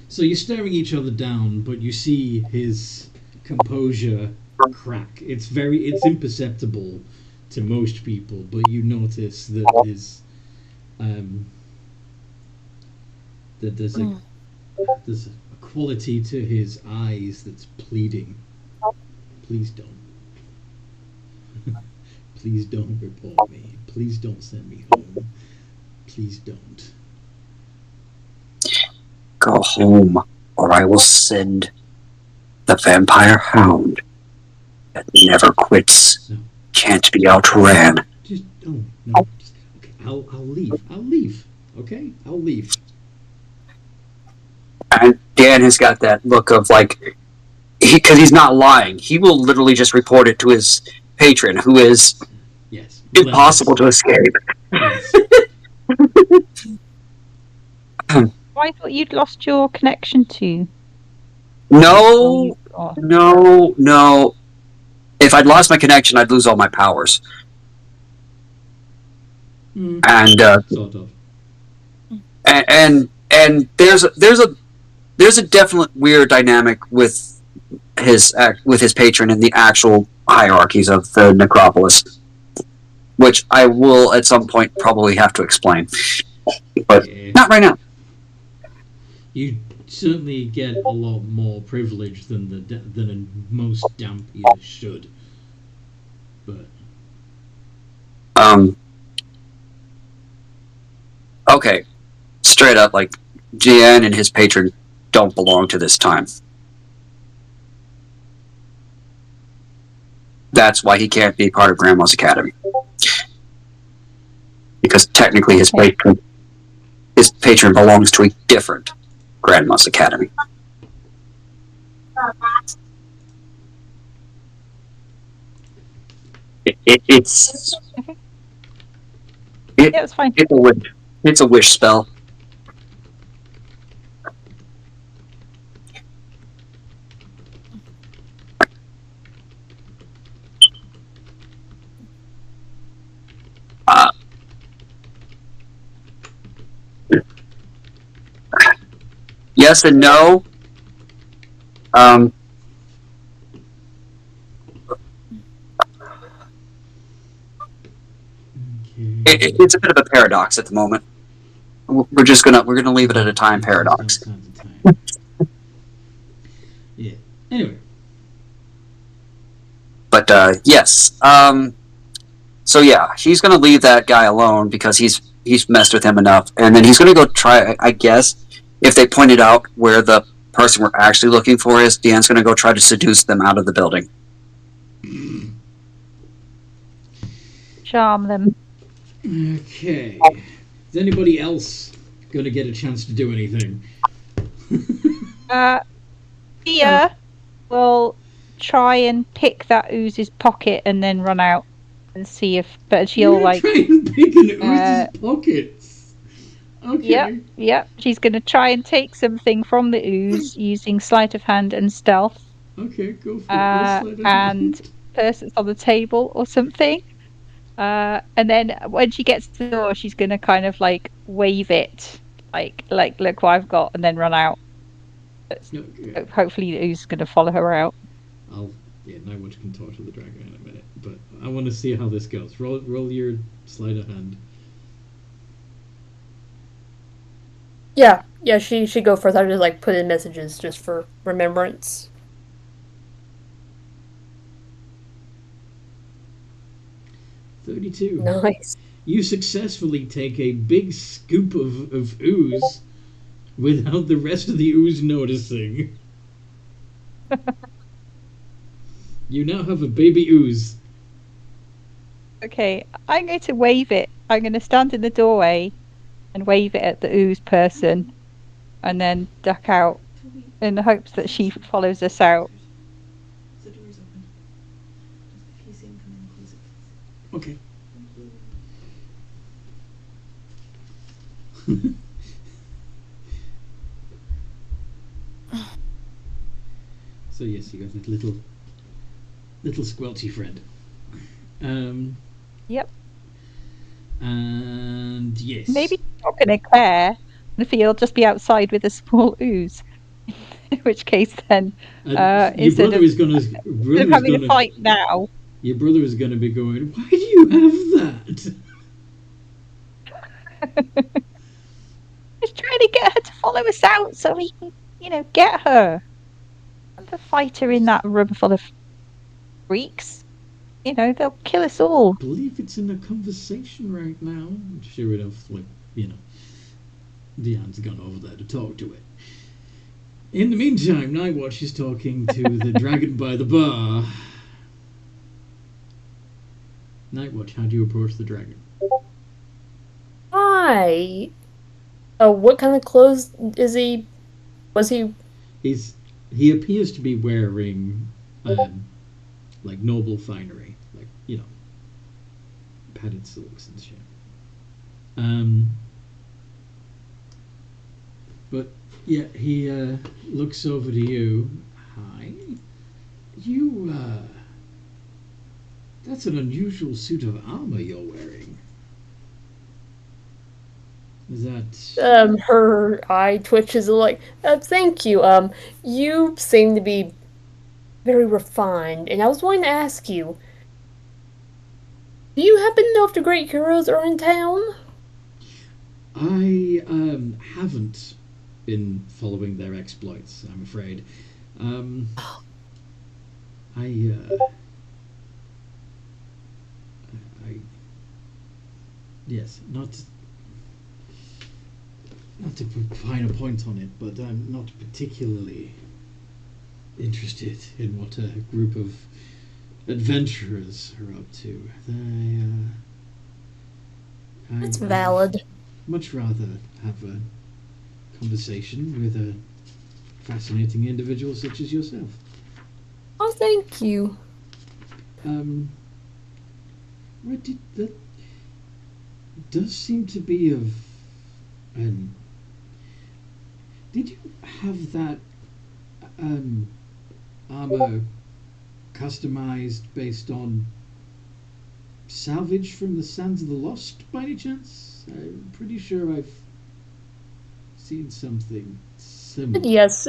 Speaker 1: So you're staring each other down, but you see his composure crack. It's imperceptible to most people, but you notice that that there's a quality to his eyes that's pleading. Please don't. Please don't report me. Please don't send me home. Please don't.
Speaker 2: Go home, or I will send the vampire hound that never quits, can't be outran.
Speaker 1: Just no. Just, okay, I'll leave. Okay, I'll leave.
Speaker 2: And Dan has got that look of like, because he's not lying. He will literally just report it to his patron, who is impossible to escape.
Speaker 1: Yes.
Speaker 5: I thought you'd lost your connection to.
Speaker 2: No. If I'd lost my connection, I'd lose all my powers. And
Speaker 1: Sort of.
Speaker 2: and there's a definite weird dynamic with his patron in the actual hierarchies of the necropolis, which I will at some point probably have to explain, but
Speaker 1: Yeah.
Speaker 2: not right now.
Speaker 1: You certainly get a lot more privilege than most Dampiers should. But
Speaker 2: Okay, straight up, like GN and his patron don't belong to this time. That's why he can't be part of Grandma's Academy, because technically his patron belongs to a different Grandma's Academy. It's
Speaker 5: Yeah, it's fine.
Speaker 2: it's a wish spell. Yes and no. It's a bit of a paradox at the moment. We're gonna leave it at a time paradox.
Speaker 1: Yeah. Anyway.
Speaker 2: But yes. So yeah, he's gonna leave that guy alone because he's messed with him enough, and then he's gonna go try. I guess if they pointed out where the person we're actually looking for is, Deanne's gonna go try to seduce them out of the building.
Speaker 5: Charm them.
Speaker 1: Okay. Is anybody else going to get a chance to do anything?
Speaker 5: Thea will try and pick that ooze's pocket and then run out and see if. But she'll like
Speaker 1: try and pick an ooze's pockets. Okay.
Speaker 5: Yep. She's going to try and take something from the ooze using sleight of hand and stealth.
Speaker 1: Okay, go for it.
Speaker 5: And persons on the table or something. And then when she gets to the door, she's gonna kind of like wave it, like look what I've got, and then run out.
Speaker 1: Okay.
Speaker 5: Hopefully, the ooze is gonna follow her out.
Speaker 1: Nightwatch can talk to the dragon in a minute, but I want to see how this goes. Roll your sleight of hand.
Speaker 4: Yeah. She should go first. I just like put in messages just for remembrance.
Speaker 1: 32.
Speaker 4: Nice.
Speaker 1: You successfully take a big scoop of ooze without the rest of the ooze noticing. You now have a baby ooze.
Speaker 5: Okay, I'm going to wave it. I'm going to stand in the doorway and wave it at the ooze person, and then duck out in the hopes that she follows us out.
Speaker 11: The door's open. If you see him come in, close it.
Speaker 1: Okay. So yes, you got that little squelchy friend.
Speaker 5: Yep.
Speaker 1: And yes.
Speaker 5: Maybe not going to care if he'll just be outside with a small ooze. In which case, then instead of having a fight now,
Speaker 1: your brother is going to be going, "Why do you have that?"
Speaker 5: Just trying to get her to follow us out so we can, get her. And the fighter in that room full of freaks. They'll kill us all.
Speaker 1: I believe it's in a conversation right now. Sure enough, Deanne's gone over there to talk to it. In the meantime, Nightwatch is talking to the dragon by the bar. Nightwatch, how do you approach the dragon?
Speaker 4: Hi. What kind of clothes is he? Was he?
Speaker 1: He appears to be wearing noble finery, padded silks and shit. But yeah, he looks over to you. Hi. You, that's an unusual suit of armor you're wearing. Is that
Speaker 4: Her eye twitches like, thank you. You seem to be very refined, and I was wanting to ask you, do you happen to know if the great heroes are in town?
Speaker 1: I haven't been following their exploits, I'm afraid. I I yes, not to put fine a point on it, but I'm not particularly interested in what a group of adventurers are up to.
Speaker 4: That's
Speaker 1: I'd
Speaker 4: valid.
Speaker 1: much rather have a conversation with a fascinating individual such as yourself.
Speaker 4: Oh, thank you.
Speaker 1: What did that does seem to be of did you have that armor customized based on salvage from the Sands of the Lost by any chance? I'm pretty sure I've seen something similar.
Speaker 4: Yes,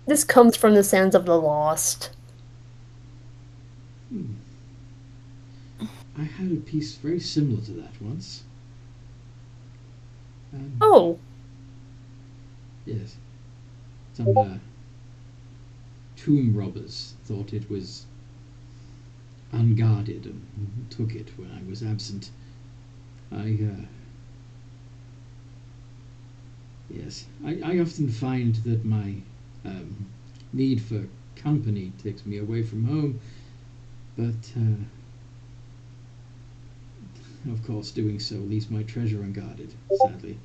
Speaker 4: this comes from the sands of the lost.
Speaker 1: Hmm. I had a piece very similar to that once.
Speaker 4: Oh,
Speaker 1: Yes. Some tomb robbers thought it was unguarded and took it when I was absent. Yes, I often find that my need for company takes me away from home, but of course, doing so leaves my treasure unguarded, sadly.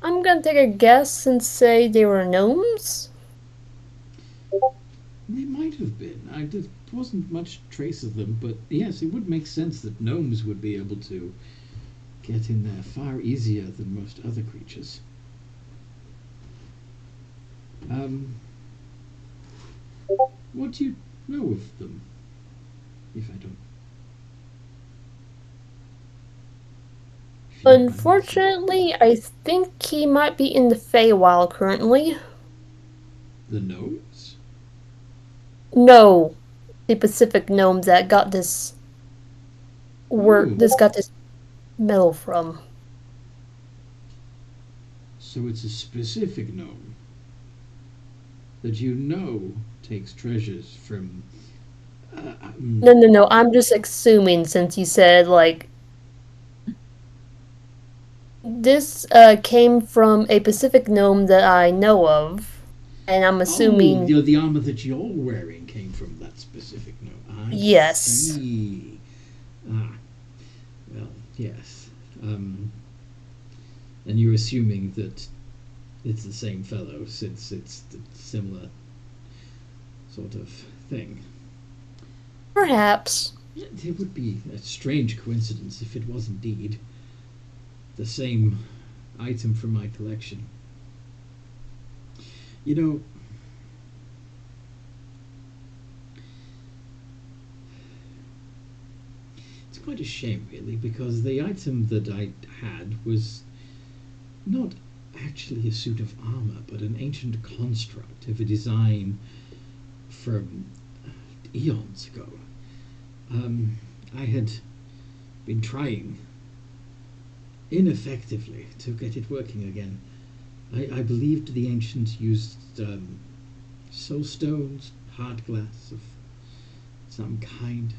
Speaker 4: I'm gonna take a guess and say they were gnomes.
Speaker 1: They might have been. There wasn't much trace of them, but yes, it would make sense that gnomes would be able to get in there far easier than most other creatures. What do you know of them, if I don't? If you don't mind me asking.
Speaker 4: Unfortunately, I think he might be in the Feywild currently.
Speaker 1: The gnomes?
Speaker 4: No, the Pacific gnomes that got this
Speaker 1: Ooh.
Speaker 4: got this metal from.
Speaker 1: So it's a specific gnome that you know takes treasures from.
Speaker 4: No. I'm just assuming since you said like this came from a Pacific gnome that I know of, and I'm assuming
Speaker 1: The armor that you're wearing came from that specific gnome. I
Speaker 4: yes.
Speaker 1: see. Well, yes. And you're assuming that it's the same fellow since it's the similar sort of thing.
Speaker 4: Perhaps.
Speaker 1: It would be a strange coincidence if it was indeed the same item from my collection. You know, it's quite a shame, really, because the item that I had was not actually a suit of armor, but an ancient construct of a design from eons ago. I had been trying ineffectively to get it working again. I believed the ancients used soul stones, hard glass of some kind.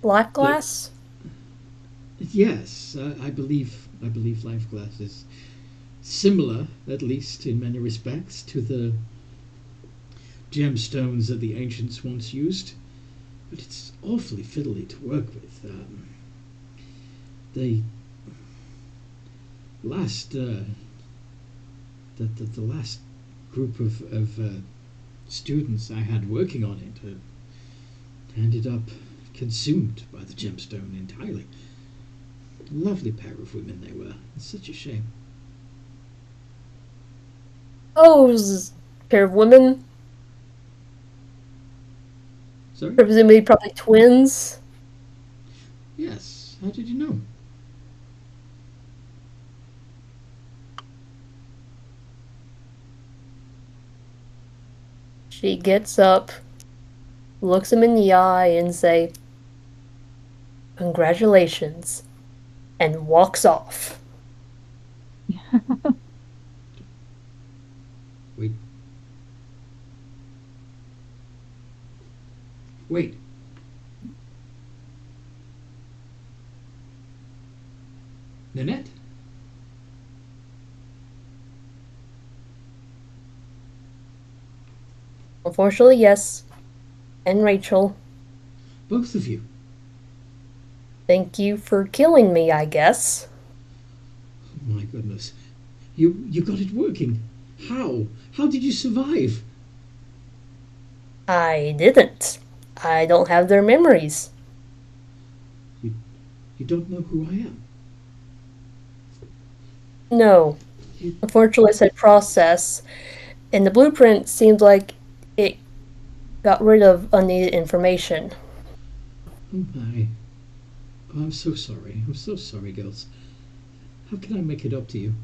Speaker 4: Black glass?
Speaker 1: Yes, I believe life glass is similar, at least in many respects, to the gemstones that the ancients once used, but it's awfully fiddly to work with. The last the last group of students I had working on it ended up consumed by the gemstone entirely. A lovely pair of women they were. It's such a shame.
Speaker 4: Oh, it was a pair of women.
Speaker 1: Sorry?
Speaker 4: Presumably probably twins.
Speaker 1: Yes, How did you know?
Speaker 4: She gets up, looks him in the eye, and say, "Congratulations," and walks off.
Speaker 1: Wait. Wait. Nanette?
Speaker 4: Unfortunately, yes. And Rachel,
Speaker 1: Both of you.
Speaker 4: thank you for killing me, I guess.
Speaker 1: Oh my goodness. You got it working. How? How did you survive?
Speaker 4: I didn't. I don't have their memories.
Speaker 1: You don't know who I am.
Speaker 4: No.
Speaker 1: You,
Speaker 4: Unfortunately, it said process, and the blueprint seems like it got rid of unneeded information.
Speaker 1: oh my. Oh, I'm so sorry. I'm so sorry, girls. How can I make it up to you?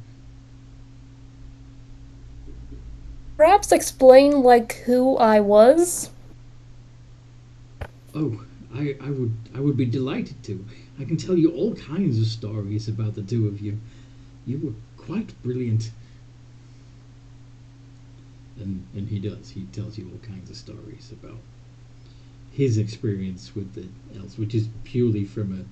Speaker 4: Perhaps explain, like, who I was?
Speaker 1: Oh, I would be delighted to. I can tell you all kinds of stories about the two of you. You were quite brilliant. And he does. He tells you all kinds of stories about his experience with the elves, which is purely from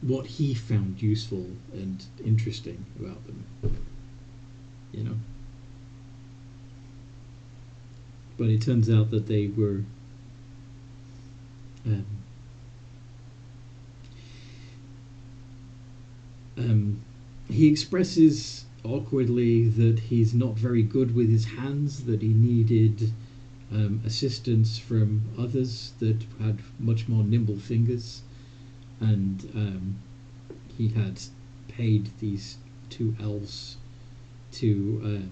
Speaker 1: what he found useful and interesting about them. You know. But it turns out that they were um, he expresses awkwardly that he's not very good with his hands, that he needed assistance from others that had much more nimble fingers, and he had paid these two elves to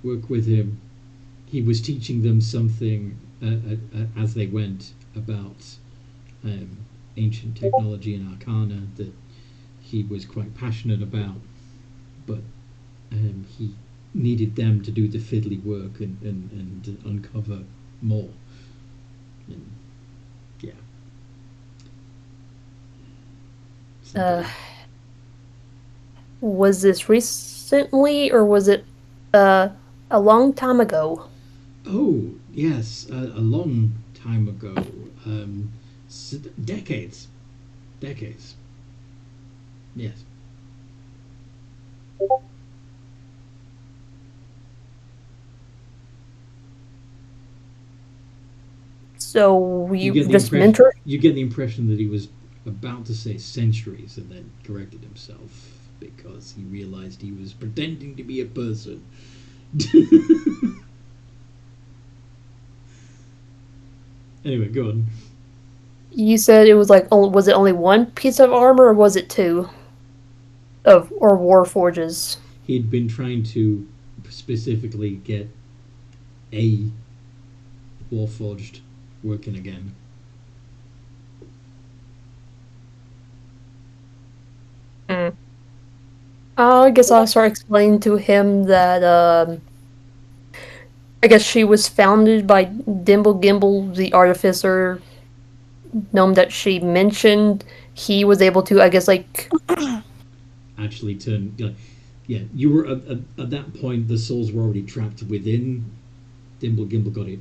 Speaker 1: work with him. He was teaching them something as they went about ancient technology and arcana that he was quite passionate about, but he needed them to do the fiddly work and uncover more. And, yeah.
Speaker 4: Was this recently, or was it, a long time ago?
Speaker 1: Oh, yes, a long time ago. Decades. Decades. Yes.
Speaker 4: So
Speaker 1: You
Speaker 4: you
Speaker 1: get the
Speaker 4: just
Speaker 1: impression.
Speaker 4: mentored?
Speaker 1: You get the impression that he was about to say centuries and then corrected himself because he realized he was pretending to be a person. Anyway, go on.
Speaker 4: You said it was like, was it only one piece of armor, or was it two? Or war forges?
Speaker 1: He'd been trying to specifically get a warforged working again.
Speaker 4: I guess I'll start explaining to him that, I guess she was founded by Dimble Gimble, the artificer, gnome that she mentioned. He was able to, I guess, like,
Speaker 1: Actually, turn. Yeah, you were at that point. The souls were already trapped within. Dimble Gimble got it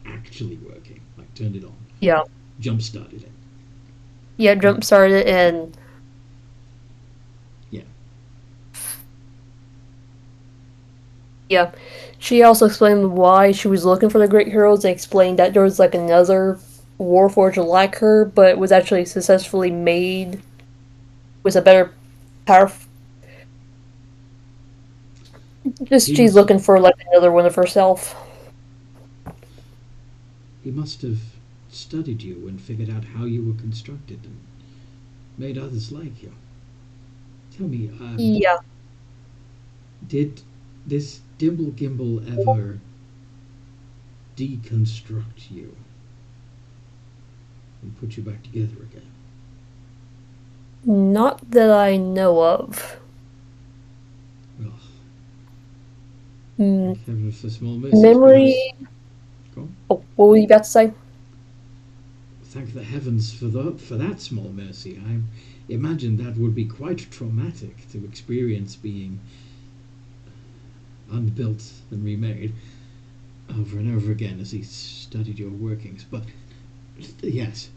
Speaker 1: actually working. Like turned it on.
Speaker 4: yeah,
Speaker 1: Jump started it.
Speaker 4: yeah, jump started, and
Speaker 1: Yeah.
Speaker 4: yeah. She also explained why she was looking for the great heroes, and explained that there was like another warforged like her, but it was actually successfully made with a better power. Just
Speaker 1: He
Speaker 4: she's
Speaker 1: must have,
Speaker 4: looking for like another one of herself.
Speaker 1: he must have studied you and figured out how you were constructed and made others like you. Tell me,
Speaker 4: Yeah.
Speaker 1: did this Dimble Gimble ever deconstruct you and put you back together again?
Speaker 4: Not that I know of.
Speaker 1: Well,
Speaker 4: Mm,
Speaker 1: thank heaven for small mercies,
Speaker 4: memory.
Speaker 1: perhaps. Go on.
Speaker 4: Oh, what were you about to say?
Speaker 1: Thank the heavens for that small mercy. I imagine that would be quite traumatic to experience being unbuilt and remade over and over again as he studied your workings. But yes,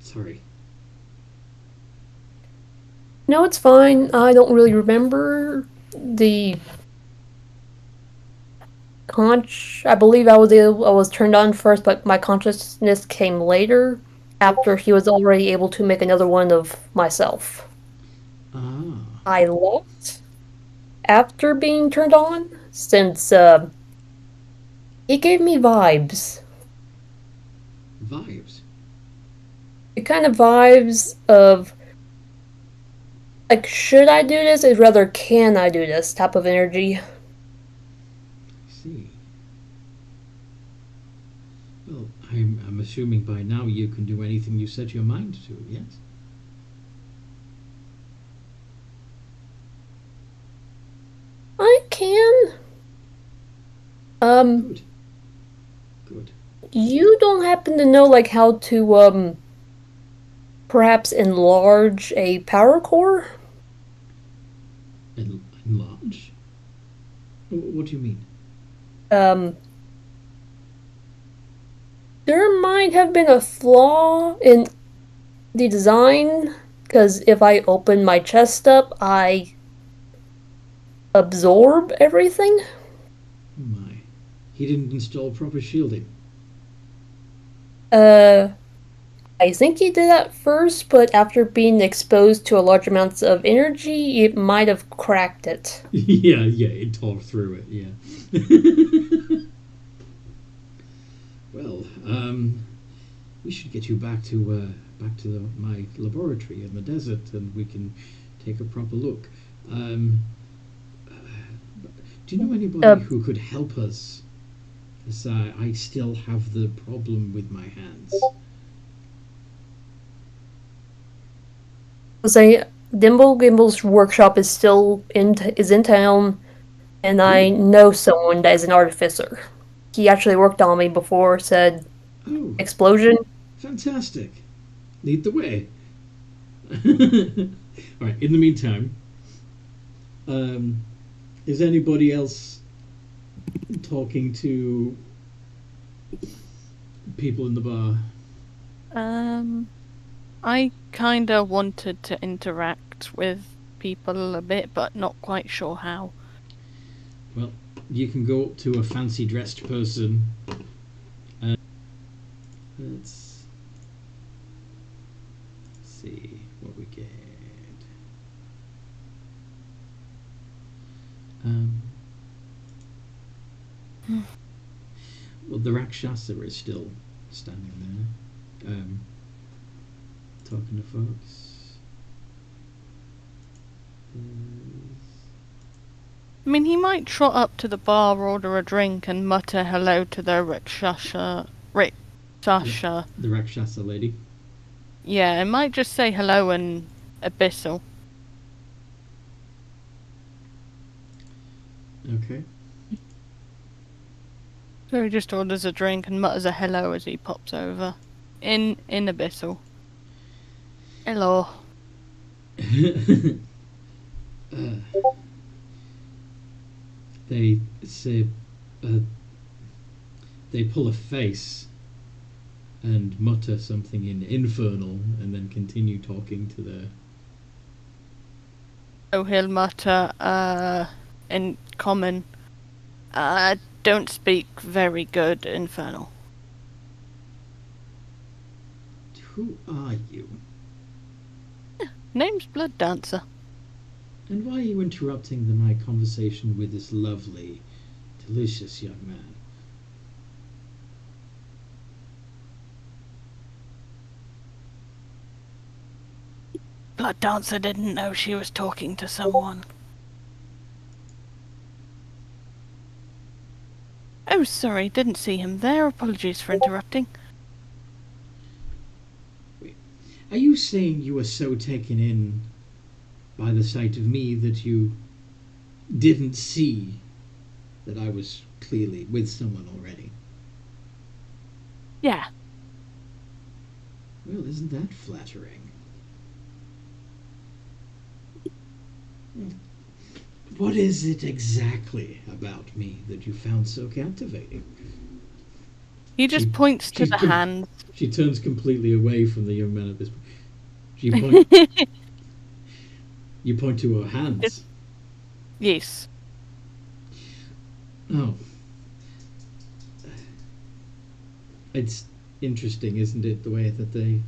Speaker 1: sorry.
Speaker 4: No, it's fine. I don't really remember the I believe I was turned on first, but my consciousness came later after he was already able to make another one of myself.
Speaker 1: Ah,
Speaker 4: I left after being turned on since he gave me vibes.
Speaker 1: vibes.
Speaker 4: The kind of vibes of like, should I do this? It's rather, can I do this type of energy.
Speaker 1: I see. Well, I'm assuming by now you can do anything you set your mind to, yes?
Speaker 4: I can.
Speaker 1: Good. Good.
Speaker 4: You don't happen to know like how to perhaps enlarge a power core?
Speaker 1: Enlarge? What do you mean?
Speaker 4: There might have been a flaw in the design, because if I open my chest up, I absorb everything.
Speaker 1: Oh my. He didn't install proper shielding.
Speaker 4: I think he did at first, but after being exposed to a large amounts of energy, it might have cracked it.
Speaker 1: Yeah, it tore through it, yeah. Well, we should get you back to my laboratory in the desert, and we can take a proper look. Do you know anybody who could help us? As I still have the problem with my hands.
Speaker 4: Say Dimble Gimble's workshop is still in town, and I know someone that is an artificer. He actually worked on me before said explosion.
Speaker 1: Fantastic. Lead the way. Alright, in the meantime, is anybody else talking to people in the bar?
Speaker 3: I kinda wanted to interact with people a bit, but not quite sure how.
Speaker 1: Well, you can go up to a fancy dressed person. Let's see what we get. Well, the Rakshasa is still standing there, talking to folks.
Speaker 3: I mean, he might trot up to the bar, order a drink, and mutter hello to the Rakshasa.
Speaker 1: The Rakshasa lady.
Speaker 3: Yeah, it might just say hello in Abyssal.
Speaker 1: Okay.
Speaker 3: So he just orders a drink and mutters a hello as he pops over. In Abyssal. Hello.
Speaker 1: They say they pull a face and mutter something in infernal and then continue talking to the...
Speaker 3: So he'll mutter in common, don't speak very good infernal.
Speaker 1: Who are you?
Speaker 3: Name's Blood Dancer.
Speaker 1: And why are you interrupting my conversation with this lovely, delicious young man?
Speaker 3: Blood Dancer didn't know she was talking to someone. Oh, sorry, didn't see him there. Apologies for interrupting.
Speaker 1: Are you saying you were so taken in by the sight of me that you didn't see that I was clearly with someone already?
Speaker 3: Yeah.
Speaker 1: Well, isn't that flattering? What is it exactly about me that you found so captivating?
Speaker 3: He just points to the hands.
Speaker 1: She turns completely away from the young man at this point. You point to her hands.
Speaker 3: Yes.
Speaker 1: Oh. It's interesting, isn't it, the way that they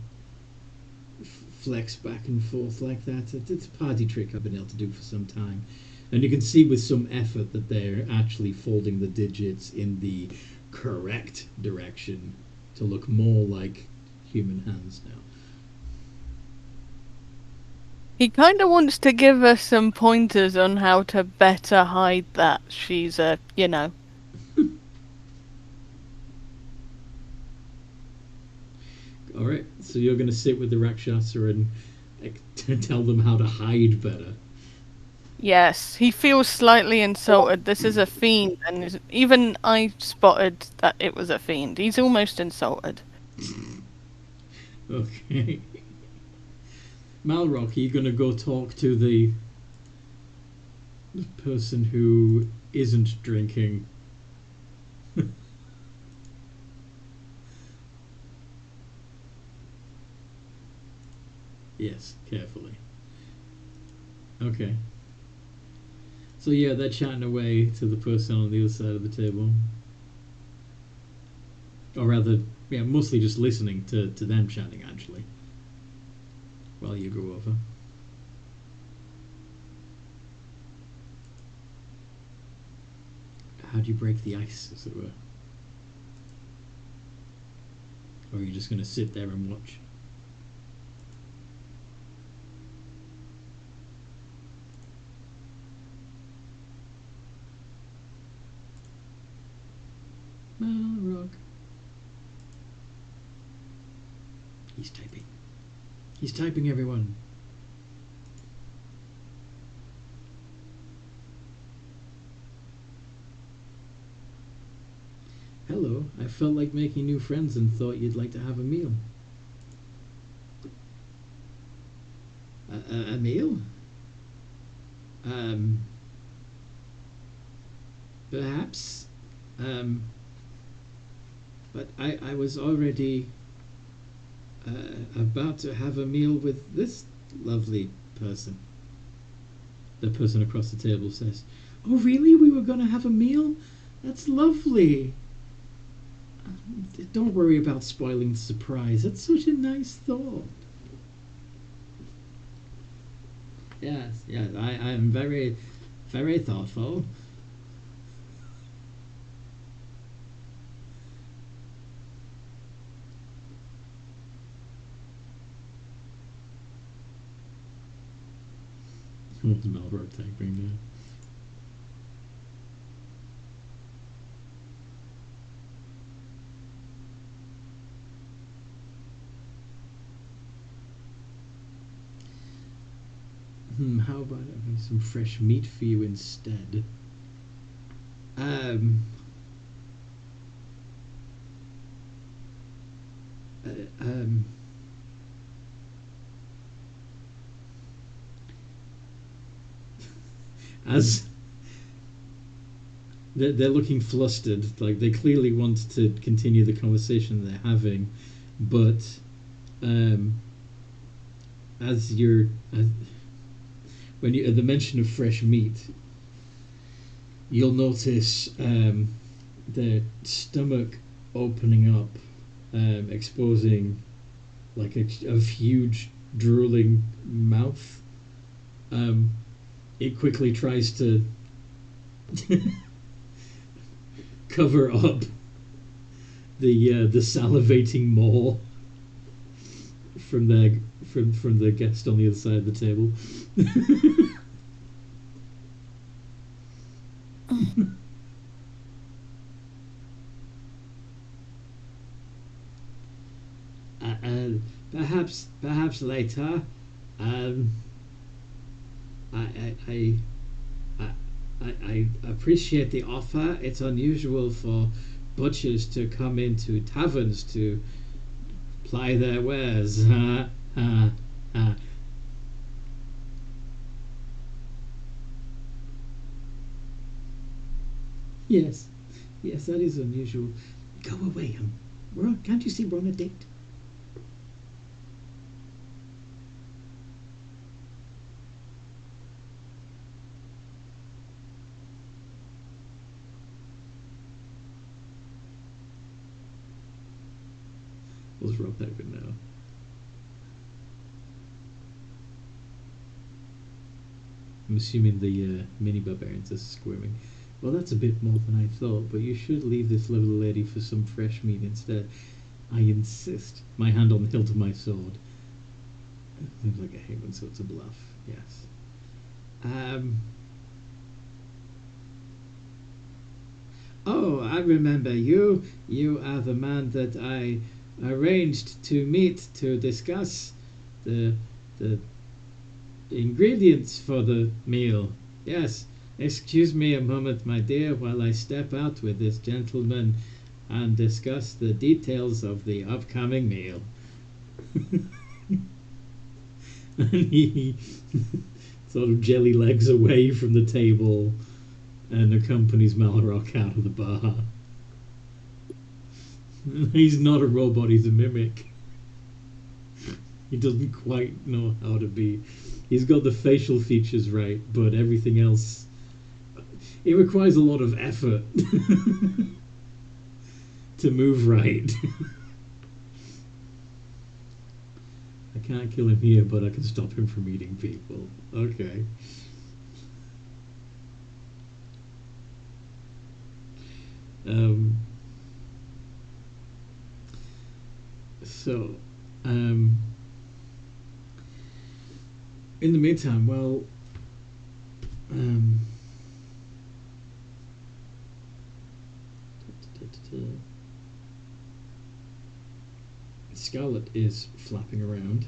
Speaker 1: flex back and forth like that? It's a party trick I've been able to do for some time. And you can see with some effort that they're actually folding the digits in the correct direction to look more like human hands now.
Speaker 3: He kind of wants to give us some pointers on how to better hide that she's a,
Speaker 1: Alright, so you're going to sit with the Rakshasa and tell them how to hide better.
Speaker 3: Yes, he feels slightly insulted. This is a fiend, and even I spotted that it was a fiend. He's almost insulted.
Speaker 1: Okay. Malrock, are you going to go talk to the person who isn't drinking? Yes, carefully. Okay. So yeah, they're chatting away to the person on the other side of the table. Or rather, yeah, mostly just listening to them chatting, actually. While you go over. How do you break the ice, as it were? Or are you just going to sit there and watch? Rock. He's typing. He's typing, everyone. Hello, I felt like making new friends and thought you'd like to have a meal. A meal? Perhaps. But I was already about to have a meal with this lovely person. The person across the table says, "Oh, really? We were going to have a meal? That's lovely. Don't worry about spoiling the surprise. That's such a nice thought." Yes, I am very, very thoughtful. What's Malrock typing now? How about having some fresh meat for you instead? As they're looking flustered, like they clearly want to continue the conversation they're having, but as when you at the mention of fresh meat, you'll notice their stomach opening up, exposing like a huge drooling mouth. It quickly tries to cover up the salivating maw from the guest on the other side of the table. Perhaps later. Um, I, I appreciate the offer. It's unusual for butchers to come into taverns to ply their wares. Yes, yes, that is unusual. Go away, can't you see we're on a date? What's wrong with now? I'm assuming the mini barbarians are squirming. Well, that's a bit more than I thought, but you should leave this lovely lady for some fresh meat instead. I insist. My hand on the hilt of my sword. Seems like I hate when swords are bluff. Yes. Oh, I remember you. You are the man that I arranged to meet to discuss the ingredients for the meal. Yes. Excuse me a moment, my dear, while I step out with this gentleman and discuss the details of the upcoming meal. And he sort of jelly legs away from the table and accompanies Malrock out of the bar. He's not a robot, he's a mimic. He doesn't quite know how to be. He's got the facial features right, but everything else, it requires a lot of effort to move right. I can't kill him here, but I can stop him from eating people. Okay. So, in the meantime, well, Scarlet is flapping around.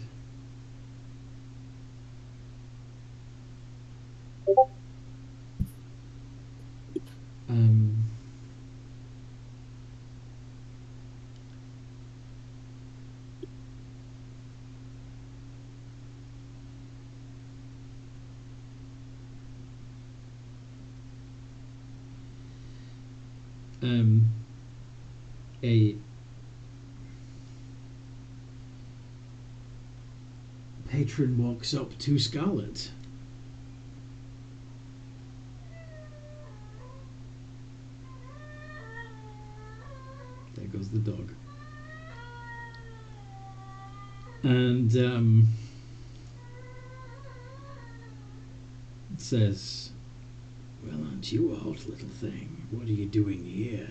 Speaker 1: A patron walks up to Scarlet. There goes the dog. And it says, "Well, aren't you a hot little thing? What are you doing here?"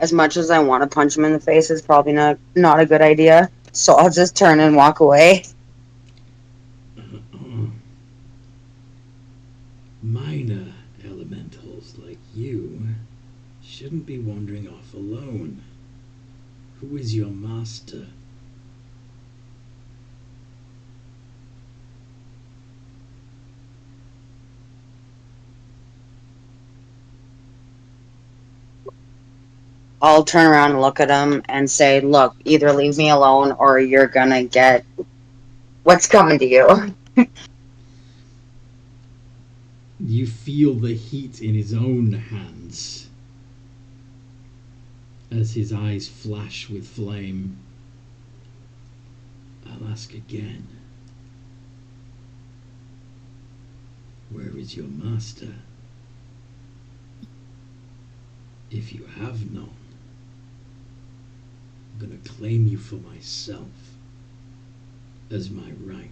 Speaker 6: As much as I want to punch him in the face, it's probably not a good idea. So I'll just turn and walk away.
Speaker 1: Minor elementals like you shouldn't be wandering off alone. Who is your master?
Speaker 6: I'll turn around and look at him and say, look, either leave me alone or you're gonna get what's coming to you.
Speaker 1: You feel the heat in his own hands as his eyes flash with flame. I'll ask again. Where is your master? If you have none, I'm going to claim you for myself as my right.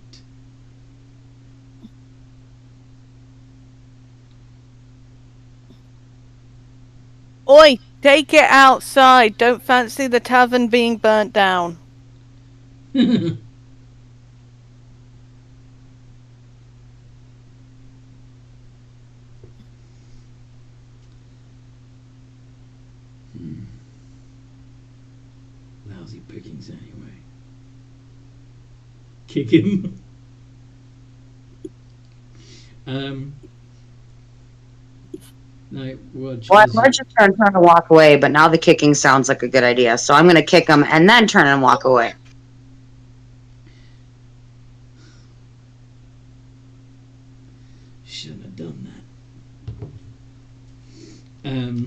Speaker 3: Oi, take it outside. Don't fancy the tavern being burnt down.
Speaker 1: Lousy pickings anyway. Kick him. Night Watch.
Speaker 6: Well, I was just trying to walk away, but now the kicking sounds like a good idea. So I'm going to kick him and then turn and walk away.
Speaker 1: Shouldn't have done that.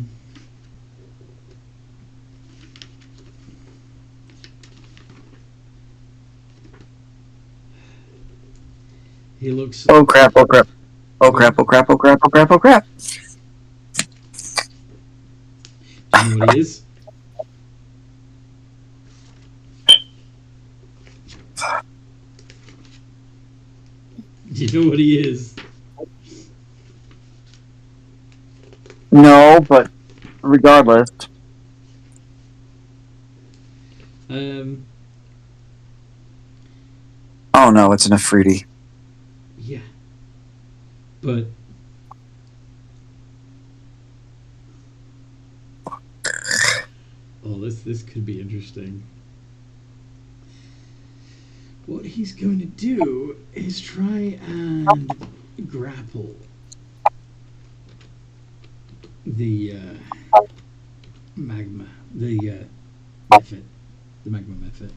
Speaker 1: He looks.
Speaker 2: Oh crap! Oh crap! Oh crap! Oh crap! Oh crap! Oh crap! Oh crap!
Speaker 1: Do you know what he is? Do you know what he is?
Speaker 2: No, but regardless. Oh no, it's an Afridi.
Speaker 1: Yeah. But oh, this could be interesting. What he's going to do is try and grapple the magma, the mephit, the magma mephit.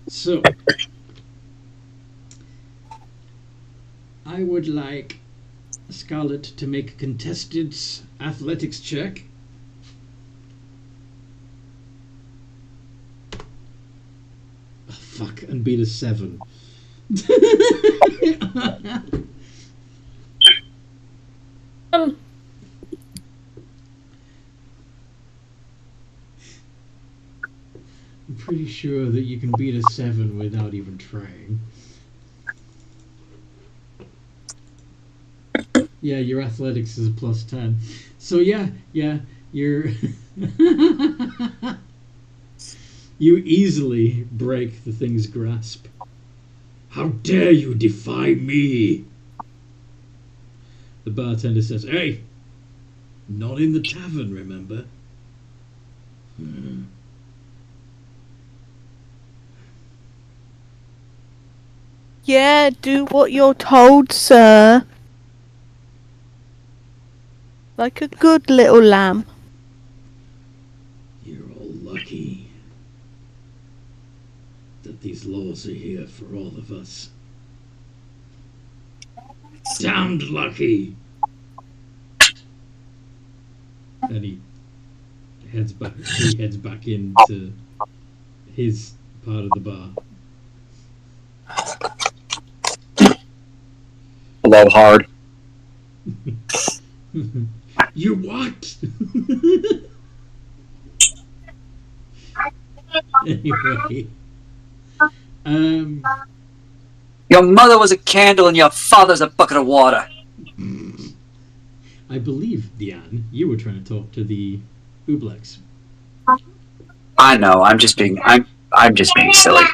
Speaker 1: So I would like Scarlet to make a contested athletics check. Oh, fuck, and beat a 7. I'm pretty sure that you can beat a 7 without even trying. Yeah, your athletics is a +10. So yeah, you're you easily break the thing's grasp. How dare you defy me? The bartender says, "Hey, not in the tavern, remember?"
Speaker 3: Yeah, do what you're told, sir. Like a good little lamb.
Speaker 1: You're all lucky that these laws are here for all of us. Damned lucky! And he heads back into his part of the bar.
Speaker 2: Blow hard.
Speaker 1: You what? Anyway.
Speaker 2: Your mother was a candle and your father's a bucket of water.
Speaker 1: I believe, Diane, you were trying to talk to the Ublex.
Speaker 2: I know, I'm just being silly.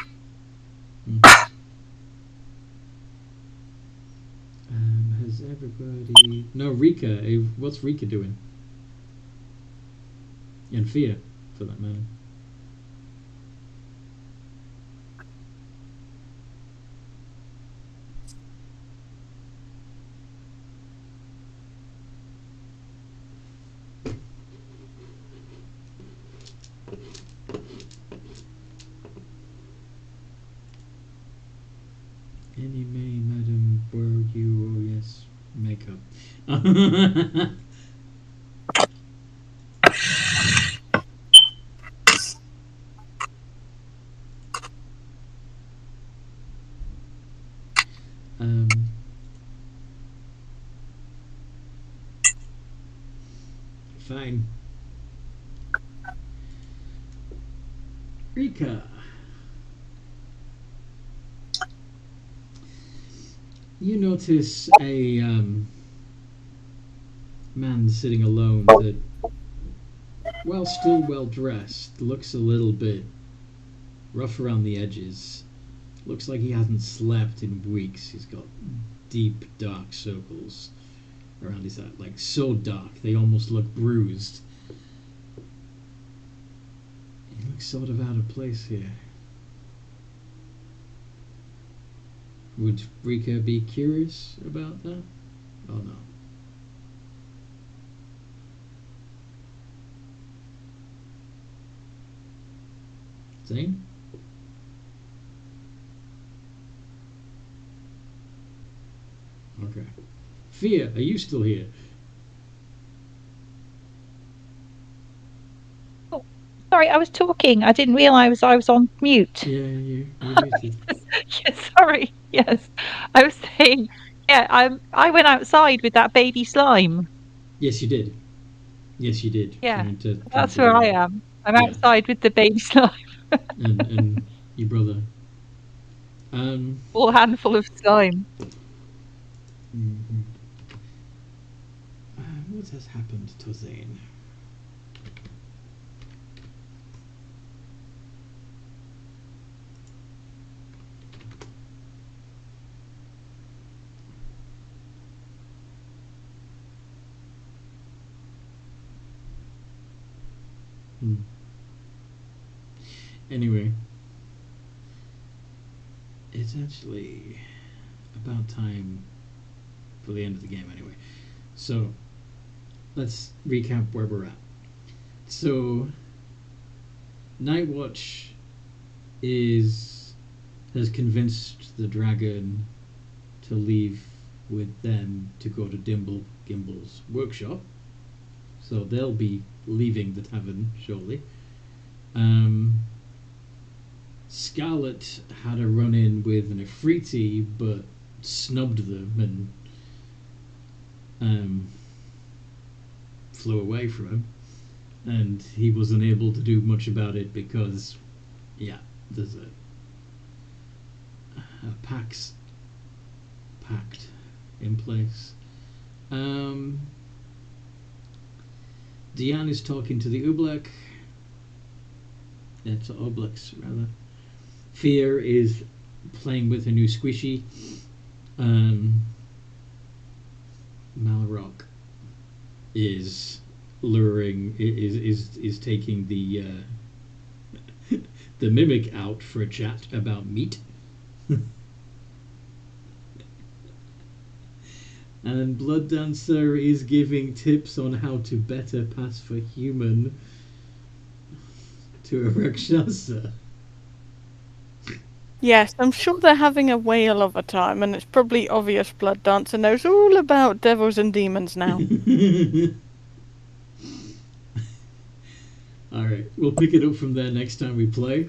Speaker 1: Has everybody... No, Rika. What's Rika doing? And Fia, for that matter. Any may, madam, were you, oh yes, makeup. Fine. Rika. You notice a man sitting alone that while still well dressed, looks a little bit rough around the edges. Looks like he hasn't slept in weeks. He's got deep, dark circles around his eye, like so dark they almost look bruised. He looks sort of out of place here. Would Rika be curious about that? Oh no. Zane? Okay. Fia, are you still here?
Speaker 5: Sorry, I was talking. I didn't realise I was on mute.
Speaker 1: Yeah, you're muted.
Speaker 5: Yes, sorry. Yes, I was saying. Yeah, I went outside with that baby slime.
Speaker 1: Yes, you did. Yes, you did.
Speaker 5: Yeah,
Speaker 1: trying
Speaker 5: that's
Speaker 1: to
Speaker 5: where
Speaker 1: do
Speaker 5: I
Speaker 1: that.
Speaker 5: am. I'm
Speaker 1: Yeah.
Speaker 5: outside with the baby slime.
Speaker 1: And your brother.
Speaker 5: All handful of slime.
Speaker 1: Mhm. What has happened to Zane? Anyway, it's actually about time for the end of the game anyway. So, let's recap where we're at. So, Nightwatch has convinced the dragon to leave with them to go to Gimble's workshop. So they'll be leaving the tavern shortly. Scarlet had a run-in with an Ifriti, but snubbed them and flew away from him. And he was unable to do much about it because, yeah, there's a pact in place. Diane is talking to the Oblek. Yeah, to Oblex, rather. Fear is playing with a new squishy. Malrock is luring, is taking the the mimic out for a chat about meat. And Blood Dancer is giving tips on how to better pass for human to a Rakshasa.
Speaker 3: Yes, I'm sure they're having a whale of a time, and it's probably obvious Blood Dancer knows all about devils and demons now.
Speaker 1: Alright, we'll pick it up from there next time we play.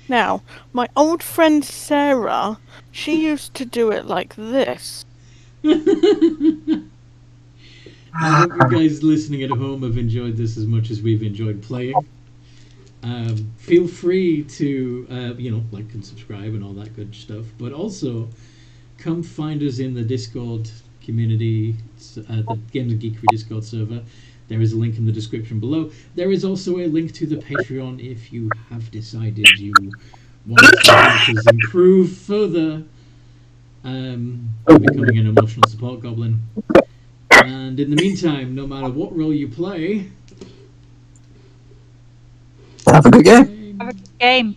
Speaker 3: Now, my old friend Sarah, she used to do it like this.
Speaker 1: I hope you guys listening at home have enjoyed this as much as we've enjoyed playing. Feel free to, like and subscribe and all that good stuff. But also, come find us in the Discord community, the Games and Geekery Discord server. There is a link in the description below. There is also a link to the Patreon if you have decided you want to help us improve further by becoming an emotional support goblin. And in the meantime, no matter what role you play,
Speaker 2: have a good game.
Speaker 5: Have a good game.